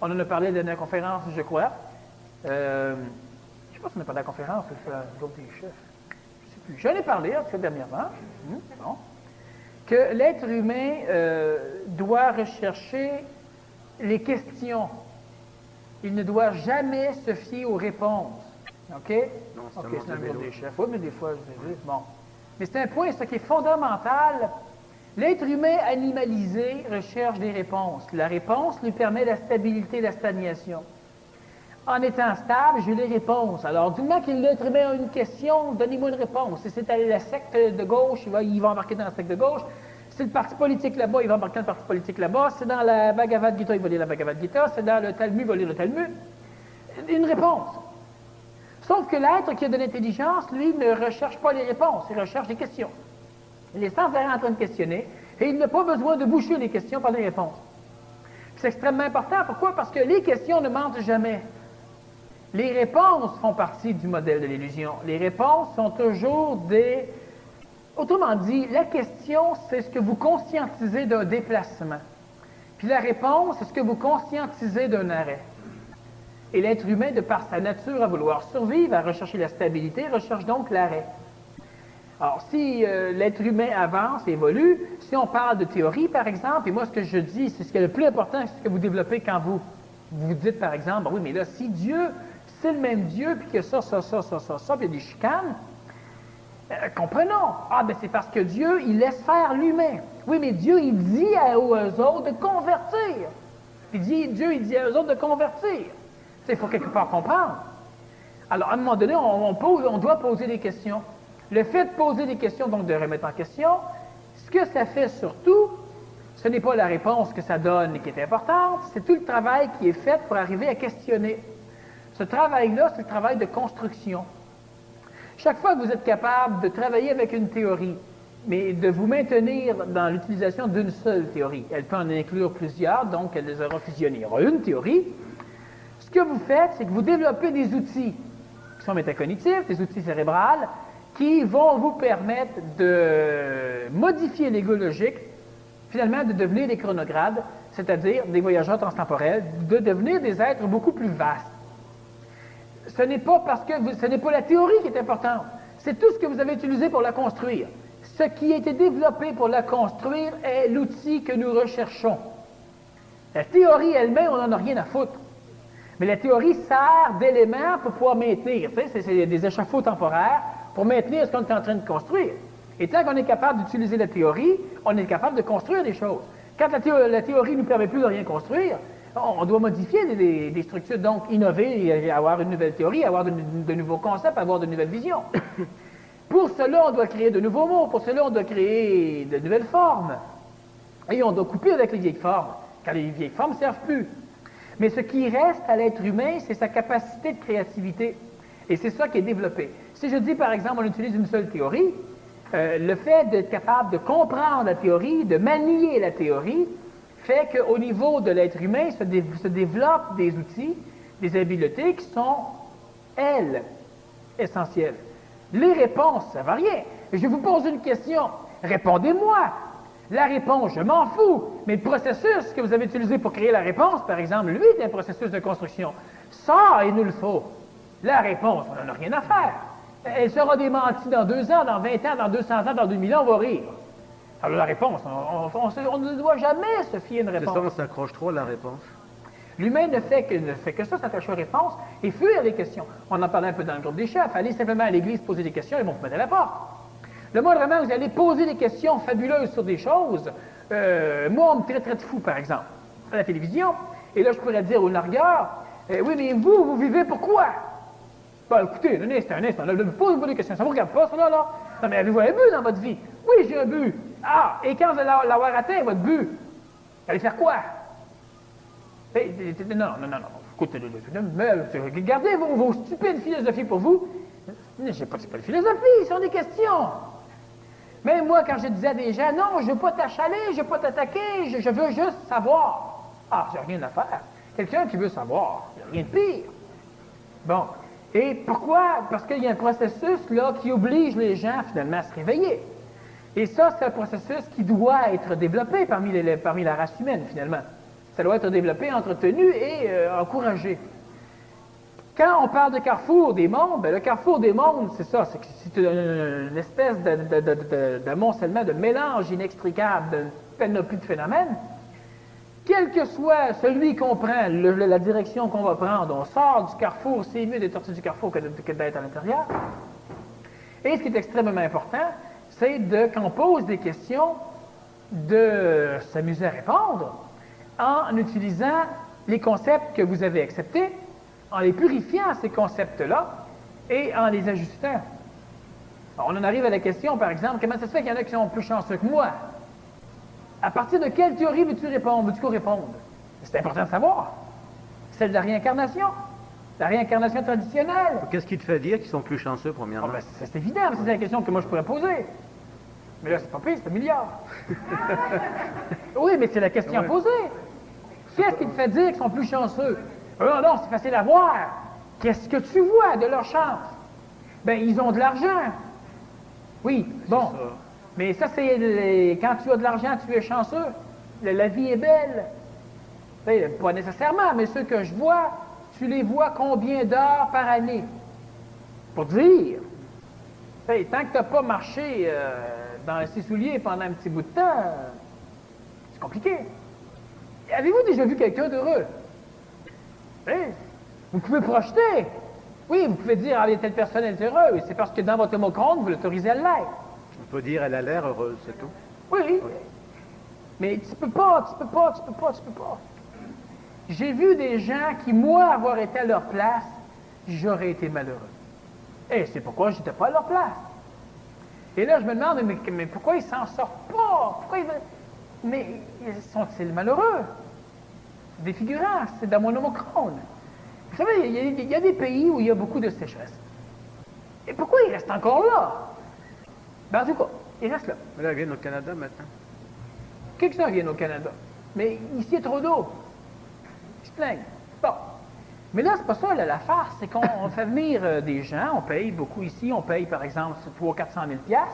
B: on en a parlé à la dernière conférence, je crois. Je ne sais pas si on a parlé à la conférence, l'autre des chefs. Je ne sais plus. J'en ai parlé, en tout cas, dernièrement. Bon. Que l'être humain doit rechercher les questions. Il ne doit jamais se fier aux réponses. OK?
A: Non,
B: c'est un groupe des chefs. Oui, mais des fois, je vais dire, bon. Mais c'est un point, ce qui est fondamental L'être humain animalisé recherche des réponses. La réponse lui permet la stabilité, la stagnation. En étant stable, j'ai les réponses. Alors, du moment que l'être humain a une question, donnez-moi une réponse. Si c'est la secte de gauche, il va embarquer dans la secte de gauche. Si c'est le parti politique là-bas, il va embarquer dans le parti politique là-bas. Si c'est dans la Bhagavad Gita, il va lire la Bhagavad Gita. Si c'est dans le Talmud, il va lire le Talmud. Une réponse. Sauf que l'être qui a de l'intelligence, lui, ne recherche pas les réponses, il recherche des questions. Il est sans arrêt en train de questionner, et il n'a pas besoin de boucher les questions par les réponses. C'est extrêmement important. Pourquoi? Parce que les questions ne mentent jamais. Les réponses font partie du modèle de l'illusion. Les réponses sont toujours des... Autrement dit, la question, c'est ce que vous conscientisez d'un déplacement. Puis la réponse, c'est ce que vous conscientisez d'un arrêt. Et l'être humain, de par sa nature à vouloir survivre, à rechercher la stabilité, recherche donc l'arrêt. Alors, si l'être humain avance, évolue, si on parle de théorie, par exemple, et moi, ce que je dis, c'est ce qui est le plus important, c'est ce que vous développez quand vous dites, par exemple, oui, mais là, si Dieu, c'est le même Dieu, puis que ça, puis il y a des chicanes, comprenons. Ah, ben c'est parce que Dieu, il laisse faire l'humain. Oui, mais Dieu, il dit aux autres de convertir. Dieu, il dit à eux autres de convertir. Il faut quelque part comprendre. Alors, à un moment donné, on doit poser des questions. Le fait de poser des questions, donc de remettre en question, ce que ça fait surtout, ce n'est pas la réponse que ça donne qui est importante, c'est tout le travail qui est fait pour arriver à questionner. Ce travail-là, c'est le travail de construction. Chaque fois que vous êtes capable de travailler avec une théorie, mais de vous maintenir dans l'utilisation d'une seule théorie, elle peut en inclure plusieurs, donc elle les aura fusionnées. Il y aura une théorie. Ce que vous faites, c'est que vous développez des outils qui sont métacognitifs, des outils cérébrales, qui vont vous permettre de modifier l'ego logique, finalement de devenir des chronogrades, c'est-à-dire des voyageurs transtemporels, de devenir des êtres beaucoup plus vastes. Ce n'est pas parce que ce n'est pas la théorie qui est importante, c'est tout ce que vous avez utilisé pour la construire. Ce qui a été développé pour la construire est l'outil que nous recherchons. La théorie elle-même, on n'en a rien à foutre. Mais la théorie sert d'élément pour pouvoir maintenir. C'est des échafauds temporaires pour maintenir ce qu'on est en train de construire. Et tant qu'on est capable d'utiliser la théorie, on est capable de construire des choses. Quand la théorie ne nous permet plus de rien construire, on doit modifier des structures, donc innover, avoir une nouvelle théorie, avoir de nouveaux concepts, avoir de nouvelles visions. Pour cela, on doit créer de nouveaux mots, pour cela, on doit créer de nouvelles formes. Et on doit couper avec les vieilles formes, car les vieilles formes ne servent plus. Mais ce qui reste à l'être humain, c'est sa capacité de créativité. Et c'est ça qui est développé. Si je dis, par exemple, on utilise une seule théorie, le fait d'être capable de comprendre la théorie, de manier la théorie, fait qu'au niveau de l'être humain se développent des outils, des habiletés qui sont, elles, essentielles. Les réponses, ça ne va rien. Je vous pose une question. Répondez-moi. La réponse, je m'en fous. Mais le processus que vous avez utilisé pour créer la réponse, par exemple, lui, est un processus de construction. Ça, il nous le faut. La réponse, on n'en a rien à faire. Elle sera démentie dans 2 ans, dans 20 ans, dans 200 ans, dans 2000 ans, on va rire. Alors la réponse, on ne doit jamais se fier à une réponse.
A: C'est ça, on s'accroche trop à la réponse.
B: L'humain ne fait que ça, s'attacher aux réponses et fuir les questions. On en parlait un peu dans le groupe des chefs. Allez simplement à l'église poser des questions, ils vont vous mettre à la porte. Le moindre vraiment, vous allez poser des questions fabuleuses sur des choses. Moi, on me traiterait de fou, par exemple, à la télévision. Et là, je pourrais dire au nargueur, oui, mais vous vivez pourquoi? Ben, écoutez, un instant, posez-vous des questions. Ça ne vous regarde pas, ça, là? Non, mais avez-vous un but dans votre vie? Oui, j'ai un but. Ah, et quand vous allez l'avoir atteint, votre but, vous allez faire quoi? Non. Écoutez, gardez vos stupides philosophies pour vous. Je sais pas, c'est pas une philosophie, ce sont des questions. Même moi, quand je disais à des gens, non, je ne veux pas t'achaler, je ne veux pas t'attaquer, je veux juste savoir. Ah, j'ai rien à faire. Quelqu'un qui veut savoir, il n'y a rien de pire. Bon. Et pourquoi? Parce qu'il y a un processus là qui oblige les gens finalement à se réveiller. Et ça, c'est un processus qui doit être développé parmi la race humaine, finalement. Ça doit être développé, entretenu et encouragé. Quand on parle de carrefour des mondes, ben, le carrefour des mondes, c'est ça, c'est une espèce d'amoncellement, de mélange inextricable, de panoplie de phénomènes. Quel que soit celui qu'on prend, la direction qu'on va prendre, on sort du carrefour, c'est mieux d'être sorti du carrefour que d'être à l'intérieur. Et ce qui est extrêmement important, c'est quand on pose des questions, de s'amuser à répondre en utilisant les concepts que vous avez acceptés, en les purifiant, ces concepts-là, et en les ajustant. Alors, on en arrive à la question, par exemple, comment ça se fait qu'il y en a qui sont plus chanceux que moi? À partir de quelle théorie veux-tu répondre? Veux-tu qu'on réponde? C'est important de savoir. Celle de la réincarnation traditionnelle.
A: Qu'est-ce qui te fait dire qu'ils sont plus chanceux, premièrement?
B: Ah, ben, c'est évident, c'est la question que moi je pourrais poser. Mais là, c'est pas pire, c'est un milliard. Oui, mais c'est la question à poser. Qu'est-ce qui te fait dire qu'ils sont plus chanceux? Non, c'est facile à voir. Qu'est-ce que tu vois de leur chance? Ben, ils ont de l'argent. Oui, bon.
A: Ça.
B: Mais ça, c'est quand tu as de l'argent, tu es chanceux. La vie est belle. Pas nécessairement, mais ceux que je vois, tu les vois combien d'heures par année? Pour dire. Tant que tu n'as pas marché dans ses souliers pendant un petit bout de temps, c'est compliqué. Avez-vous déjà vu quelqu'un d'heureux? Vous pouvez projeter. Oui, vous pouvez dire, telle personne est heureuse. C'est parce que dans votre homochronde, vous l'autorisez à l'être.
A: On peut dire elle a l'air heureuse, c'est tout.
B: Oui. Mais tu peux pas. J'ai vu des gens qui, moi, avoir été à leur place, j'aurais été malheureux. Et c'est pourquoi je n'étais pas à leur place. Et là, je me demande, mais pourquoi ils s'en sortent pas? Mais sont-ils malheureux? Des figurants, c'est dans mon homochrone. Vous savez, il y a des pays où il y a beaucoup de sécheresse. Et pourquoi ils restent encore là? Ben, en tout cas, ils restent là.
A: Mais là, ils viennent au Canada maintenant.
B: Quelques-uns viennent au Canada. Mais ici, il y a trop d'eau. Ils se plaignent. Bon. Mais là, c'est pas ça, là, l'affaire, c'est qu'on fait venir des gens, on paye beaucoup ici, on paye, par exemple, 300 000 $400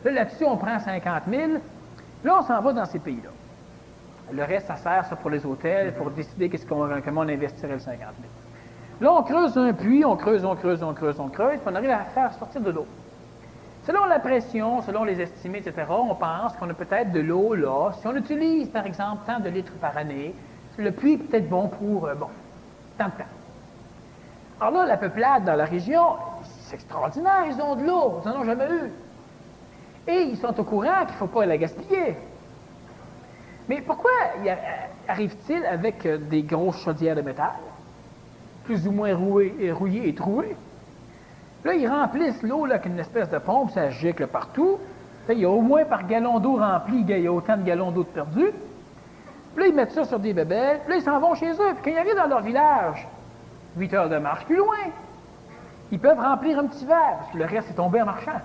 B: 000. Là-dessus, on prend 50 000. Là, on s'en va dans ces pays-là. Le reste, ça sert ça pour les hôtels, pour décider comment on investirait le 50 000. Là, on creuse un puits, on creuse, puis on arrive à faire sortir de l'eau. Selon la pression, selon les estimés, etc., on pense qu'on a peut-être de l'eau là. Si on utilise, par exemple, tant de litres par année, le puits est peut-être bon pour, tant de temps. Alors là, la peuplade dans la région, c'est extraordinaire, ils ont de l'eau, ils n'en ont jamais eu. Et ils sont au courant qu'il ne faut pas la gaspiller. Mais pourquoi arrive-t-il avec des grosses chaudières de métal, plus ou moins rouillées et trouées? Là, ils remplissent l'eau avec une espèce de pompe, ça gicle partout. Là, il y a au moins par gallon d'eau rempli, il y a autant de gallons d'eau de perdu. Puis là, ils mettent ça sur des bébelles, puis là, ils s'en vont chez eux. Puis quand ils arrivent dans leur village, 8 heures de marche plus loin, ils peuvent remplir un petit verre, parce que le reste est tombé en marchant.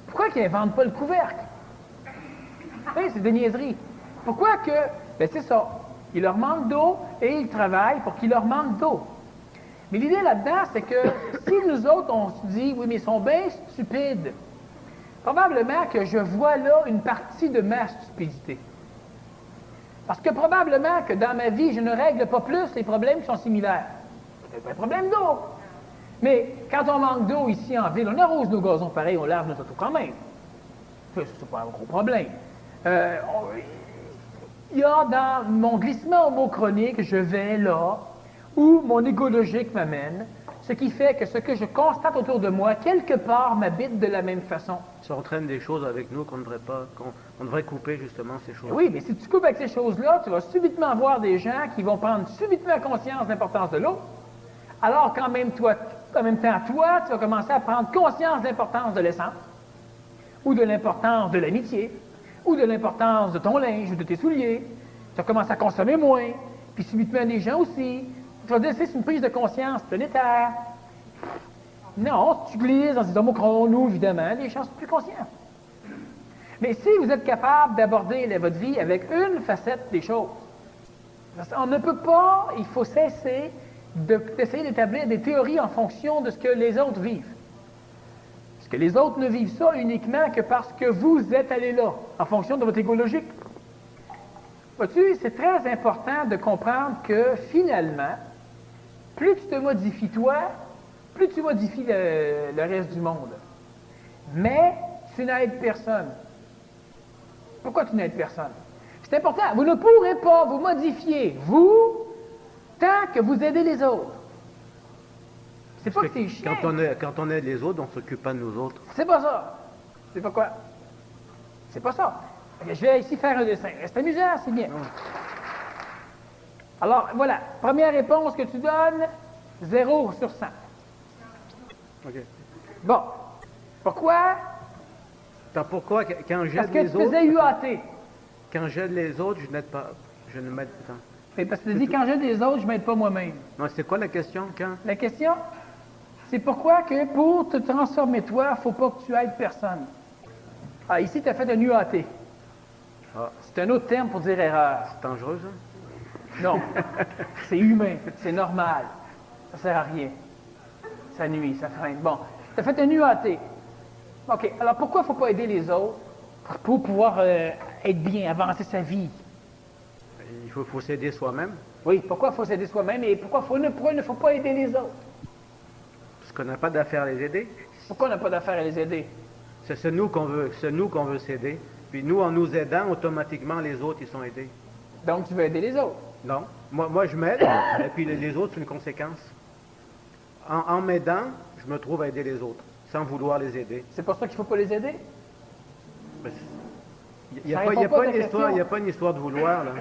B: Pourquoi qu'ils n'inventent pas le couvercle? C'est des niaiseries. Pourquoi que... Ben c'est ça. Il leur manque d'eau et ils travaillent pour qu'il leur manque d'eau. Mais l'idée là-dedans, c'est que si nous autres, on se dit, oui, mais ils sont bien stupides, probablement que je vois là une partie de ma stupidité. Parce que probablement que dans ma vie, je ne règle pas plus les problèmes qui sont similaires. C'est pas un problème d'eau. Mais quand on manque d'eau ici en ville, on arrose nos gazons pareil, on lave notre auto quand même. C'est pas un gros problème. Il y a dans mon glissement homochronique, je vais là où mon égo logique m'amène, ce qui fait que ce que je constate autour de moi, quelque part, m'habite de la même façon.
A: Ça entraîne des choses avec nous qu'on ne devrait pas, qu'on devrait couper justement ces choses.
B: Oui, mais si tu coupes avec ces choses-là, tu vas subitement voir des gens qui vont prendre subitement conscience de l'importance de l'eau, alors qu'en même temps, toi, tu vas commencer à prendre conscience de l'importance de l'essence, ou de l'importance de l'amitié, ou de l'importance de ton linge ou de tes souliers. Tu vas commencer à consommer moins, puis subitement des gens aussi. Tu vas dire, c'est une prise de conscience planétaire. Non, si tu glisses dans ces homochrones, nous, évidemment, les gens sont plus conscients. Mais si vous êtes capable d'aborder votre vie avec une facette des choses, on ne peut pas, il faut cesser d'essayer d'établir des théories en fonction de ce que les autres vivent. Parce que les autres ne vivent ça uniquement que parce que vous êtes allé là, en fonction de votre égo logique. Vois-tu, c'est très important de comprendre que finalement, plus tu te modifies toi, plus tu modifies le reste du monde. Mais tu n'aides personne. Pourquoi tu n'aides personne? C'est important. Vous ne pourrez pas vous modifier, vous, tant que vous aidez les autres. C'est pas que c'est chiant.
A: Quand on aide les autres, on ne s'occupe pas de nous autres.
B: C'est pas ça. C'est pas quoi? C'est pas ça. Ok, je vais ici faire un dessin. C'est amusant, c'est bien. Alors, voilà. Première réponse que tu donnes, 0 sur 100.
A: OK.
B: Bon. Pourquoi?
A: Attends, pourquoi, quand
B: Parce
A: j'aide
B: que
A: les
B: tu
A: autres,
B: faisais UAT.
A: quand j'aide les autres, je n'aide pas, je ne m'aide pas.
B: Oui, parce que tu dis, quand j'aide les autres, je ne m'aide pas moi-même.
A: Non, c'est quoi la question, quand?
B: La question, c'est pourquoi que pour te transformer toi, il ne faut pas que tu aides personne. Ah, ici, tu as fait un UAT.
A: Ah,
B: C'est un autre terme pour dire erreur.
A: c'est dangereux, ça?
B: Non. C'est humain. C'est normal. Ça sert à rien. Ça nuit, ça freine. Bon. Tu as fait un UAT. OK. Alors, pourquoi il ne faut pas aider les autres? Pour pouvoir être bien, avancer sa vie.
A: Il faut s'aider soi-même,
B: Oui. Pourquoi il faut s'aider soi-même et pourquoi il ne faut pas aider les autres?
A: parce qu'on n'a pas d'affaire à les aider.
B: Pourquoi on n'a pas d'affaire à les aider?
A: C'est nous qu'on veut s'aider. Puis nous, en nous aidant, automatiquement, les autres, ils sont aidés.
B: Donc, tu veux aider les autres.
A: Non. Moi je m'aide, et puis les autres, c'est une conséquence. En m'aidant, je me trouve à aider les autres, sans vouloir les aider.
B: C'est pour ça qu'il ne faut pas les aider?
A: Il n'y a,
B: Ça
A: pas- il y a
B: répond pas
A: pas
B: à
A: une
B: ta
A: histoire,
B: question.
A: il y a pas une histoire de vouloir, là. Il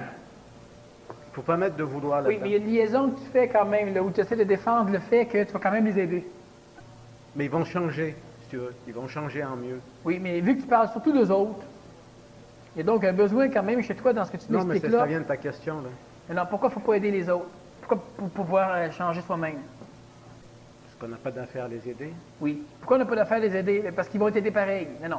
A: ne faut pas mettre de vouloir
B: Oui,
A: là-dedans.
B: mais il y a une liaison que tu fais quand même, là, où tu essaies de défendre le fait que tu vas quand même les aider.
A: Mais ils vont changer, si tu veux. Ils vont changer en mieux.
B: Oui, mais vu que tu parles surtout d'eux autres, il y a donc un besoin quand même chez toi dans ce que tu
A: Non, mais
B: m'expliques
A: ça
B: là.
A: vient de ta question, là.
B: Mais non, pourquoi il ne faut pas aider les autres? Pourquoi pour pouvoir changer soi-même?
A: Parce qu'on n'a pas d'affaire à les aider.
B: Oui. Pourquoi on n'a pas d'affaire à les aider? Mais parce qu'ils vont t'aider pareil. Non, non.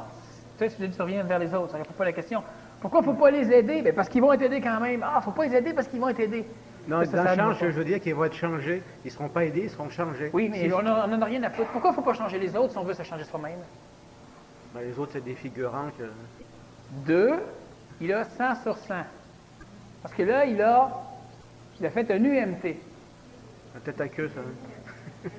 B: Tu reviens vers les autres, ça ne répond pas à la question. Pourquoi il ne faut pas les aider? Ben, parce qu'ils vont être aidés quand même. Ah, il ne faut pas les aider parce qu'ils vont être aidés.
A: Non,
B: Ça,
A: dans
B: ça
A: le
B: ne
A: change,
B: va pas.
A: je veux dire qu'ils vont être changés. Ils ne seront pas aidés, ils seront changés.
B: Oui, mais
A: Si-
B: on n'en a rien à foutre. Pourquoi il ne faut pas changer les autres si on veut se changer soi-même?
A: Ben, les autres, c'est des figurants que...
B: 2, il a 100 sur 100. Parce que là, il a fait un UMT.
A: La tête à queue, ça. Hein?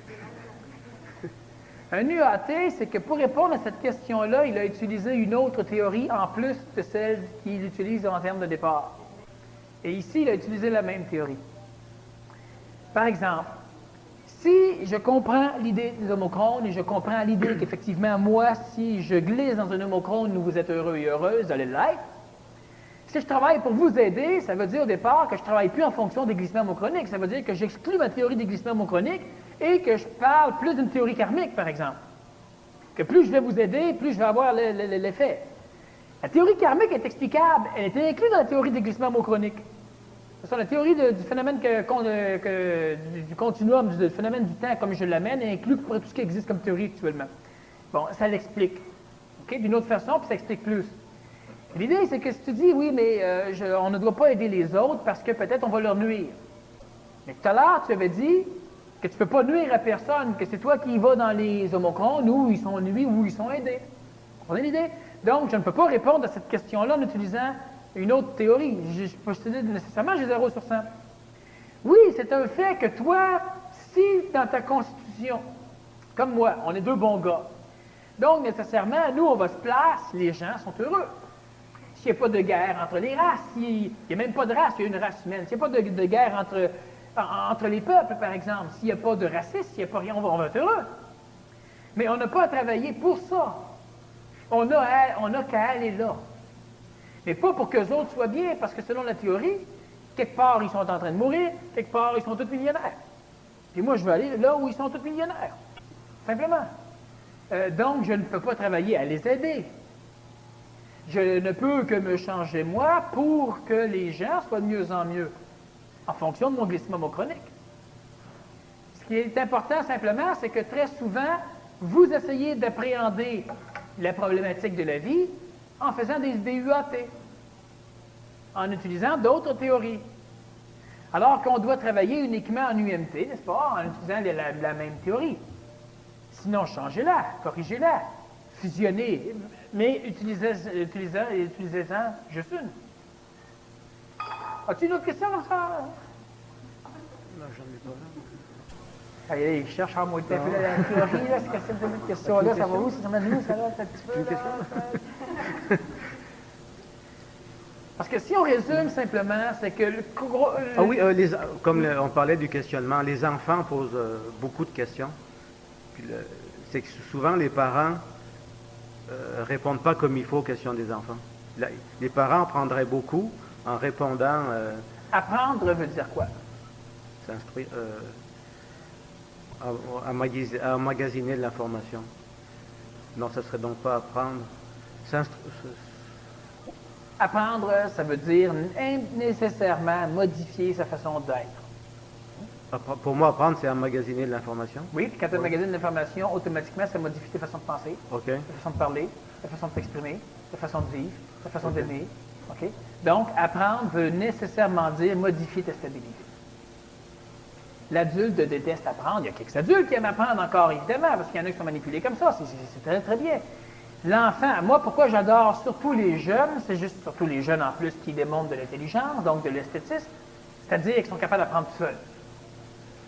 B: Un UAT, c'est que pour répondre à cette question-là, il a utilisé une autre théorie en plus de celle qu'il utilise en termes de départ. Et ici, il a utilisé la même théorie. Par exemple, si je comprends l'idée des homochrones et je comprends l'idée qu'effectivement, moi, si je glisse dans un homochrone où vous êtes heureux et heureuse, vous allez l'être. Si je travaille pour vous aider, ça veut dire au départ que je ne travaille plus en fonction des glissements homochroniques. Ça veut dire que j'exclus ma théorie des glissements homochroniques et que je parle plus d'une théorie karmique, par exemple. Que plus je vais vous aider, plus je vais avoir l'effet. La théorie karmique est explicable. Elle est inclue dans la théorie des glissements homochroniques. C'est la théorie du phénomène du continuum, du phénomène du temps, comme je l'amène, inclut tout ce qui existe comme théorie actuellement. Bon, ça l'explique. OK? D'une autre façon, puis ça explique plus. L'idée, c'est que si tu dis, oui, mais on ne doit pas aider les autres parce que peut-être on va leur nuire. Mais tout à l'heure, tu avais dit que tu ne peux pas nuire à personne, que c'est toi qui vas dans les homochrones où ils sont nuits ou où ils sont aidés. Vous comprenez l'idée? Donc, je ne peux pas répondre à cette question-là en utilisant une autre théorie. Je ne te dis nécessairement j'ai 0 sur 100. Oui, c'est un fait que toi, si dans ta constitution, comme moi, on est deux bons gars, donc nécessairement, nous, on va se placer, les gens sont heureux. S'il n'y a pas de guerre entre les races, il n'y a même pas de race, il y a une race humaine. S'il n'y a pas de guerre entre les peuples, par exemple, s'il n'y a pas de racisme, s'il n'y a pas rien, on va être heureux. Mais on n'a pas à travailler pour ça. On n'a qu'à aller là. Mais pas pour qu'eux autres soient bien, parce que selon la théorie, quelque part, ils sont en train de mourir, quelque part, ils sont tous millionnaires. Et moi, je veux aller là où ils sont tous millionnaires. Simplement. Donc, je ne peux pas travailler à les aider. Je ne peux que me changer moi pour que les gens soient de mieux en mieux, en fonction de mon glissement homochronique. Ce qui est important simplement, c'est que très souvent, vous essayez d'appréhender la problématique de la vie en faisant des UAT, en utilisant d'autres théories. Alors qu'on doit travailler uniquement en UMT, n'est-ce pas, en utilisant la même théorie. Sinon, changez-la, corrigez-la, fusionnez, mais utilisez-en juste une. As-tu une autre question, ça?
A: Non, j'en ai pas.
B: Allez, il cherche en moi. La théorie, là, c'est cette question-là, ça va où? Ça mène où, ça, là? Un petit peu, là? Parce que si on résume simplement, c'est que
A: Ah oui, comme on parlait du questionnement, les enfants posent beaucoup de questions. Puis c'est que souvent les parents répondent pas comme il faut aux questions des enfants. les parents prendraient beaucoup en répondant,
B: Apprendre veut dire quoi?
A: s'instruire, à emmagasiner de l'information. Non, ça serait donc pas apprendre.
B: Apprendre, ça veut dire nécessairement modifier sa façon d'être.
A: Pour moi, apprendre, c'est emmagasiner de l'information.
B: Oui, puis quand tu emmagasines l'information, automatiquement, ça modifie tes façons de penser,
A: OK.
B: ta façon de parler, ta façon de t'exprimer, ta façon de vivre, ta façon d'aimer. OK? Donc, apprendre veut nécessairement dire modifier ta stabilité. L'adulte déteste apprendre. Il y a quelques adultes qui aiment apprendre encore, évidemment, parce qu'il y en a qui sont manipulés comme ça. C'est très, très bien. L'enfant, moi, pourquoi j'adore surtout les jeunes, c'est juste surtout les jeunes en plus qui démontrent de l'intelligence, donc de l'esthétisme, c'est-à-dire qu'ils sont capables d'apprendre tout seuls.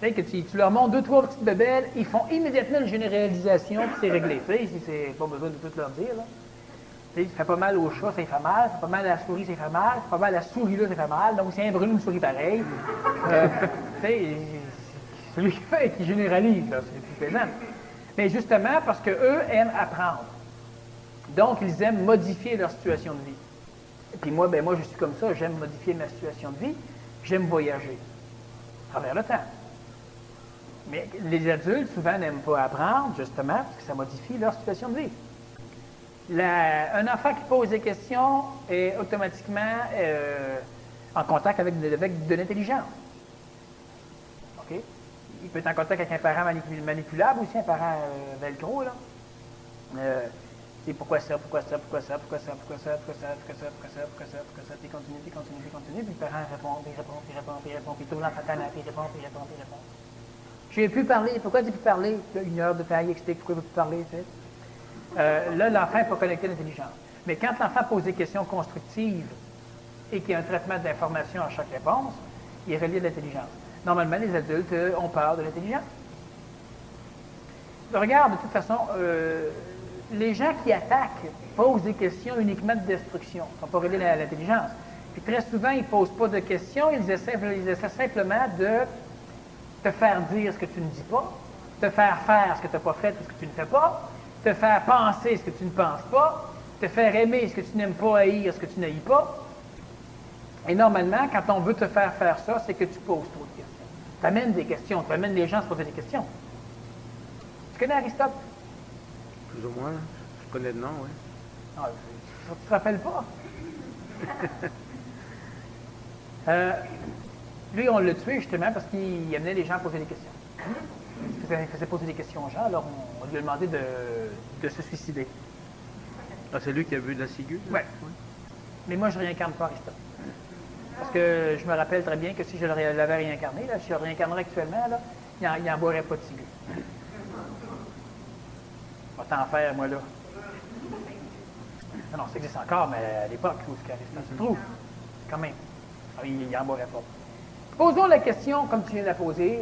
B: Que tu leur montres 2-3 petites bébelles, ils font immédiatement une généralisation, puis c'est réglé. Tu sais, c'est pas besoin de tout leur dire. Là. Tu sais, ça fait pas mal au chat, ça fait mal. Ça fait pas mal à la souris, ça fait mal. Ça fait pas mal à la souris, là, ça fait mal. Donc, c'est un brûle une souris pareil. Tu sais, celui qui généralise, là, c'est plus plaisant. Mais justement, parce qu'eux aiment apprendre. Donc, ils aiment modifier leur situation de vie. Et puis moi, moi, je suis comme ça. J'aime modifier ma situation de vie. J'aime voyager à travers le temps. Mais les adultes, souvent, n'aiment pas apprendre, justement, parce que ça modifie leur situation de vie. Un enfant qui pose des questions est automatiquement en contact avec de l'intelligence. OK? Il peut être en contact avec un parent manipulable aussi, un parent velcro, là. C'est pourquoi ça, puis continue, puis le parent répond, puis tout le monde patane, puis répond. Je n'ai plus parler. Pourquoi tu n'as plus parler? Une heure de temps, il explique pourquoi il ne veut plus parler. Tu sais. Là, l'enfant n'est pas connecté à l'intelligence. Mais quand l'enfant pose des questions constructives et qu'il y a un traitement d'information à chaque réponse, il est relié à l'intelligence. Normalement, les adultes ont peur de l'intelligence. Regarde, de toute façon, les gens qui attaquent posent des questions uniquement de destruction. Ils ne sont pas reliés à l'intelligence. Puis très souvent, ils ne posent pas de questions, ils essaient simplement de te faire dire ce que tu ne dis pas, te faire faire ce que tu n'as pas fait ou ce que tu ne fais pas, te faire penser ce que tu ne penses pas, te faire aimer ce que tu n'aimes pas, haïr ce que tu n'haïs pas. Et normalement, quand on veut te faire faire ça, c'est que tu poses trop de questions. Tu amènes des questions, tu amènes les gens à se poser des questions. Tu connais Aristote?
A: Plus ou moins. Je connais le nom, oui.
B: Ah, tu ne te rappelles pas? Lui, on l'a tué justement parce qu'il amenait les gens à poser des questions. Il faisait poser des questions aux gens, alors on lui a demandé de se suicider.
A: Ah, c'est lui qui a vu de la ciguë?
B: Oui. Mais moi, je ne réincarne pas Aristote. Parce que je me rappelle très bien que si je l'avais réincarné, là, si je le réincarnerais actuellement, là, il n'en boirait pas de ciguë. Va t'en faire, moi, là. Non, ça existe encore, mais à l'époque où Aristote se trouve, quand même, il n'en boirait pas. Posons la question, comme tu viens de la poser,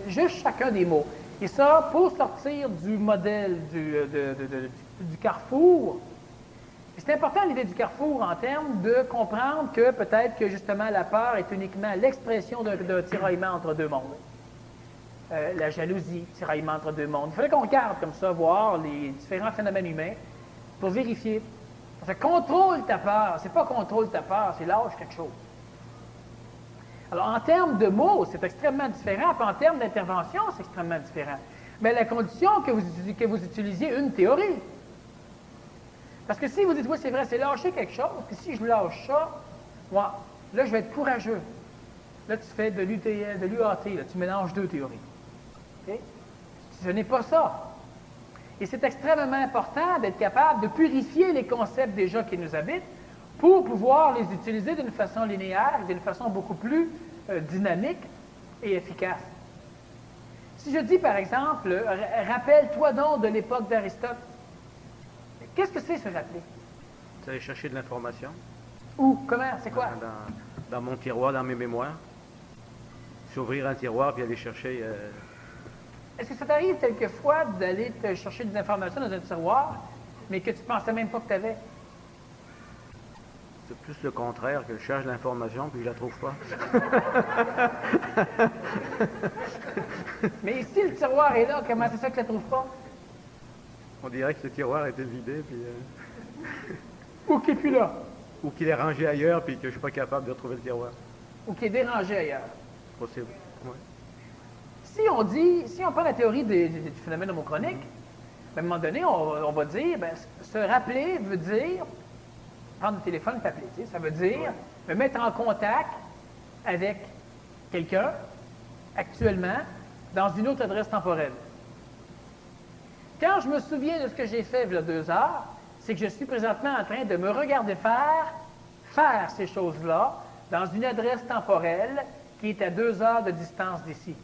B: juste chacun des mots. Et ça, pour sortir du modèle du carrefour, c'est important l'idée du carrefour en termes de comprendre que peut-être que justement la peur est uniquement l'expression d'un tiraillement entre deux mondes. La jalousie, tiraillement entre deux mondes. Il faudrait qu'on regarde comme ça, voir les différents phénomènes humains pour vérifier. Parce que contrôle ta peur, c'est pas contrôle ta peur, c'est lâche quelque chose. Alors, en termes de mots, c'est extrêmement différent, puis en termes d'intervention, c'est extrêmement différent. Mais la condition que vous utilisiez une théorie. Parce que si vous dites, oui, c'est vrai, c'est lâcher quelque chose, puis si je lâche ça, là, je vais être courageux. Là, tu fais de l'UAT, tu mélanges deux théories. Okay? Ce n'est pas ça. Et c'est extrêmement important d'être capable de purifier les concepts déjà qui nous habitent pour pouvoir les utiliser d'une façon linéaire, d'une façon beaucoup plus dynamique et efficace. Si je dis, par exemple, rappelle-toi donc de l'époque d'Aristote, qu'est-ce que c'est se rappeler?
A: Tu allais chercher de l'information.
B: Où? Comment? C'est quoi?
A: Dans mon tiroir, dans mes mémoires. S'ouvrir un tiroir puis aller chercher...
B: Est-ce que ça t'arrive quelquefois d'aller te chercher des informations dans un tiroir, mais que tu ne pensais même pas que tu avais?
A: C'est plus le contraire, que je cherche l'information puis je la trouve pas.
B: Mais si le tiroir est là, comment c'est ça que tu ne la trouves pas?
A: On dirait que ce tiroir était vidé puis...
B: Ou qui n'est plus là.
A: Ou qu'il est rangé ailleurs puis que je ne suis pas capable de retrouver le tiroir.
B: Ou qui est dérangé ailleurs.
A: Possible. Ouais.
B: Si on prend la théorie du phénomène homochronique, à un moment donné, on va dire, se rappeler veut dire, prendre le téléphone et t'appeler, ça veut dire me mettre en contact avec quelqu'un, actuellement, dans une autre adresse temporelle. Quand je me souviens de ce que j'ai fait il y a 2 heures, c'est que je suis présentement en train de me regarder faire ces choses-là dans une adresse temporelle qui est à 2 heures de distance d'ici.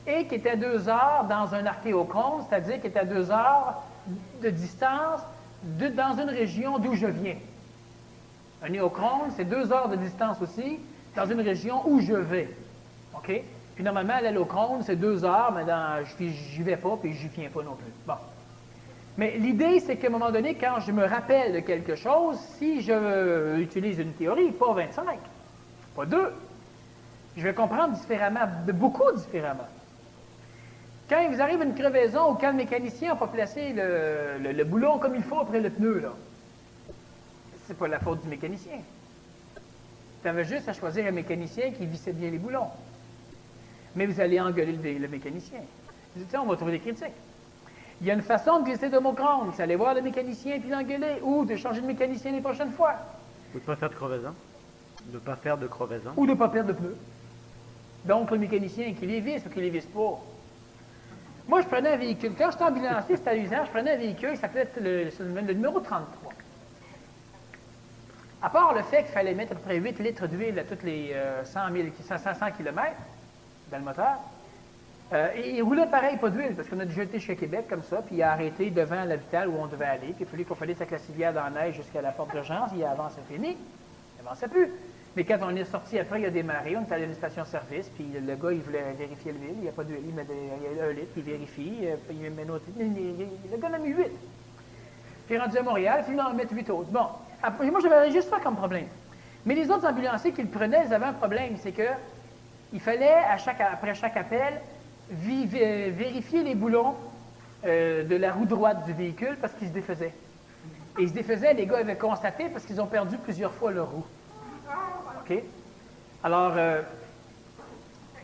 B: Et qui est à 2 heures dans un archéochrone, c'est-à-dire qui est à 2 heures de distance dans une région d'où je viens. Un néochrone, c'est 2 heures de distance aussi dans une région où je vais. OK? Puis normalement, l'allochrone, c'est 2 heures, mais j'y vais pas, puis j'y viens pas non plus. Bon. Mais l'idée, c'est qu'à un moment donné, quand je me rappelle de quelque chose, si je utilise une théorie, pas 25, pas 2, je vais comprendre différemment, beaucoup différemment. Quand il vous arrive une crevaison ou quand le mécanicien n'a pas placé le boulon comme il faut après le pneu, là, c'est pas la faute du mécanicien. Tu avais juste à choisir un mécanicien qui vissait bien les boulons. Mais vous allez engueuler le mécanicien. On va trouver des critiques. Il y a une façon de glisser de homochrone, c'est aller voir le mécanicien puis l'engueuler, ou de changer de mécanicien les prochaines fois.
A: Ou de ne pas faire de crevaison. De ne pas faire de crevaison.
B: Ou de ne pas perdre de pneus. Donc, le mécanicien qui les visse ou qui les visse pas. Moi, je prenais un véhicule. Quand j'étais ambulancier, c'était à l'usage, je prenais un véhicule qui s'appelait le numéro 33. À part le fait qu'il fallait mettre à peu près 8 litres d'huile à tous les 100 km dans le moteur, et il roulait pareil, pas d'huile, parce qu'on a déjà été chez Québec comme ça, puis il a arrêté devant l'hôpital où on devait aller, puis il fallait sa classivière dans la neige jusqu'à la porte d'urgence, il avance, c'est fini. Il n'avançait plus. Mais quand on est sorti après, il a démarré, on est allé à une station-service, puis le gars, il voulait vérifier l'huile, il n'y a pas d'huile, il met il y a 1 litre, il vérifie, puis il met une autre, le gars en a mis 8. Puis il est rendu à Montréal, puis il en met 8 autres. Bon, après, moi, j'avais juste ça comme problème. Mais les autres ambulanciers qui le prenaient, ils avaient un problème, c'est que il fallait, après chaque appel, vérifier les boulons de la roue droite du véhicule parce qu'ils se défaisaient. Et ils se défaisaient, les gars avaient constaté parce qu'ils ont perdu plusieurs fois leur roue. OK? Alors,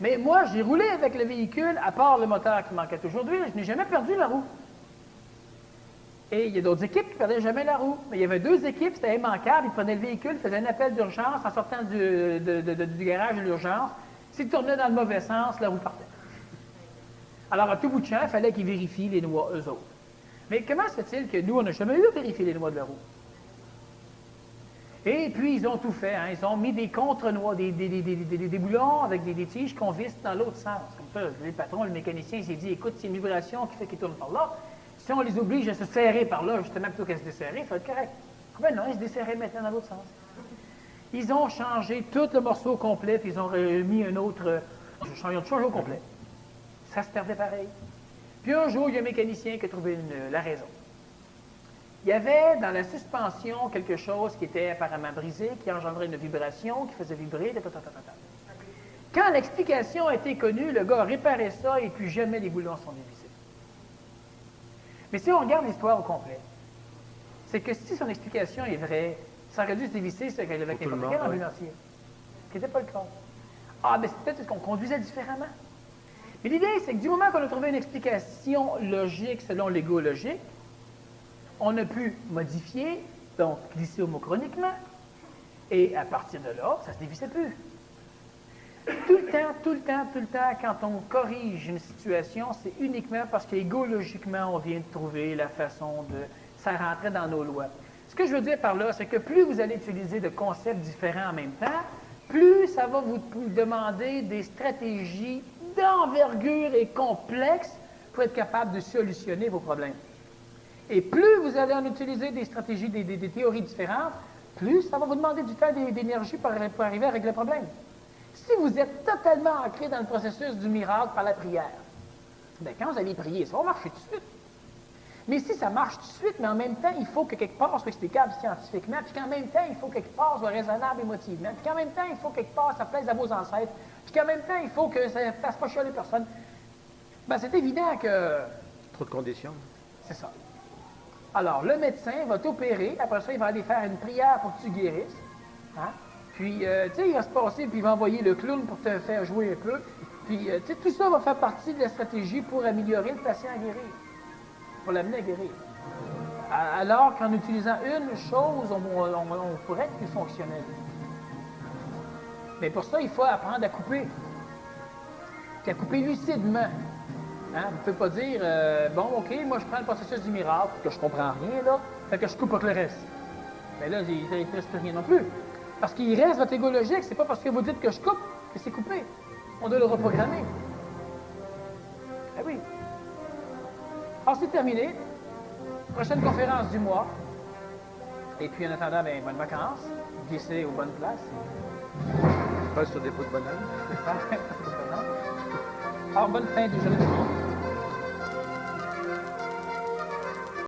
B: mais moi, j'ai roulé avec le véhicule, à part le moteur qui manquait toujours d'huile, je n'ai jamais perdu la roue. Et il y a d'autres équipes qui ne perdaient jamais la roue. Mais il y avait 2 équipes, c'était immanquable, ils prenaient le véhicule, faisaient un appel d'urgence en sortant du garage de l'urgence. S'ils tournaient dans le mauvais sens, la roue partait. Alors, à tout bout de champ, il fallait qu'ils vérifient les noix, eux autres. Mais comment se fait-il que nous, on n'a jamais eu à vérifier les noix de la roue? Et puis, ils ont tout fait. Hein. Ils ont mis des contre-noix, des boulons avec des tiges qu'on visse dans l'autre sens. Comme ça, le patron, le mécanicien, il s'est dit, écoute, c'est une vibration qui fait qu'ils tournent par là. Si on les oblige à se serrer par là, justement, plutôt qu'à se desserrer, il faut être correct. Ben non, ils se desserraient maintenant dans l'autre sens. Ils ont changé tout le morceau complet, puis ils ont remis un autre... Ils ont changé au complet. Ça se perdait pareil. Puis un jour, il y a un mécanicien qui a trouvé la raison. Il y avait dans la suspension quelque chose qui était apparemment brisé, qui engendrait une vibration, qui faisait vibrer, Quand l'explication a été connue, le gars a réparé ça et puis jamais les boulons sont dévissés. Mais si on regarde l'histoire au complet, c'est que si son explication est vraie, ça aurait dû se dévisser avec n'importe quel ambulancier. Ce qui n'était pas le cas. Ah, mais c'est peut-être parce qu'on conduisait différemment. Mais l'idée, c'est que du moment qu'on a trouvé une explication logique selon l'ego logique, on a pu modifier, donc glisser homochroniquement, et à partir de là, ça ne se dévissait plus. Tout le temps, quand on corrige une situation, c'est uniquement parce qu'égologiquement, on vient de trouver la façon de... Ça rentrait dans nos lois. Ce que je veux dire par là, c'est que plus vous allez utiliser de concepts différents en même temps, plus ça va vous demander des stratégies d'envergure et complexes pour être capable de solutionner vos problèmes. Et plus vous allez en utiliser des stratégies, des théories différentes, plus ça va vous demander du temps et d'énergie pour arriver à régler le problème. Si vous êtes totalement ancré dans le processus du miracle par la prière, bien, quand vous allez prier, ça va marcher tout de suite. Mais si ça marche tout de suite, mais en même temps, il faut que quelque part soit explicable scientifiquement, puis qu'en même temps, il faut que quelque part soit raisonnable émotivement, puis qu'en même temps, il faut que quelque part ça plaise à vos ancêtres, puis qu'en même temps, il faut que ça ne fasse pas chialer personne. Bien, c'est évident que...
A: Trop de conditions.
B: C'est ça. Alors, le médecin va t'opérer, après ça, il va aller faire une prière pour que tu guérisses. Hein? Puis, tu sais, il va se passer, puis il va envoyer le clown pour te faire jouer un peu. Puis, tu sais, tout ça va faire partie de la stratégie pour améliorer le patient à guérir, pour l'amener à guérir. Alors qu'en utilisant une chose, on pourrait être plus fonctionnel. Mais pour ça, il faut apprendre à couper. Puis à couper lucidement. Hein? Vous ne pouvez pas dire, bon, OK, moi je prends le processus du miracle, que je comprends rien, là, fait que je coupe pas que le reste. Mais là, il ne reste plus rien non plus. Parce qu'il reste votre égo logique, c'est pas parce que vous dites que je coupe que c'est coupé. On doit le reprogrammer. Ah oui. Alors, c'est terminé. Prochaine conférence du mois. Et puis, en attendant, bien, bonnes vacances. Glissez aux bonnes places.
A: Pas sur des pots de banane.
B: Alors, bonne fin de journée tout le monde.